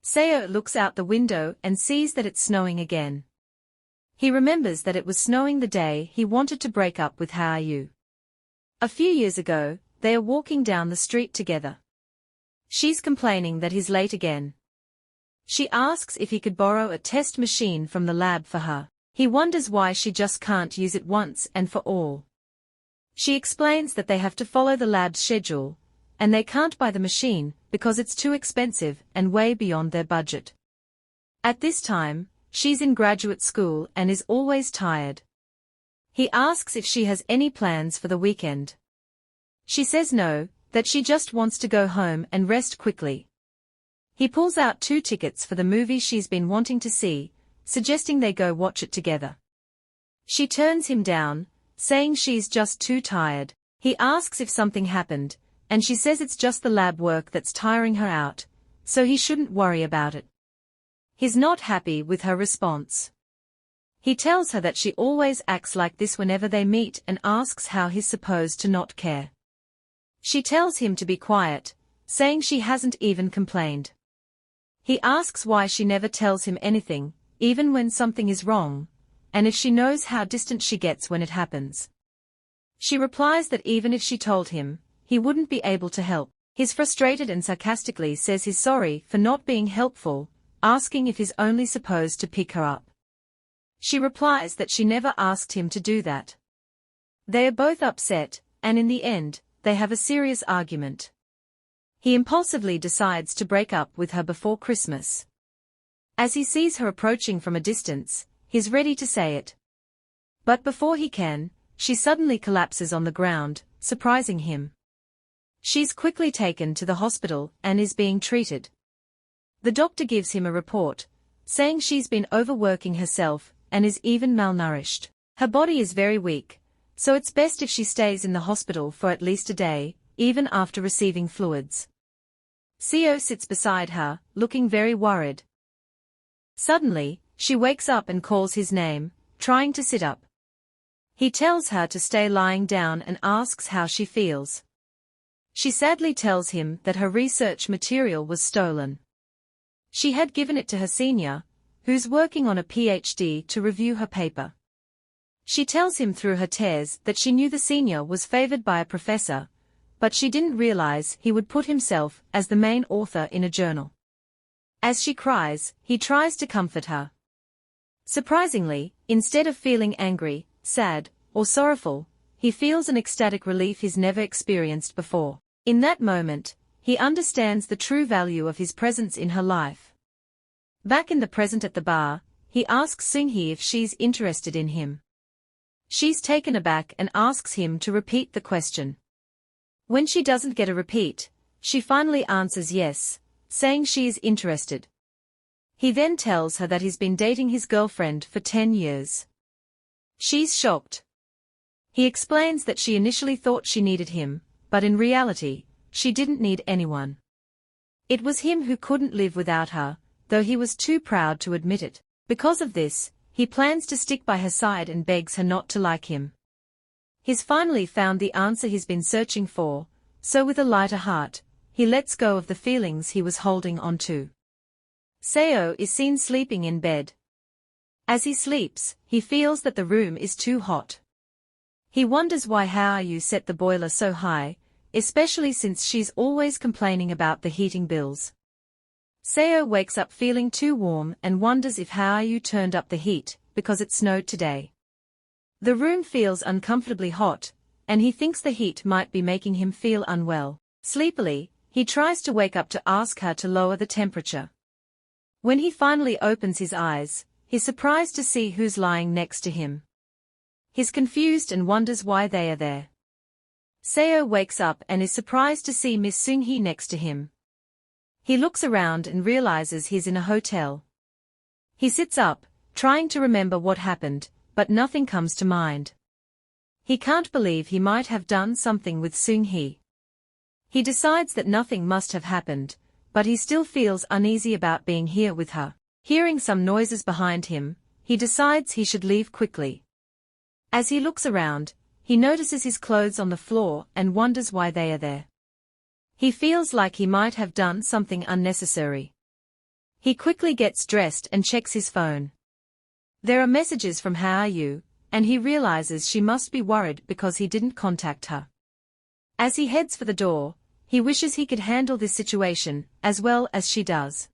Seo looks out the window and sees that it's snowing again. He remembers that it was snowing the day he wanted to break up with Ha-yu. A few years ago, they are walking down the street together. She's complaining that he's late again. She asks if he could borrow a test machine from the lab for her. He wonders why she just can't use it once and for all. She explains that they have to follow the lab's schedule, and they can't buy the machine because it's too expensive and way beyond their budget. At this time, she's in graduate school and is always tired. He asks if she has any plans for the weekend. She says no, that she just wants to go home and rest quickly. He pulls out 2 tickets for the movie she's been wanting to see, suggesting they go watch it together. She turns him down, saying she's just too tired. He asks if something happened, and she says it's just the lab work that's tiring her out, so he shouldn't worry about it. He's not happy with her response. He tells her that she always acts like this whenever they meet and asks how he's supposed to not care. She tells him to be quiet, saying she hasn't even complained. He asks why she never tells him anything, even when something is wrong, and if she knows how distant she gets when it happens. She replies that even if she told him, he wouldn't be able to help. He's frustrated and sarcastically says he's sorry for not being helpful, asking if he's only supposed to pick her up. She replies that she never asked him to do that. They are both upset, and in the end, they have a serious argument. He impulsively decides to break up with her before Christmas. As he sees her approaching from a distance, he's ready to say it. But before he can, she suddenly collapses on the ground, surprising him. She's quickly taken to the hospital and is being treated. The doctor gives him a report, saying she's been overworking herself and is even malnourished. Her body is very weak, so it's best if she stays in the hospital for at least a day, even after receiving fluids. Seo sits beside her, looking very worried. Suddenly, she wakes up and calls his name, trying to sit up. He tells her to stay lying down and asks how she feels. She sadly tells him that her research material was stolen. She had given it to her senior, who's working on a PhD, to review her paper. She tells him through her tears that she knew the senior was favored by a professor, but she didn't realize he would put himself as the main author in a journal. As she cries, he tries to comfort her. Surprisingly, instead of feeling angry, sad, or sorrowful, he feels an ecstatic relief he's never experienced before. In that moment, he understands the true value of his presence in her life. Back in the present at the bar, he asks Seung-hee if she's interested in him. She's taken aback and asks him to repeat the question. When she doesn't get a repeat, she finally answers yes, saying she is interested. He then tells her that he's been dating his girlfriend for 10 years. She's shocked. He explains that she initially thought she needed him, but in reality, she didn't need anyone. It was him who couldn't live without her, though he was too proud to admit it. Because of this, he plans to stick by her side and begs her not to like him. He's finally found the answer he's been searching for, so with a lighter heart, he lets go of the feelings he was holding on to. Seo is seen sleeping in bed. As he sleeps, he feels that the room is too hot. He wonders why Ha-yu set the boiler so high, especially since she's always complaining about the heating bills. Seo wakes up feeling too warm and wonders if Ha-yu turned up the heat, because it snowed today. The room feels uncomfortably hot, and he thinks the heat might be making him feel unwell. Sleepily, he tries to wake up to ask her to lower the temperature. When he finally opens his eyes, he's surprised to see who's lying next to him. He's confused and wonders why they are there. Seo wakes up and is surprised to see Miss Seung-hee next to him. He looks around and realizes he's in a hotel. He sits up, trying to remember what happened, but nothing comes to mind. He can't believe he might have done something with Seung-hee. He decides that nothing must have happened, but he still feels uneasy about being here with her. Hearing some noises behind him, he decides he should leave quickly. As he looks around, he notices his clothes on the floor and wonders why they are there. He feels like he might have done something unnecessary. He quickly gets dressed and checks his phone. There are messages from Ha-you, and he realizes she must be worried because he didn't contact her. As he heads for the door, he wishes he could handle this situation as well as she does.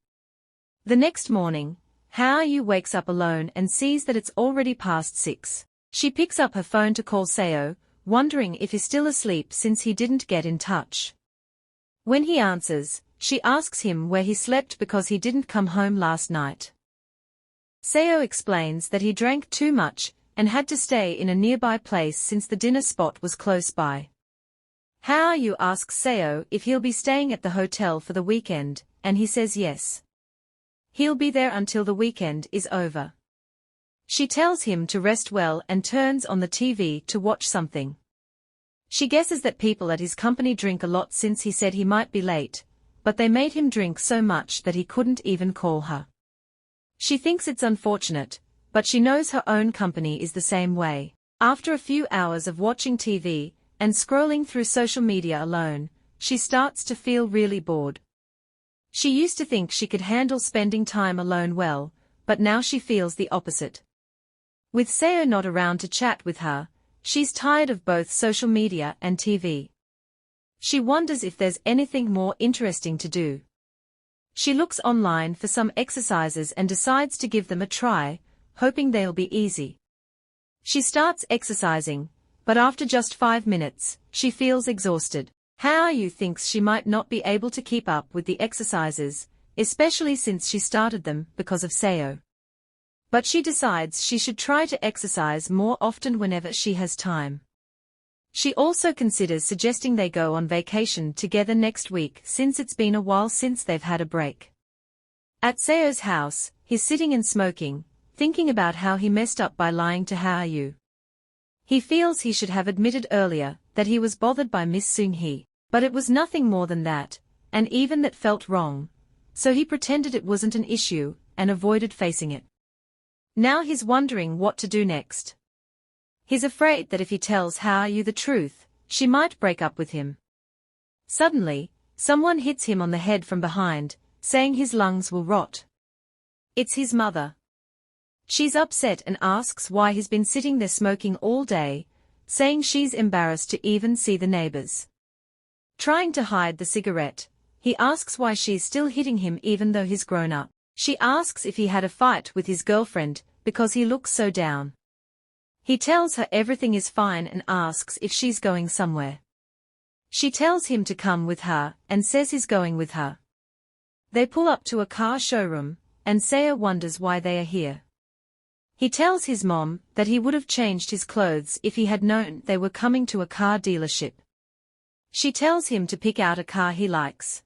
The next morning, Ha-you wakes up alone and sees that it's already past 6. She picks up her phone to call Seo, wondering if he's still asleep since he didn't get in touch. When he answers, she asks him where he slept because he didn't come home last night. Seo explains that he drank too much and had to stay in a nearby place since the dinner spot was close by. Ha-you asks Seo if he'll be staying at the hotel for the weekend, and he says yes. He'll be there until the weekend is over. She tells him to rest well and turns on the TV to watch something. She guesses that people at his company drink a lot since he said he might be late, but they made him drink so much that he couldn't even call her. She thinks it's unfortunate, but she knows her own company is the same way. After a few hours of watching TV and scrolling through social media alone, she starts to feel really bored. She used to think she could handle spending time alone well, but now she feels the opposite. With Seo not around to chat with her, she's tired of both social media and TV. She wonders if there's anything more interesting to do. She looks online for some exercises and decides to give them a try, hoping they'll be easy. She starts exercising, but after just 5 minutes, she feels exhausted. Ha-you thinks she might not be able to keep up with the exercises, especially since she started them because of Seo. But she decides she should try to exercise more often whenever she has time. She also considers suggesting they go on vacation together next week since it's been a while since they've had a break. At Seo's house, he's sitting and smoking, thinking about how he messed up by lying to Ha-you. He feels he should have admitted earlier that he was bothered by Miss Seung-hee, but it was nothing more than that, and even that felt wrong, so he pretended it wasn't an issue and avoided facing it. Now he's wondering what to do next. He's afraid that if he tells Ha-you the truth, she might break up with him. Suddenly, someone hits him on the head from behind, saying his lungs will rot. It's his mother. She's upset and asks why he's been sitting there smoking all day, saying she's embarrassed to even see the neighbors. Trying to hide the cigarette, he asks why she's still hitting him even though he's grown up. She asks if he had a fight with his girlfriend because he looks so down. He tells her everything is fine and asks if she's going somewhere. She tells him to come with her and says he's going with her. They pull up to a car showroom, and Seo wonders why they are here. He tells his mom that he would have changed his clothes if he had known they were coming to a car dealership. She tells him to pick out a car he likes.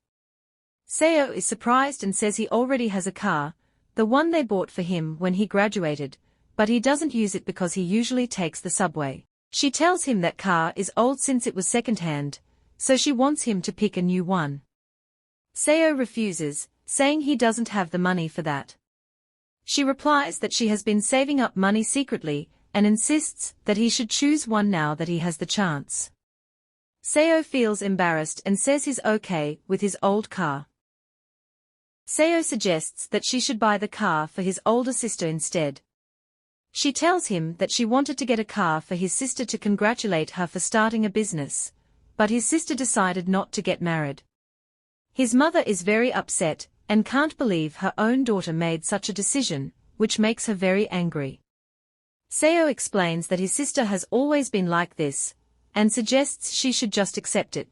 Seo is surprised and says he already has a car, the one they bought for him when he graduated, but he doesn't use it because he usually takes the subway. She tells him that car is old since it was secondhand, so she wants him to pick a new one. Seo refuses, saying he doesn't have the money for that. She replies that she has been saving up money secretly, and insists that he should choose one now that he has the chance. Seo feels embarrassed and says he's okay with his old car. Seo suggests that she should buy the car for his older sister instead. She tells him that she wanted to get a car for his sister to congratulate her for starting a business, but his sister decided not to get married. His mother is very upset and can't believe her own daughter made such a decision, which makes her very angry. Seo explains that his sister has always been like this, and suggests she should just accept it.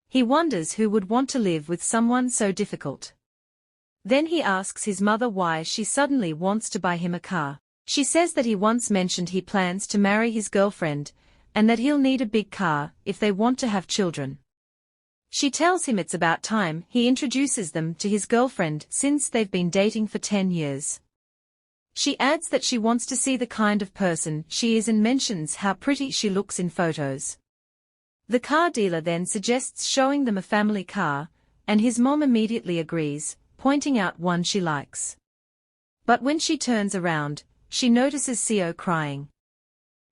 He wonders who would want to live with someone so difficult. Then he asks his mother why she suddenly wants to buy him a car. She says that he once mentioned he plans to marry his girlfriend, and that he'll need a big car if they want to have children. She tells him it's about time he introduces them to his girlfriend since they've been dating for 10 years. She adds that she wants to see the kind of person she is and mentions how pretty she looks in photos. The car dealer then suggests showing them a family car, and his mom immediately agrees, pointing out one she likes. But when she turns around, she notices Seo crying.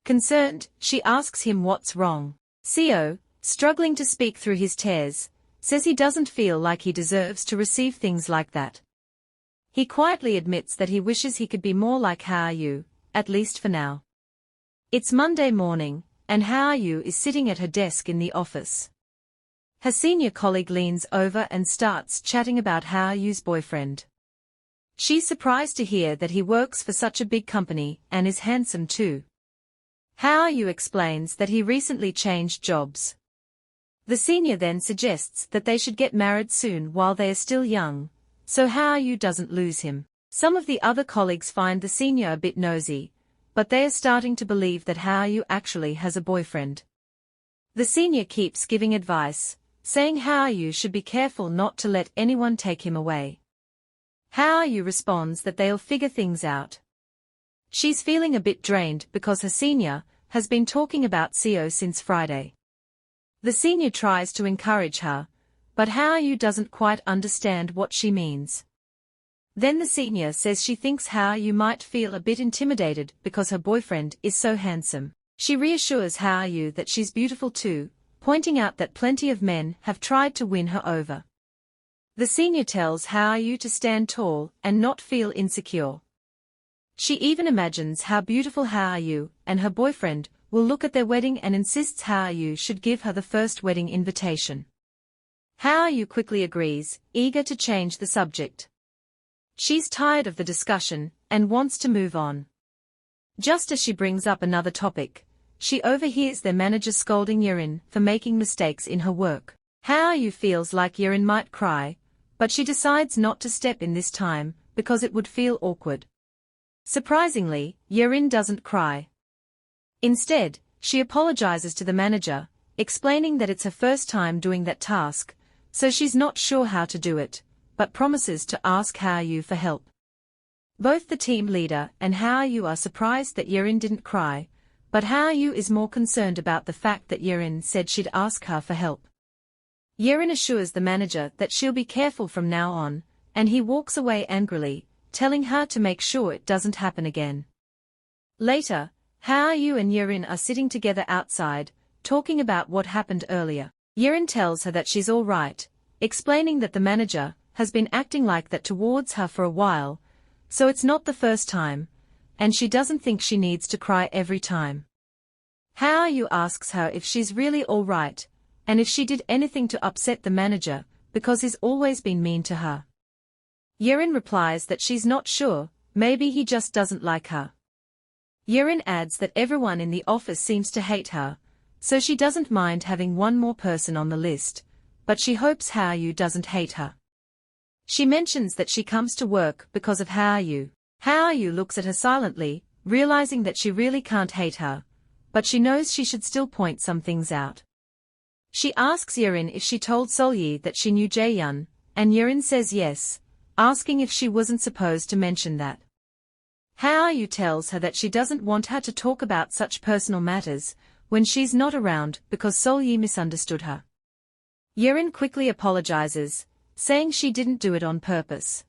Concerned, she asks him what's wrong. Seo, struggling to speak through his tears, says he doesn't feel like he deserves to receive things like that. He quietly admits that he wishes he could be more like Hao-yu, at least for now. It's Monday morning, and Hao-yu is sitting at her desk in the office. Her senior colleague leans over and starts chatting about Hao-yu's boyfriend. She's surprised to hear that he works for such a big company and is handsome too. Hao-yu explains that he recently changed jobs. The senior then suggests that they should get married soon while they are still young, so Hao-yu doesn't lose him. Some of the other colleagues find the senior a bit nosy, but they are starting to believe that Hao-yu actually has a boyfriend. The senior keeps giving advice, saying Hao-yu should be careful not to let anyone take him away. Hao-yu responds that they'll figure things out. She's feeling a bit drained because her senior has been talking about Seo since Friday. The senior tries to encourage her, but Hao-yu doesn't quite understand what she means. Then the senior says she thinks Hao-yu might feel a bit intimidated because her boyfriend is so handsome. She reassures Hao-yu that she's beautiful too, pointing out that plenty of men have tried to win her over. The senior tells Hao-yu to stand tall and not feel insecure. She even imagines how beautiful Hao-yu and her boyfriend will look at their wedding and insists Hao-yu should give her the first wedding invitation. Hao-yu quickly agrees, eager to change the subject. She's tired of the discussion and wants to move on. Just as she brings up another topic, she overhears their manager scolding Yerin for making mistakes in her work. Hao-yu feels like Yerin might cry, but she decides not to step in this time because it would feel awkward. Surprisingly, Yerin doesn't cry. Instead, she apologizes to the manager, explaining that it's her first time doing that task, so she's not sure how to do it, but promises to ask Hao-yu for help. Both the team leader and Hao-yu are surprised that Yerin didn't cry, but Hao-yu is more concerned about the fact that Yerin said she'd ask her for help. Yerin assures the manager that she'll be careful from now on, and he walks away angrily, telling her to make sure it doesn't happen again. Later, Hao-yu and Yerin are sitting together outside, talking about what happened earlier. Yerin tells her that she's all right, explaining that the manager has been acting like that towards her for a while, so it's not the first time, and she doesn't think she needs to cry every time. Hao-yu asks her if she's really all right, and if she did anything to upset the manager, because he's always been mean to her. Yerin replies that she's not sure, maybe he just doesn't like her. Yerin adds that everyone in the office seems to hate her, so she doesn't mind having one more person on the list, but she hopes Hao-yu doesn't hate her. She mentions that she comes to work because of Hao-yu. Hao-yu looks at her silently, realizing that she really can't hate her, but she knows she should still point some things out. She asks Yerin if she told Solyi that she knew Jae-yun, and Yerin says yes, asking if she wasn't supposed to mention that. Hao-yu tells her that she doesn't want her to talk about such personal matters when she's not around because Solyi misunderstood her. Yerin quickly apologizes, saying she didn't do it on purpose.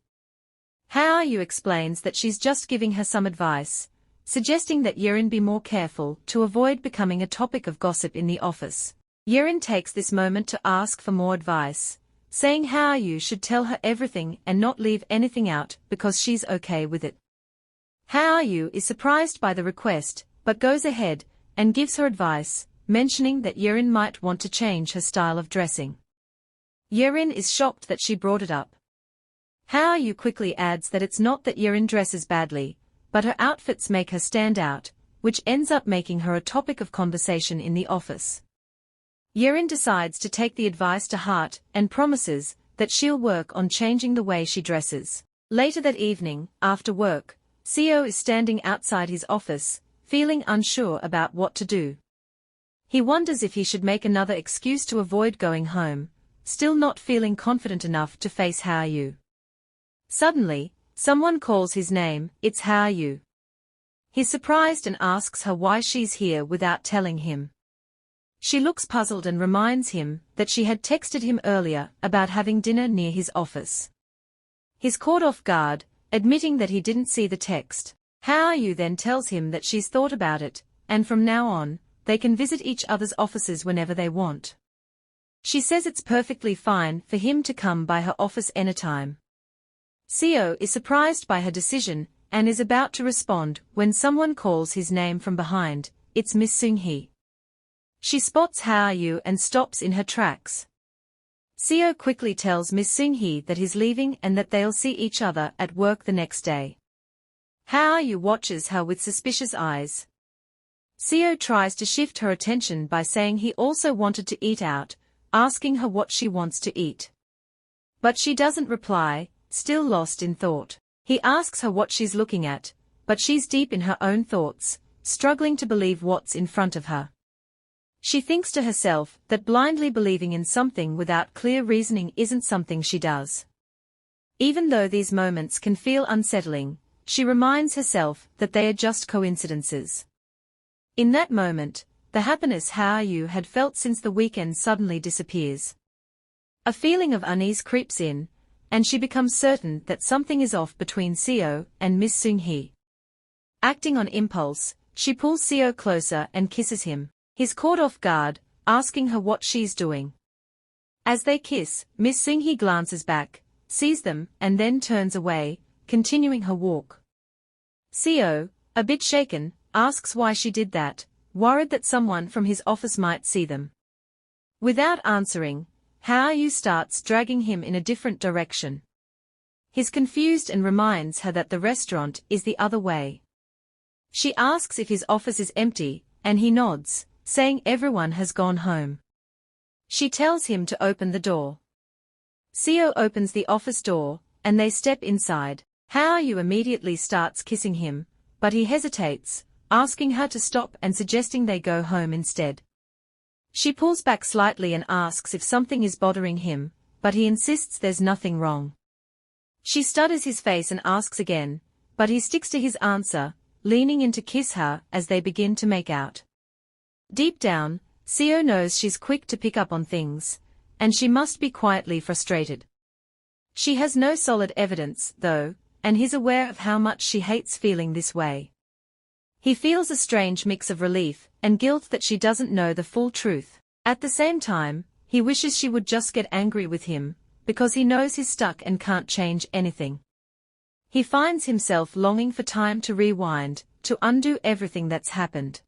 Hao-yu explains that she's just giving her some advice, suggesting that Yerin be more careful to avoid becoming a topic of gossip in the office. Yerin takes this moment to ask for more advice, saying Hao-yu should tell her everything and not leave anything out because she's okay with it. Hao-yu is surprised by the request, but goes ahead and gives her advice, mentioning that Yerin might want to change her style of dressing. Yerin is shocked that she brought it up. Hao-yu quickly adds that it's not that Yerin dresses badly, but her outfits make her stand out, which ends up making her a topic of conversation in the office. Yerin decides to take the advice to heart and promises that she'll work on changing the way she dresses. Later that evening, after work, Seo is standing outside his office, feeling unsure about what to do. He wonders if he should make another excuse to avoid going home, still not feeling confident enough to face Hao-yu. Suddenly, someone calls his name. It's Hao-yu. He's surprised and asks her why she's here without telling him. She looks puzzled and reminds him that she had texted him earlier about having dinner near his office. He's caught off guard, admitting that he didn't see the text. Hao-yu then tells him that she's thought about it, and from now on, they can visit each other's offices whenever they want. She says it's perfectly fine for him to come by her office anytime. Seo is surprised by her decision and is about to respond when someone calls his name from behind. It's Miss Seung-hee. She spots How Are You and stops in her tracks. Seo quickly tells Miss Seung-hee that he's leaving and that they'll see each other at work the next day. How Are You watches her with suspicious eyes. Seo tries to shift her attention by saying he also wanted to eat out, asking her what she wants to eat. But she doesn't reply, still lost in thought. He asks her what she's looking at, but she's deep in her own thoughts, struggling to believe what's in front of her. She thinks to herself that blindly believing in something without clear reasoning isn't something she does. Even though these moments can feel unsettling, she reminds herself that they are just coincidences. In that moment, the happiness How Are You had felt since the weekend suddenly disappears. A feeling of unease creeps in, and she becomes certain that something is off between Seo and Miss Seung-hee. Acting on impulse, she pulls Seo closer and kisses him. He's caught off guard, asking her what she's doing. As they kiss, Miss Seung-hee glances back, sees them, and then turns away, continuing her walk. Seo, a bit shaken, asks why she did that, worried that someone from his office might see them. Without answering, How Are You starts dragging him in a different direction. He's confused and reminds her that the restaurant is the other way. She asks if his office is empty, and he nods, saying everyone has gone home. She tells him to open the door. Seo opens the office door, and they step inside. How Are You immediately starts kissing him, but he hesitates, asking her to stop and suggesting they go home instead. She pulls back slightly and asks if something is bothering him, but he insists there's nothing wrong. She studies his face and asks again, but he sticks to his answer, leaning in to kiss her as they begin to make out. Deep down, Seo knows she's quick to pick up on things, and she must be quietly frustrated. She has no solid evidence, though, and he's aware of how much she hates feeling this way. He feels a strange mix of relief and guilt that she doesn't know the full truth. At the same time, he wishes she would just get angry with him, because he knows he's stuck and can't change anything. He finds himself longing for time to rewind, to undo everything that's happened.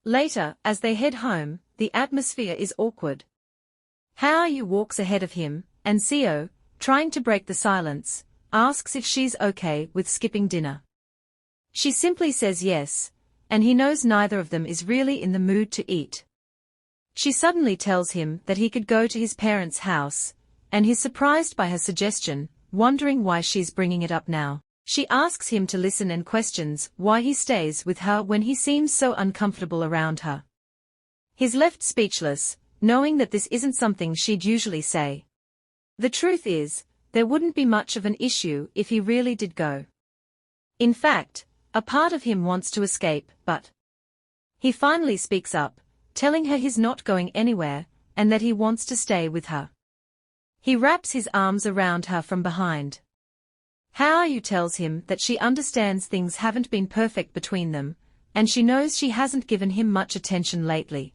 Later, as they head home, the atmosphere is awkward. How Are You walks ahead of him, and Seo, trying to break the silence, asks if she's okay with skipping dinner. She simply says yes, and he knows neither of them is really in the mood to eat. She suddenly tells him that he could go to his parents' house, and he's surprised by her suggestion, wondering why she's bringing it up now. She asks him to listen and questions why he stays with her when he seems so uncomfortable around her. He's left speechless, knowing that this isn't something she'd usually say. The truth is, there wouldn't be much of an issue if he really did go. In fact, a part of him wants to escape, but he finally speaks up, telling her he's not going anywhere, and that he wants to stay with her. He wraps his arms around her from behind. How Are You tells him that she understands things haven't been perfect between them, and she knows she hasn't given him much attention lately.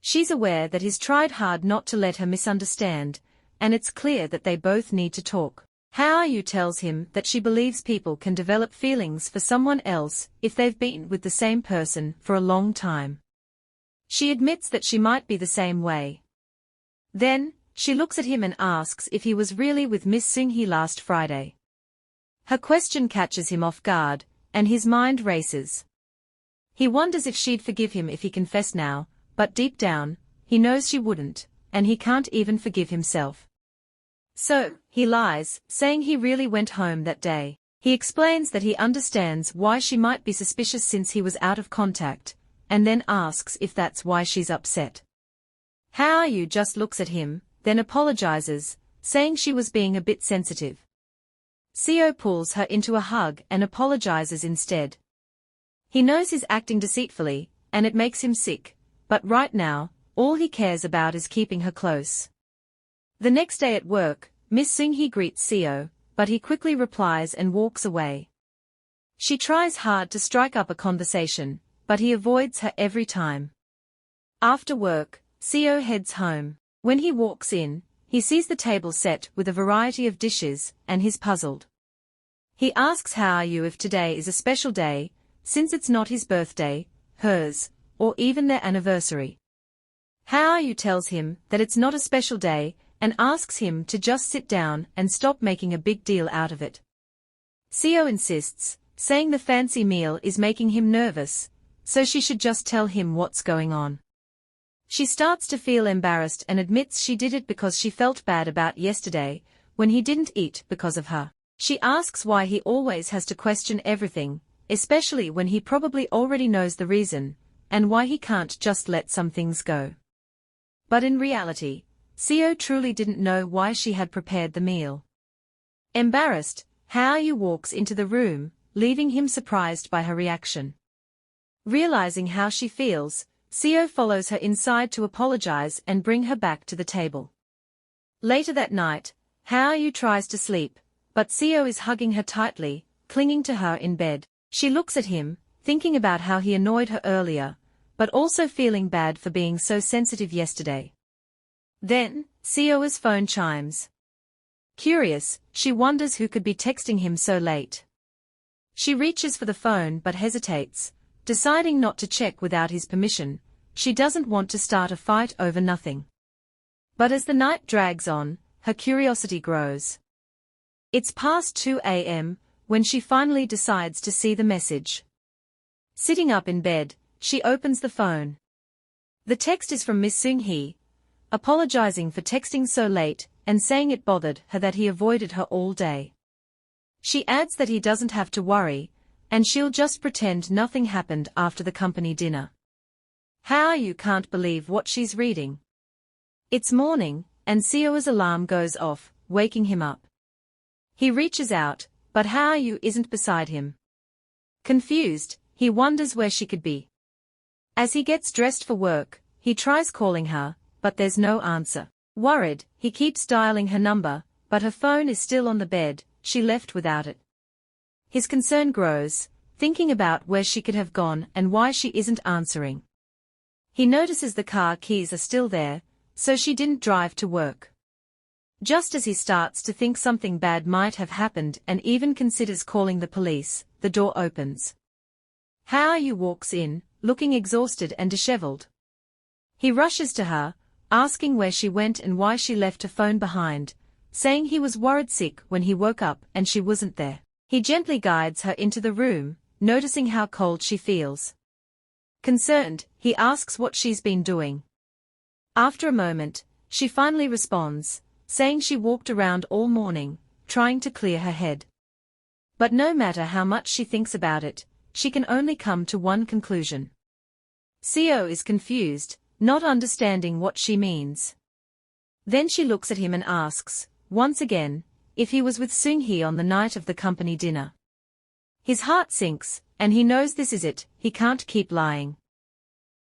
She's aware that he's tried hard not to let her misunderstand, and it's clear that they both need to talk. How Are You tells him that she believes people can develop feelings for someone else if they've been with the same person for a long time. She admits that she might be the same way. Then, she looks at him and asks if he was really with Miss Seung-hee last Friday. Her question catches him off guard, and his mind races. He wonders if she'd forgive him if he confessed now, but deep down, he knows she wouldn't, and he can't even forgive himself. So, he lies, saying he really went home that day. He explains that he understands why she might be suspicious since he was out of contact, and then asks if that's why she's upset. How Are You just looks at him, then apologizes, saying she was being a bit sensitive. Seo pulls her into a hug and apologizes instead. He knows he's acting deceitfully, and it makes him sick, but right now, all he cares about is keeping her close. The next day at work, Miss Seung-hee greets Seo, but he quickly replies and walks away. She tries hard to strike up a conversation, but he avoids her every time. After work, Seo heads home. When he walks in, he sees the table set with a variety of dishes, and he's puzzled. He asks how are you if today is a special day, since it's not his birthday, hers, or even their anniversary. How are you tells him that it's not a special day, and asks him to just sit down and stop making a big deal out of it. Seo insists, saying the fancy meal is making him nervous, so she should just tell him what's going on. She starts to feel embarrassed and admits she did it because she felt bad about yesterday, when he didn't eat because of her. She asks why he always has to question everything, especially when he probably already knows the reason, and why he can't just let some things go. But in reality, Seo truly didn't know why she had prepared the meal. Embarrassed, Hao-yu walks into the room, leaving him surprised by her reaction. Realizing how she feels, Seo follows her inside to apologize and bring her back to the table. Later that night, Hao-yu tries to sleep, but Seo is hugging her tightly, clinging to her in bed. She looks at him, thinking about how he annoyed her earlier, but also feeling bad for being so sensitive yesterday. Then, Seo's phone chimes. Curious, she wonders who could be texting him so late. She reaches for the phone but hesitates, deciding not to check without his permission. She doesn't want to start a fight over nothing. But as the night drags on, her curiosity grows. It's past 2 a.m. when she finally decides to see the message. Sitting up in bed, she opens the phone. The text is from Miss Seung-hee, apologizing for texting so late and saying it bothered her that he avoided her all day. She adds that he doesn't have to worry, and she'll just pretend nothing happened after the company dinner. Hao-yu can't believe what she's reading. It's morning, and Seo's alarm goes off, waking him up. He reaches out, but Hao-yu isn't beside him. Confused, he wonders where she could be. As he gets dressed for work, he tries calling her, but there's no answer. Worried, he keeps dialing her number, but her phone is still on the bed, she left without it. His concern grows, thinking about where she could have gone and why she isn't answering. He notices the car keys are still there, so she didn't drive to work. Just as he starts to think something bad might have happened and even considers calling the police, the door opens. Hao-yu walks in, looking exhausted and disheveled. He rushes to her, asking where she went and why she left her phone behind, saying he was worried sick when he woke up and she wasn't there. He gently guides her into the room, noticing how cold she feels. Concerned, he asks what she's been doing. After a moment, she finally responds, saying she walked around all morning, trying to clear her head. But no matter how much she thinks about it, she can only come to one conclusion. Seo is confused, not understanding what she means. Then she looks at him and asks, once again, if he was with Seung-hee on the night of the company dinner. His heart sinks, and he knows this is it, he can't keep lying.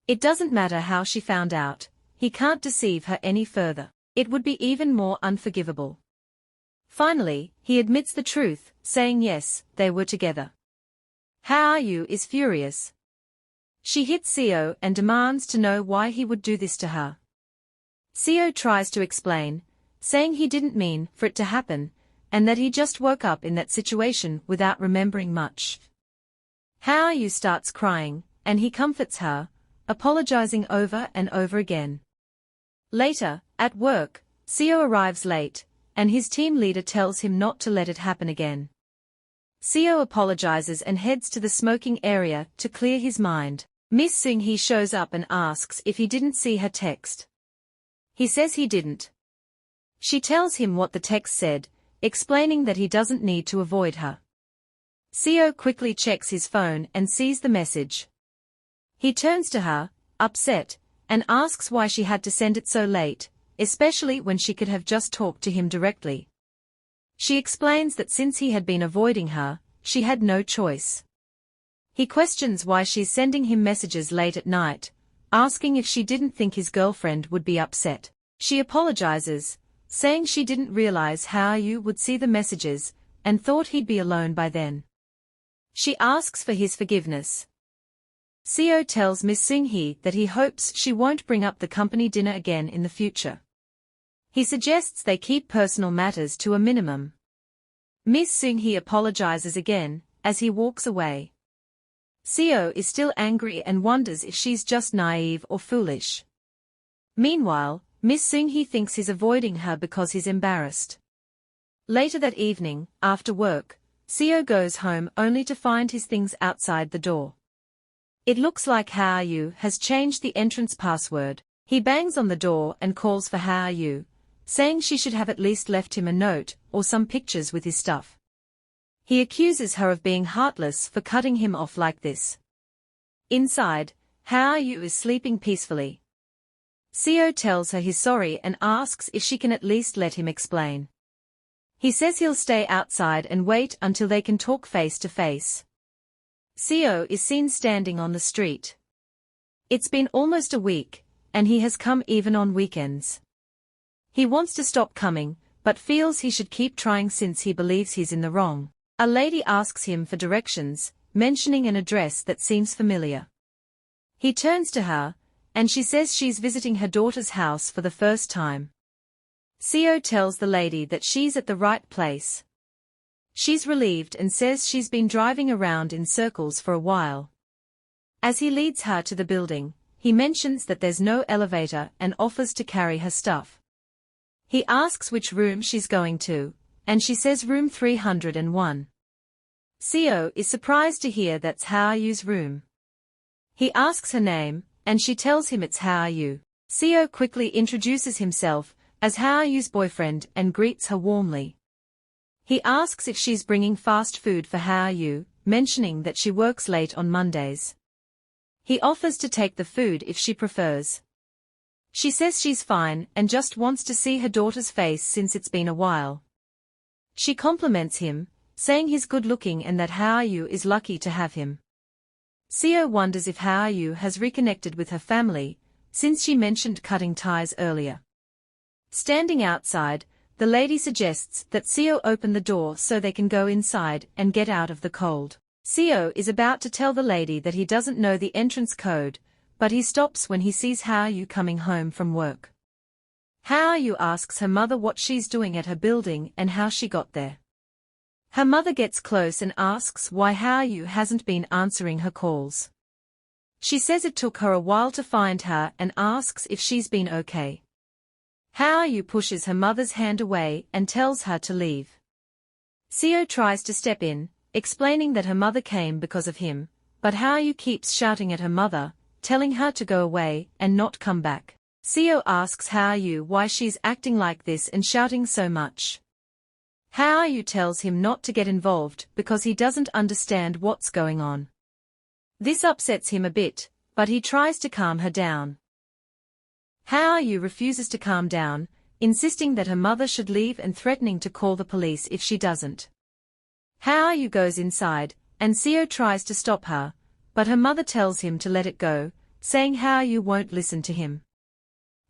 It doesn't matter how she found out, he can't deceive her any further. It would be even more unforgivable. Finally, he admits the truth, saying yes, they were together. Hao-yu is furious. She hits Seo and demands to know why he would do this to her. Seo tries to explain, saying he didn't mean for it to happen, and that he just woke up in that situation without remembering much. Hao-yu starts crying, and he comforts her, apologizing over and over again. Later, at work, Seo arrives late, and his team leader tells him not to let it happen again. Seo apologizes and heads to the smoking area to clear his mind. Miss Seung-hee shows up and asks if he didn't see her text. He says he didn't. She tells him what the text said, explaining that he doesn't need to avoid her. Seo quickly checks his phone and sees the message. He turns to her, upset, and asks why she had to send it so late, especially when she could have just talked to him directly. She explains that since he had been avoiding her, she had no choice. He questions why she's sending him messages late at night, asking if she didn't think his girlfriend would be upset. She apologizes, saying she didn't realize Hao-yu would see the messages, and thought he'd be alone by then. She asks for his forgiveness. Seo tells Miss Seung-hee that he hopes she won't bring up the company dinner again in the future. He suggests they keep personal matters to a minimum. Miss Seung-hee apologizes again, as he walks away. Seo is still angry and wonders if she's just naive or foolish. Meanwhile, Miss Seung-hee thinks he's avoiding her because he's embarrassed. Later that evening, after work, Seo goes home only to find his things outside the door. It looks like Ha-yu has changed the entrance password. He bangs on the door and calls for Ha-yu, saying she should have at least left him a note or some pictures with his stuff. He accuses her of being heartless for cutting him off like this. Inside, Ha-yu is sleeping peacefully. Seo tells her he's sorry and asks if she can at least let him explain. He says he'll stay outside and wait until they can talk face to face. Seo is seen standing on the street. It's been almost a week, and he has come even on weekends. He wants to stop coming, but feels he should keep trying since he believes he's in the wrong. A lady asks him for directions, mentioning an address that seems familiar. He turns to her, and she says she's visiting her daughter's house for the first time. Seo tells the lady that she's at the right place. She's relieved and says she's been driving around in circles for a while. As he leads her to the building, he mentions that there's no elevator and offers to carry her stuff. He asks which room she's going to, and she says room 301. Seo is surprised to hear that's Ha-yu's room. He asks her name, and she tells him it's Ha-yu. Seo quickly introduces himself as Ha-yu's boyfriend and greets her warmly. He asks if she's bringing fast food for Ha-yu, mentioning that she works late on Mondays. He offers to take the food if she prefers. She says she's fine and just wants to see her daughter's face since it's been a while. She compliments him, saying he's good-looking and that Ha-yu is lucky to have him. Seo wonders if Ha-yu has reconnected with her family, since she mentioned cutting ties earlier. Standing outside, the lady suggests that Seo open the door so they can go inside and get out of the cold. Seo is about to tell the lady that he doesn't know the entrance code, but he stops when he sees Ha-yu coming home from work. Ha-yu asks her mother what she's doing at her building and how she got there. Her mother gets close and asks why Ha-yu hasn't been answering her calls. She says it took her a while to find her and asks if she's been okay. Ha-yu pushes her mother's hand away and tells her to leave. Seo tries to step in, explaining that her mother came because of him, but Ha-yu keeps shouting at her mother, telling her to go away and not come back. Seo asks Ha-yu why she's acting like this and shouting so much. Ha-yu tells him not to get involved because he doesn't understand what's going on. This upsets him a bit, but he tries to calm her down. Ha-yu refuses to calm down, insisting that her mother should leave and threatening to call the police if she doesn't. Ha-yu goes inside, and Seo tries to stop her, but her mother tells him to let it go, saying Ha-yu won't listen to him.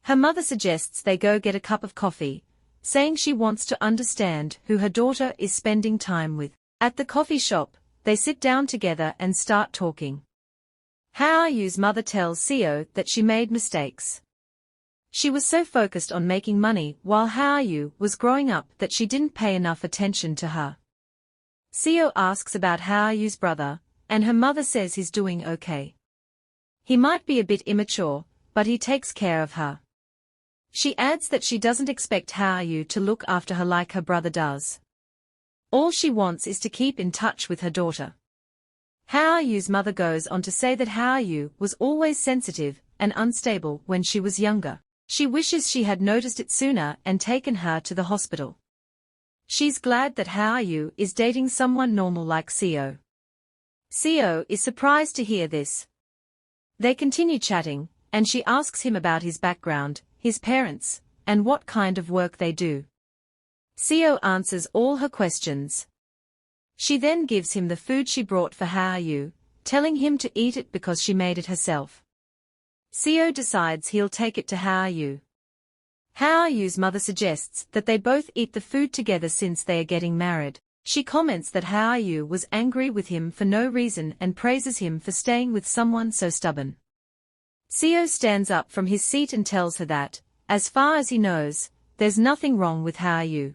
Her mother suggests they go get a cup of coffee, saying she wants to understand who her daughter is spending time with. At the coffee shop, they sit down together and start talking. Ha-yu's mother tells Seo that she made mistakes. She was so focused on making money while Ha-yu was growing up that she didn't pay enough attention to her. Seo asks about Ha-yu's brother, and her mother says he's doing okay. He might be a bit immature, but he takes care of her. She adds that she doesn't expect Ha-yu to look after her like her brother does. All she wants is to keep in touch with her daughter. Ha-yu's mother goes on to say that Ha-yu was always sensitive and unstable when she was younger. She wishes she had noticed it sooner and taken her to the hospital. She's glad that Ha-yu is dating someone normal like Seo. Seo is surprised to hear this. They continue chatting, and she asks him about his background, his parents, and what kind of work they do. Seo answers all her questions. She then gives him the food she brought for Ha-yu, telling him to eat it because she made it herself. Seo decides he'll take it to Ha-yu. Ha-yu's mother suggests that they both eat the food together since they are getting married. She comments that Haoyu was angry with him for no reason and praises him for staying with someone so stubborn. Seo stands up from his seat and tells her that, as far as he knows, there's nothing wrong with Haoyu.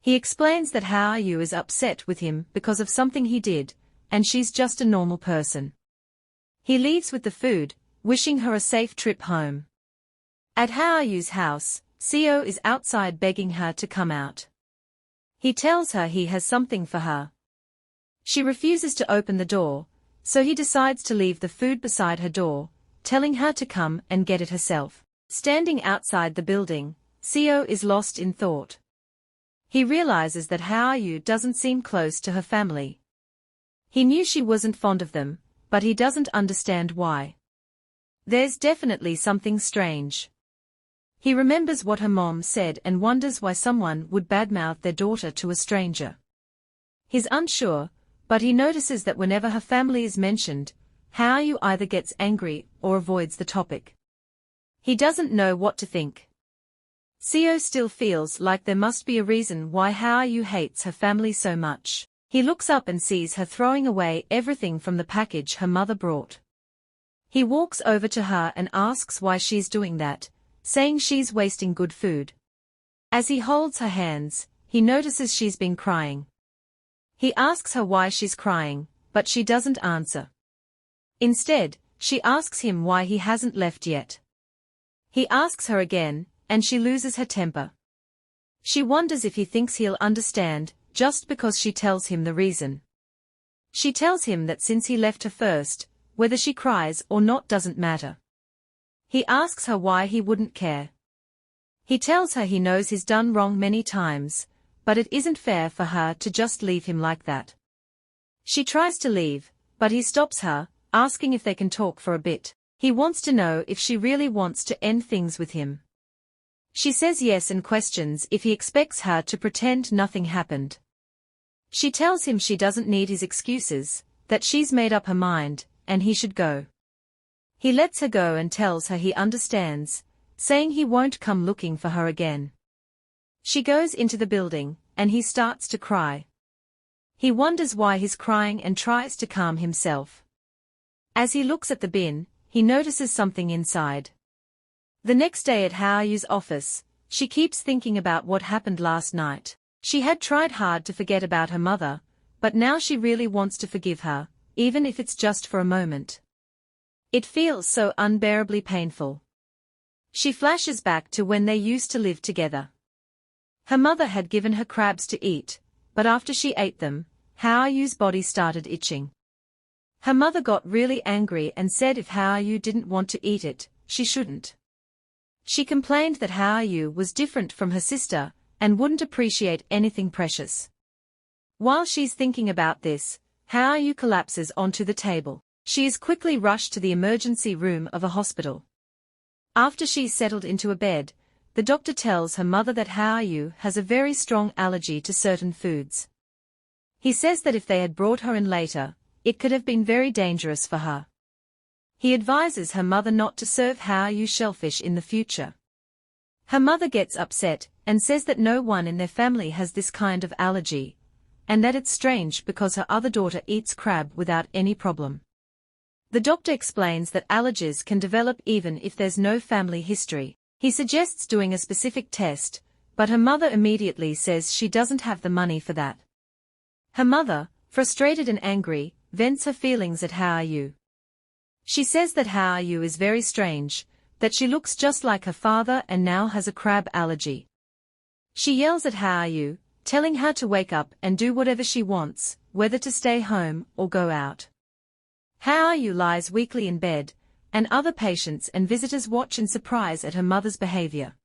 He explains that Haoyu is upset with him because of something he did, and she's just a normal person. He leaves with the food, wishing her a safe trip home. At Haoyu's house, Seo is outside begging her to come out. He tells her he has something for her. She refuses to open the door, so he decides to leave the food beside her door, telling her to come and get it herself. Standing outside the building, Seo is lost in thought. He realizes that Haoyu doesn't seem close to her family. He knew she wasn't fond of them, but he doesn't understand why. There's definitely something strange. He remembers what her mom said and wonders why someone would badmouth their daughter to a stranger. He's unsure, but he notices that whenever her family is mentioned, Haoyu either gets angry or avoids the topic. He doesn't know what to think. Seo still feels like there must be a reason why Haoyu hates her family so much. He looks up and sees her throwing away everything from the package her mother brought. He walks over to her and asks why she's doing that, saying she's wasting good food. As he holds her hands, he notices she's been crying. He asks her why she's crying, but she doesn't answer. Instead, she asks him why he hasn't left yet. He asks her again, and she loses her temper. She wonders if he thinks he'll understand, just because she tells him the reason. She tells him that since he left her first, whether she cries or not doesn't matter. He asks her why he wouldn't care. He tells her he knows he's done wrong many times, but it isn't fair for her to just leave him like that. She tries to leave, but he stops her, asking if they can talk for a bit. He wants to know if she really wants to end things with him. She says yes and questions if he expects her to pretend nothing happened. She tells him she doesn't need his excuses, that she's made up her mind, and he should go. He lets her go and tells her he understands, saying he won't come looking for her again. She goes into the building, and he starts to cry. He wonders why he's crying and tries to calm himself. As he looks at the bin, he notices something inside. The next day at Haoyu's office, she keeps thinking about what happened last night. She had tried hard to forget about her mother, but now she really wants to forgive her, even if it's just for a moment. It feels so unbearably painful. She flashes back to when they used to live together. Her mother had given her crabs to eat, but after she ate them, Haoyu's body started itching. Her mother got really angry and said if Haoyu didn't want to eat it, she shouldn't. She complained that Haoyu was different from her sister, and wouldn't appreciate anything precious. While she's thinking about this, Haoyu collapses onto the table. She is quickly rushed to the emergency room of a hospital. After she's settled into a bed, the doctor tells her mother that Haoyu has a very strong allergy to certain foods. He says that if they had brought her in later, it could have been very dangerous for her. He advises her mother not to serve Haoyu shellfish in the future. Her mother gets upset and says that no one in their family has this kind of allergy, and that it's strange because her other daughter eats crab without any problem. The doctor explains that allergies can develop even if there's no family history. He suggests doing a specific test, but her mother immediately says she doesn't have the money for that. Her mother, frustrated and angry, vents her feelings at Haoyu. She says that Haoyu is very strange, that she looks just like her father and now has a crab allergy. She yells at Haoyu, telling her to wake up and do whatever she wants, whether to stay home or go out. Haoyu lies weakly in bed, and other patients and visitors watch in surprise at her mother's behavior.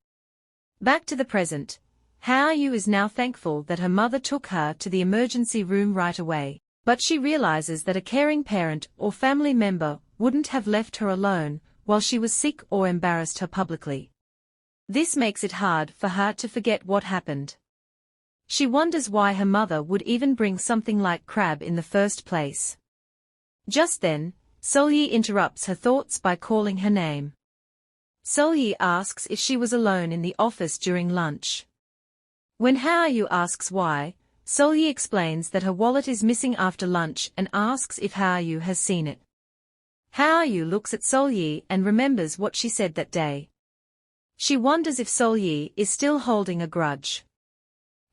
Back to the present, Haoyu is now thankful that her mother took her to the emergency room right away, but she realizes that a caring parent or family member wouldn't have left her alone while she was sick or embarrassed her publicly. This makes it hard for her to forget what happened. She wonders why her mother would even bring something like crab in the first place. Just then, Solyi interrupts her thoughts by calling her name. Solyi asks if she was alone in the office during lunch. When Haoyu asks why, Solyi explains that her wallet is missing after lunch and asks if Haoyu has seen it. Haoyu looks at Solyi and remembers what she said that day. She wonders if Solyi is still holding a grudge.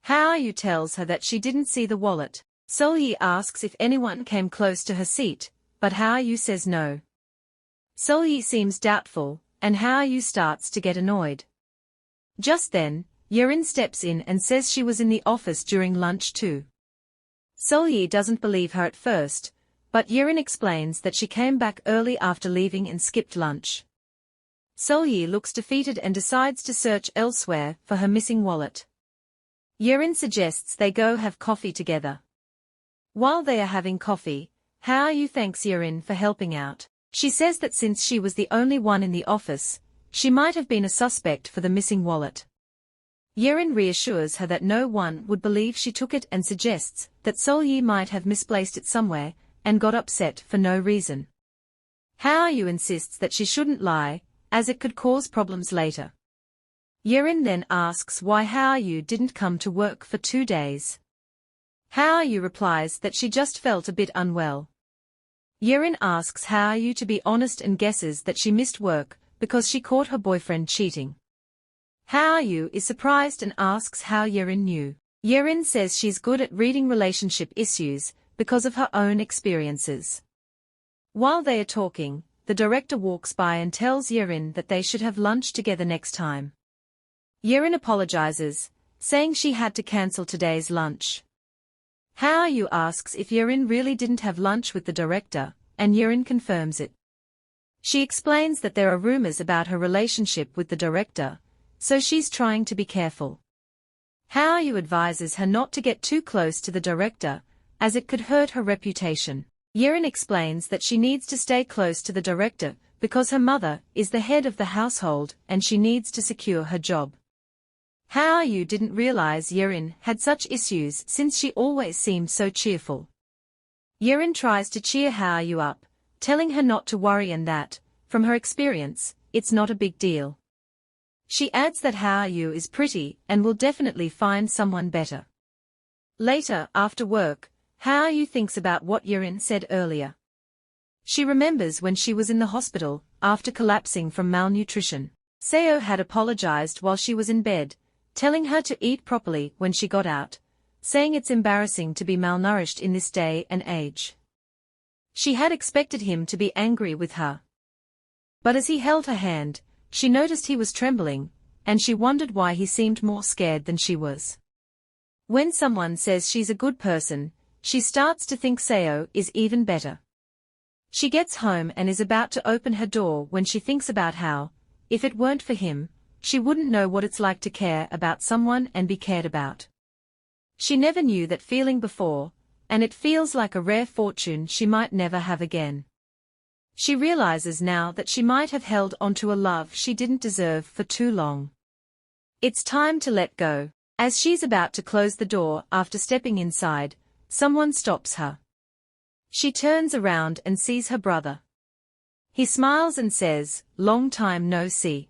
Haoyu tells her that she didn't see the wallet. Solyi asks if anyone came close to her seat, but Haoyu says no. Solyi seems doubtful, and Haoyu starts to get annoyed. Just then, Yerin steps in and says she was in the office during lunch too. Solyi doesn't believe her at first, but Yerin explains that she came back early after leaving and skipped lunch. Solyi looks defeated and decides to search elsewhere for her missing wallet. Yerin suggests they go have coffee together. While they are having coffee, Haoyu thanks Yerin for helping out. She says that since she was the only one in the office, she might have been a suspect for the missing wallet. Yerin reassures her that no one would believe she took it and suggests that Solyi might have misplaced it somewhere and got upset for no reason. Haoyu insists that she shouldn't lie, as it could cause problems later. Yerin then asks why Haoyu didn't come to work for 2 days. Haoyu replies that she just felt a bit unwell. Yerin asks Haoyu to be honest and guesses that she missed work because she caught her boyfriend cheating. Haoyu is surprised and asks how Yerin knew. Yerin says she's good at reading relationship issues because of her own experiences. While they are talking, the director walks by and tells Yerin that they should have lunch together next time. Yerin apologizes, saying she had to cancel today's lunch. Haoyu asks if Yerin really didn't have lunch with the director, and Yerin confirms it. She explains that there are rumors about her relationship with the director, so she's trying to be careful. Haoyu advises her not to get too close to the director, as it could hurt her reputation. Yerin explains that she needs to stay close to the director because her mother is the head of the household and she needs to secure her job. Haoyu didn't realize Yerin had such issues since she always seemed so cheerful. Yerin tries to cheer Haoyu up, telling her not to worry and that, from her experience, it's not a big deal. She adds that Haoyu is pretty and will definitely find someone better. Later, after work, Haoyu thinks about what Yerin said earlier. She remembers when she was in the hospital, after collapsing from malnutrition. Seo had apologized while she was in bed, telling her to eat properly when she got out, saying it's embarrassing to be malnourished in this day and age. She had expected him to be angry with her. But as he held her hand, she noticed he was trembling, and she wondered why he seemed more scared than she was. When someone says she's a good person, she starts to think Seo is even better. She gets home and is about to open her door when she thinks about how, if it weren't for him, she wouldn't know what it's like to care about someone and be cared about. She never knew that feeling before, and it feels like a rare fortune she might never have again. She realizes now that she might have held onto a love she didn't deserve for too long. It's time to let go. As she's about to close the door after stepping inside, someone stops her. She turns around and sees her brother. He smiles and says, "Long time no see."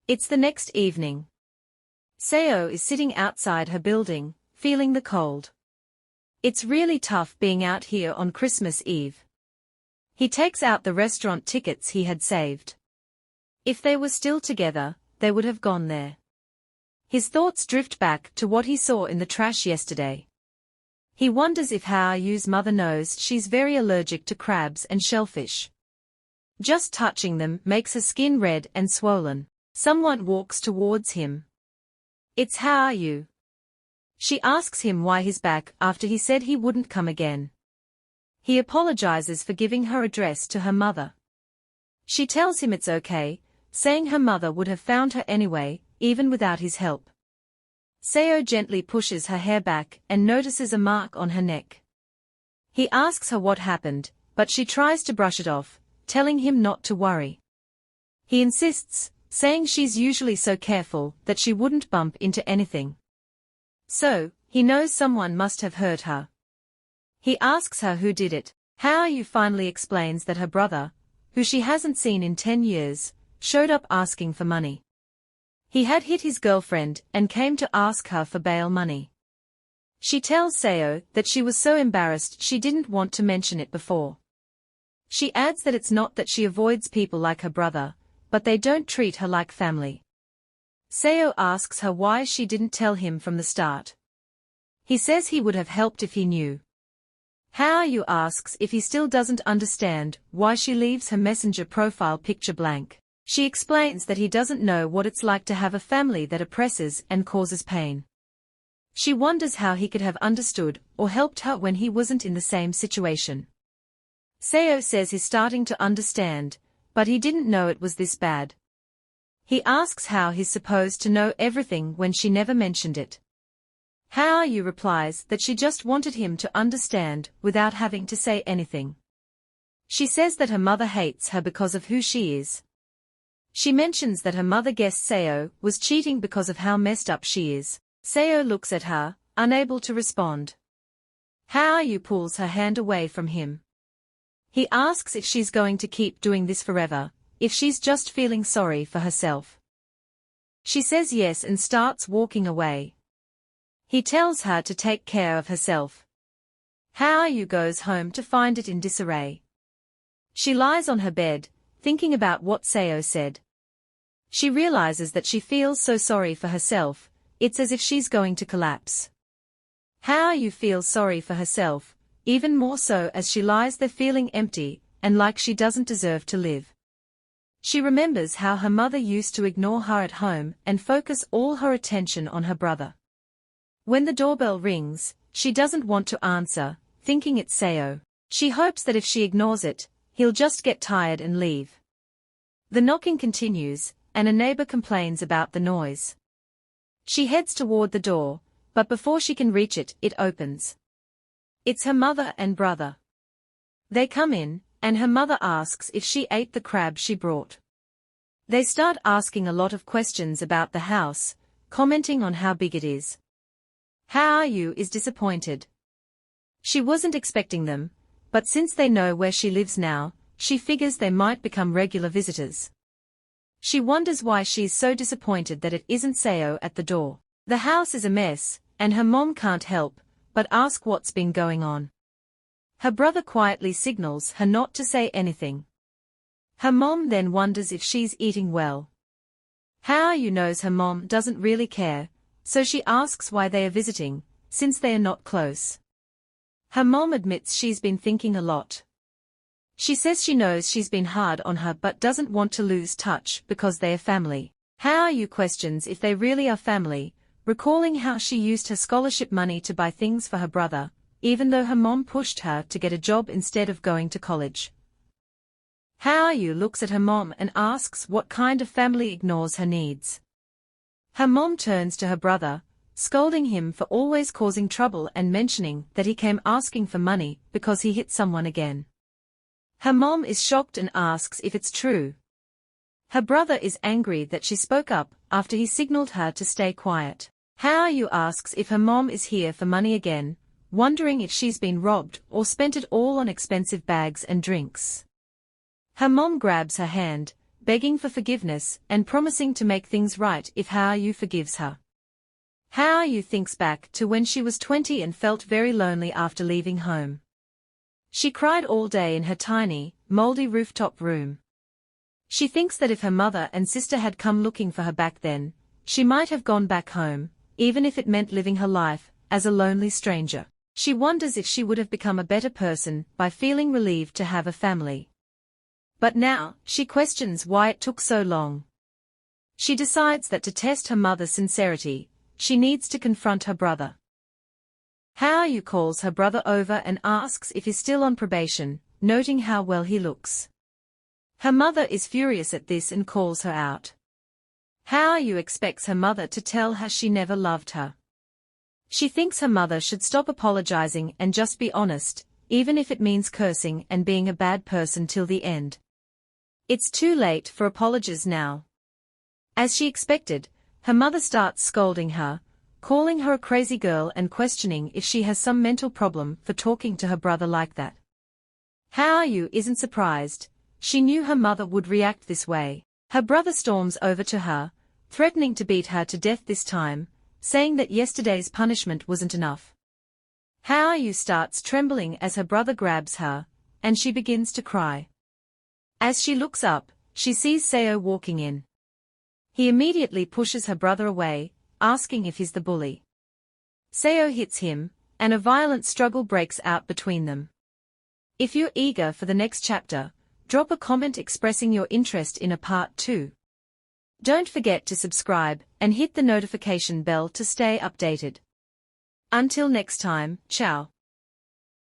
It's the next evening. Seo is sitting outside her building, feeling the cold. It's really tough being out here on Christmas Eve. He takes out the restaurant tickets he had saved. If they were still together, they would have gone there. His thoughts drift back to what he saw in the trash yesterday. He wonders if Haoyu's mother knows she's very allergic to crabs and shellfish. Just touching them makes her skin red and swollen. Someone walks towards him. It's Haoyu. She asks him why he's back after he said he wouldn't come again. He apologizes for giving her address to her mother. She tells him it's okay, saying her mother would have found her anyway, even without his help. Seo gently pushes her hair back and notices a mark on her neck. He asks her what happened, but she tries to brush it off, telling him not to worry. He insists, saying she's usually so careful that she wouldn't bump into anything. So, he knows someone must have hurt her. He asks her who did it. Haoyu finally explains that her brother, who she hasn't seen in 10 years, showed up asking for money. He had hit his girlfriend and came to ask her for bail money. She tells Seo that she was so embarrassed she didn't want to mention it before. She adds that it's not that she avoids people like her brother, but they don't treat her like family. Seo asks her why she didn't tell him from the start. He says he would have helped if he knew. Hao-yu asks if he still doesn't understand why she leaves her messenger profile picture blank. She explains that he doesn't know what it's like to have a family that oppresses and causes pain. She wonders how he could have understood or helped her when he wasn't in the same situation. Seo says he's starting to understand, but he didn't know it was this bad. He asks how he's supposed to know everything when she never mentioned it. Hao-yu replies that she just wanted him to understand without having to say anything. She says that her mother hates her because of who she is. She mentions that her mother guessed Seo was cheating because of how messed up she is. Seo looks at her, unable to respond. Hao-yu pulls her hand away from him. He asks if she's going to keep doing this forever, if she's just feeling sorry for herself. She says yes and starts walking away. He tells her to take care of herself. Hao-yu goes home to find it in disarray. She lies on her bed, thinking about what Seo said. She realizes that she feels so sorry for herself, it's as if she's going to collapse. Hao-yu feels sorry for herself, even more so as she lies there feeling empty and like she doesn't deserve to live. She remembers how her mother used to ignore her at home and focus all her attention on her brother. When the doorbell rings, she doesn't want to answer, thinking it's Seo. She hopes that if she ignores it, he'll just get tired and leave. The knocking continues, and a neighbor complains about the noise. She heads toward the door, but before she can reach it, it opens. It's her mother and brother. They come in, and her mother asks if she ate the crab she brought. They start asking a lot of questions about the house, commenting on how big it is. Hao-yu is disappointed. She wasn't expecting them, but since they know where she lives now, she figures they might become regular visitors. She wonders why she's so disappointed that it isn't Seo at the door. The house is a mess, and her mom can't help but ask what's been going on. Her brother quietly signals her not to say anything. Her mom then wonders if she's eating well. Hao-yu knows her mom doesn't really care, so she asks why they are visiting, since they are not close. Her mom admits she's been thinking a lot. She says she knows she's been hard on her but doesn't want to lose touch because they are family. Hao-yu questions if they really are family, recalling how she used her scholarship money to buy things for her brother, even though her mom pushed her to get a job instead of going to college. Hao-yu looks at her mom and asks what kind of family ignores her needs. Her mom turns to her brother, scolding him for always causing trouble and mentioning that he came asking for money because he hit someone again. Her mom is shocked and asks if it's true. Her brother is angry that she spoke up after he signaled her to stay quiet. Hao-yu asks if her mom is here for money again, wondering if she's been robbed or spent it all on expensive bags and drinks. Her mom grabs her hand, begging for forgiveness and promising to make things right if Hao-yu forgives her. Hao-yu thinks back to when she was 20 and felt very lonely after leaving home. She cried all day in her tiny, moldy rooftop room. She thinks that if her mother and sister had come looking for her back then, she might have gone back home, even if it meant living her life as a lonely stranger. She wonders if she would have become a better person by feeling relieved to have a family. But now, she questions why it took so long. She decides that to test her mother's sincerity, she needs to confront her brother. Hao-yu calls her brother over and asks if he's still on probation, noting how well he looks. Her mother is furious at this and calls her out. Hao-yu expects her mother to tell her she never loved her. She thinks her mother should stop apologizing and just be honest, even if it means cursing and being a bad person till the end. It's too late for apologies now. As she expected, her mother starts scolding her, calling her a crazy girl and questioning if she has some mental problem for talking to her brother like that. Hao-yu isn't surprised, she knew her mother would react this way. Her brother storms over to her, threatening to beat her to death this time, saying that yesterday's punishment wasn't enough. Haoyu starts trembling as her brother grabs her, and she begins to cry. As she looks up, she sees Seo walking in. He immediately pushes her brother away, asking if he's the bully. Seo hits him, and a violent struggle breaks out between them. If you're eager for the next chapter, drop a comment expressing your interest in a part 2. Don't forget to subscribe and hit the notification bell to stay updated. Until next time, ciao.